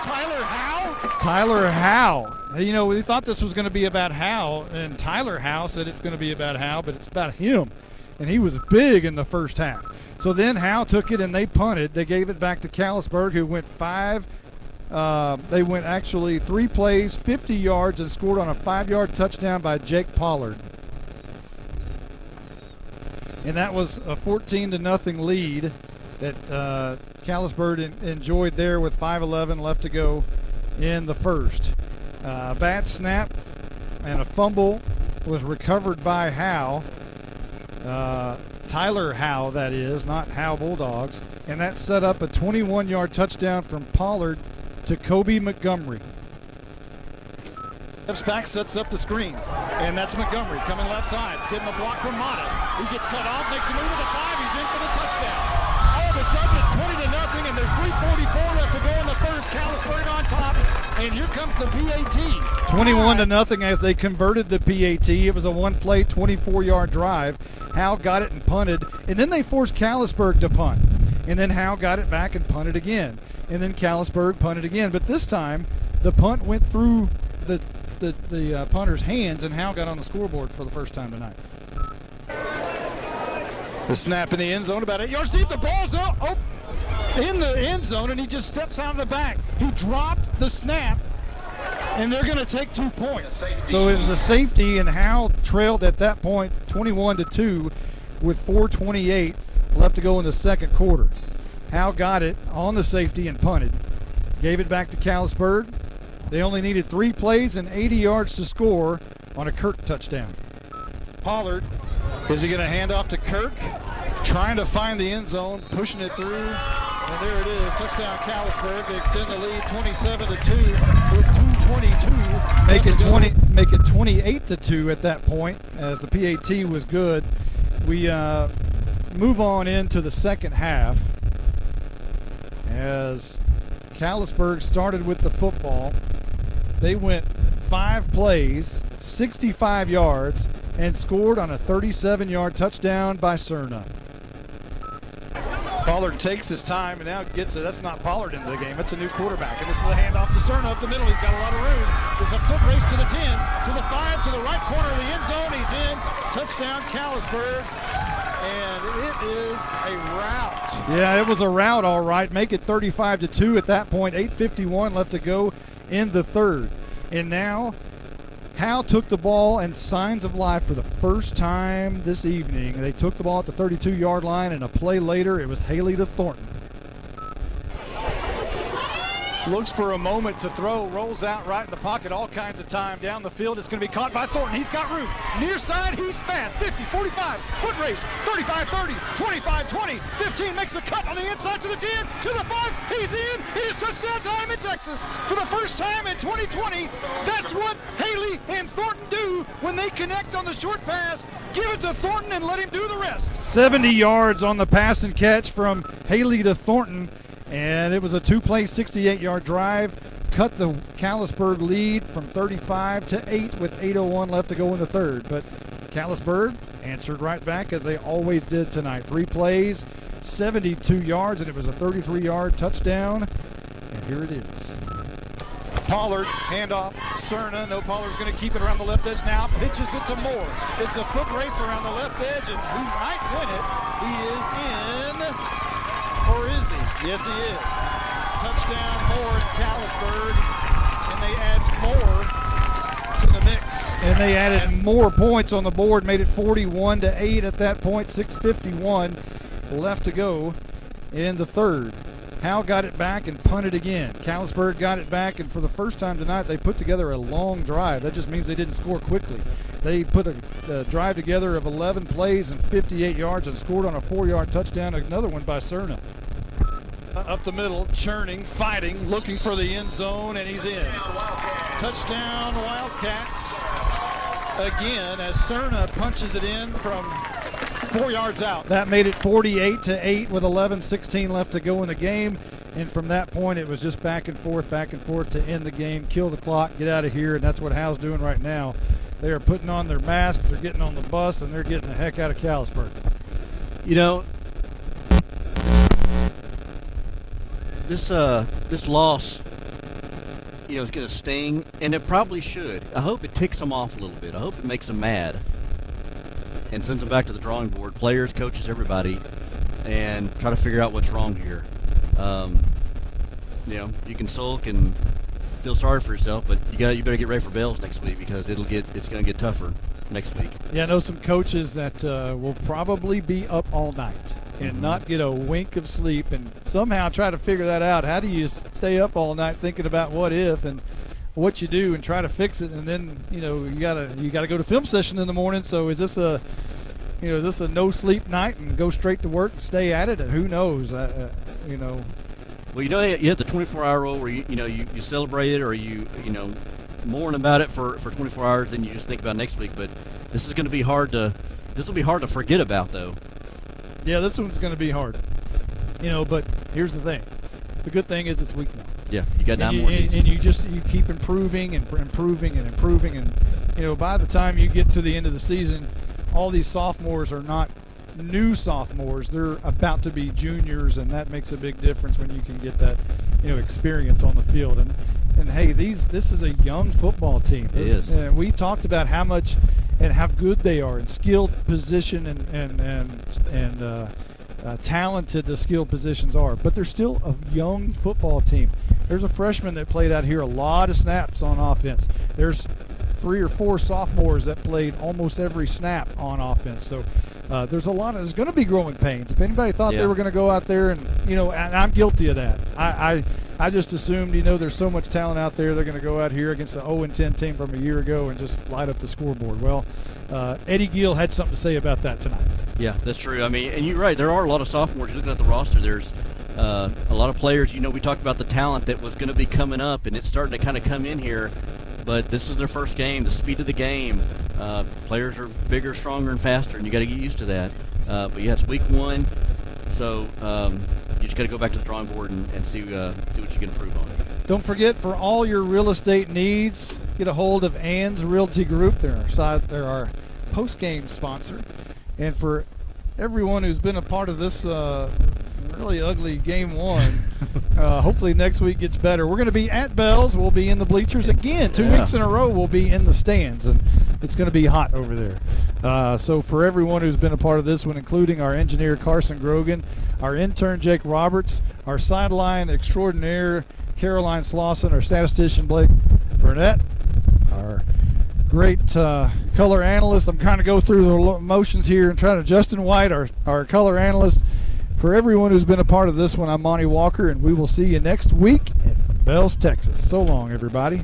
Tyler Howe. Tyler Howe. You know, we thought this was going to be about Howe, and Tyler Howe said it's going to be about Howe, but it's about him. And he was big in the first half. So then Howe took it and they punted. They gave it back to Callisburg, who went 3 plays, 50 yards, and scored on a 5-yard touchdown by Jake Pollard. And that was a 14-0 lead that Callisburg enjoyed there with 5:11 left to go in the first. Bad snap and a fumble was recovered by Howe. Tyler Howe, that is, not Howe Bulldogs. And that set up a 21-yard touchdown from Pollard to Kobe Montgomery. Steps back, sets up the screen, and that's Montgomery coming left side, getting a block from Mata. He gets cut off, makes a move to the 5, he's in for the touchdown. All of a sudden it's 20-0, and there's 3:44 left to go in the first. Callisburg on top, and here comes the PAT. 21-0 as they converted the PAT. It was a 1-play, 24-yard drive. Howe got it and punted, and then they forced Callisburg to punt. And then Howe got it back and punted again. And then Callisburg punted again. But this time, the punt went through the punter's hands, and Howe got on the scoreboard for the first time tonight. The snap in the end zone, about 8 yards deep. The ball's in the end zone, and he just steps out of the back. He dropped the snap, and they're going to take 2 points. So it was a safety, and Howe trailed at that point 21-2 with 4:28 left to go in the second quarter. Howe got it on the safety and punted. Gave it back to Callisburg. They only needed 3 plays and 80 yards to score on a Kirk touchdown. Pollard, is he going to hand off to Kirk? Trying to find the end zone, pushing it through, and there it is. Touchdown Callisburg. They extend the lead 27-2 with 2:22. Make it 28-2 at that point, as the PAT was good. We move on into the second half as Callisburg started with the football. They went 5 plays, 65 yards, and scored on a 37-yard touchdown by Cerna. Pollard takes his time and now gets it. That's not Pollard into the game. It's a new quarterback. And this is a handoff to Cerna up the middle. He's got a lot of room. It's a foot race to the 10, to the 5, to the right corner of the end zone. He's in. Touchdown Callisburg. And it is a rout. Yeah, it was a rout, all right. Make it 35-2 at that point. 8:51 left to go in the third. And now Howe took the ball and signs of life for the first time this evening. They took the ball at the 32-yard line, and a play later, it was Haley to Thornton. Looks for a moment to throw, rolls out right in the pocket, all kinds of time down the field. It's going to be caught by Thornton. He's got room. Near side, he's fast. 50, 45, foot race, 35, 30, 25, 20, 15, makes a cut on the inside to the 10, to the 5. He's in. It is touchdown time in Texas. For the first time in 2020, that's what Haley and Thornton do when they connect on the short pass. Give it to Thornton and let him do the rest. 70 yards on the pass and catch from Haley to Thornton. And it was a two-play, 68-yard drive. Cut the Callisburg lead from 35 to 8 with 8:01 left to go in the third. But Callisburg answered right back as they always did tonight. 3 plays, 72 yards, and it was a 33-yard touchdown. And here it is. Pollard, handoff, Cerna. No, Pollard's going to keep it around the left edge now. Pitches it to Moore. It's a foot race around the left edge, and who might win it? He is in. Or is he? Yes, he is. Touchdown, Moore in Callisburg, and they add Moore to the mix. And they added more points on the board, made it 41-8 at that point. 6:51 left to go in the third. Howe got it back and punted again. Callisburg got it back, and for the first time tonight, they put together a long drive. That just means they didn't score quickly. They put a drive together of 11 plays and 58 yards and scored on a 4-yard touchdown, another one by Cerna. Up the middle, churning, fighting, looking for the end zone, and he's in. Touchdown, Wildcats. Again, as Cerna punches it in from 4 yards out. That made it 48-8 with 11:16 left to go in the game. And from that point, it was just back and forth to end the game, kill the clock, get out of here, and that's what Howe's doing right now. They are putting on their masks, they're getting on the bus, and they're getting the heck out of Callisburg.
You know, this loss, you know, is going to sting, and it probably should. I hope it ticks them off a little bit. I hope it makes them mad and sends them back to the drawing board, players, coaches, everybody, and try to figure out what's wrong here. You know, you can sulk and feel sorry for yourself, but you better get ready for bells next week, because it's going to get tougher next week.
Yeah, I know some coaches that will probably be up all night and not get a wink of sleep, and somehow try to figure that out. How do you stay up all night thinking about what if and what you do and try to fix it, and then you gotta go to film session in the morning. So is this a no sleep night and go straight to work and stay at it? Who knows? You know.
Well, you have the 24-hour rule where you celebrate it, or you mourn about it for 24 hours, then you just think about next week. But this is going to be hard to forget about, though.
Yeah, this one's going to be hard. But here's the thing. The good thing is it's week 1.
Yeah, you got 9 more days.
And you keep improving and improving and improving, and by the time you get to the end of the season, all these sophomores are not new sophomores. They're about to be juniors, and that makes a big difference when you can get that experience on the field. And hey, this is a young football team.
It is.
We talked about how much and how good they are in skilled position and talented the skilled positions are, but they're still a young football team. There's a freshman that played out here a lot of snaps on offense. There's 3 or 4 sophomores that played almost every snap on offense. So there's going to be growing pains. If anybody thought they were going to go out there and I'm guilty of that. I just assumed there's so much talent out there, they're going to go out here against the 0-10 team from a year ago and just light up the scoreboard. Well, Eddie Gill had something to say about that tonight.
Yeah, that's true. I mean, and you're right. There are a lot of sophomores. You're looking at the roster. There's a lot of players. We talked about the talent that was going to be coming up, and it's starting to kind of come in here. But this is their first game. The speed of the game. Players are bigger, stronger, and faster, and you got to get used to that. But yeah, it's week 1, so you just got to go back to the drawing board and see what you can improve on.
Don't forget, for all your real estate needs, get a hold of Ann's Realty Group. They're our post-game sponsor. And for everyone who's been a part of this really ugly game 1, hopefully next week gets better. We're going to be at Bell's. We'll be in the bleachers again. 2 weeks in a row, we'll be in the stands, and it's going to be hot over there. So for everyone who's been a part of this one, including our engineer Carson Grogan, our intern Jake Roberts, our sideline extraordinaire Caroline Slauson, our statistician Blake Burnett, our great color analyst. I'm kind of go through the motions here and try to. Justin White, our color analyst. For everyone who's been a part of this one, I'm Monty Walker, and we will see you next week at Bells, Texas. So long, everybody.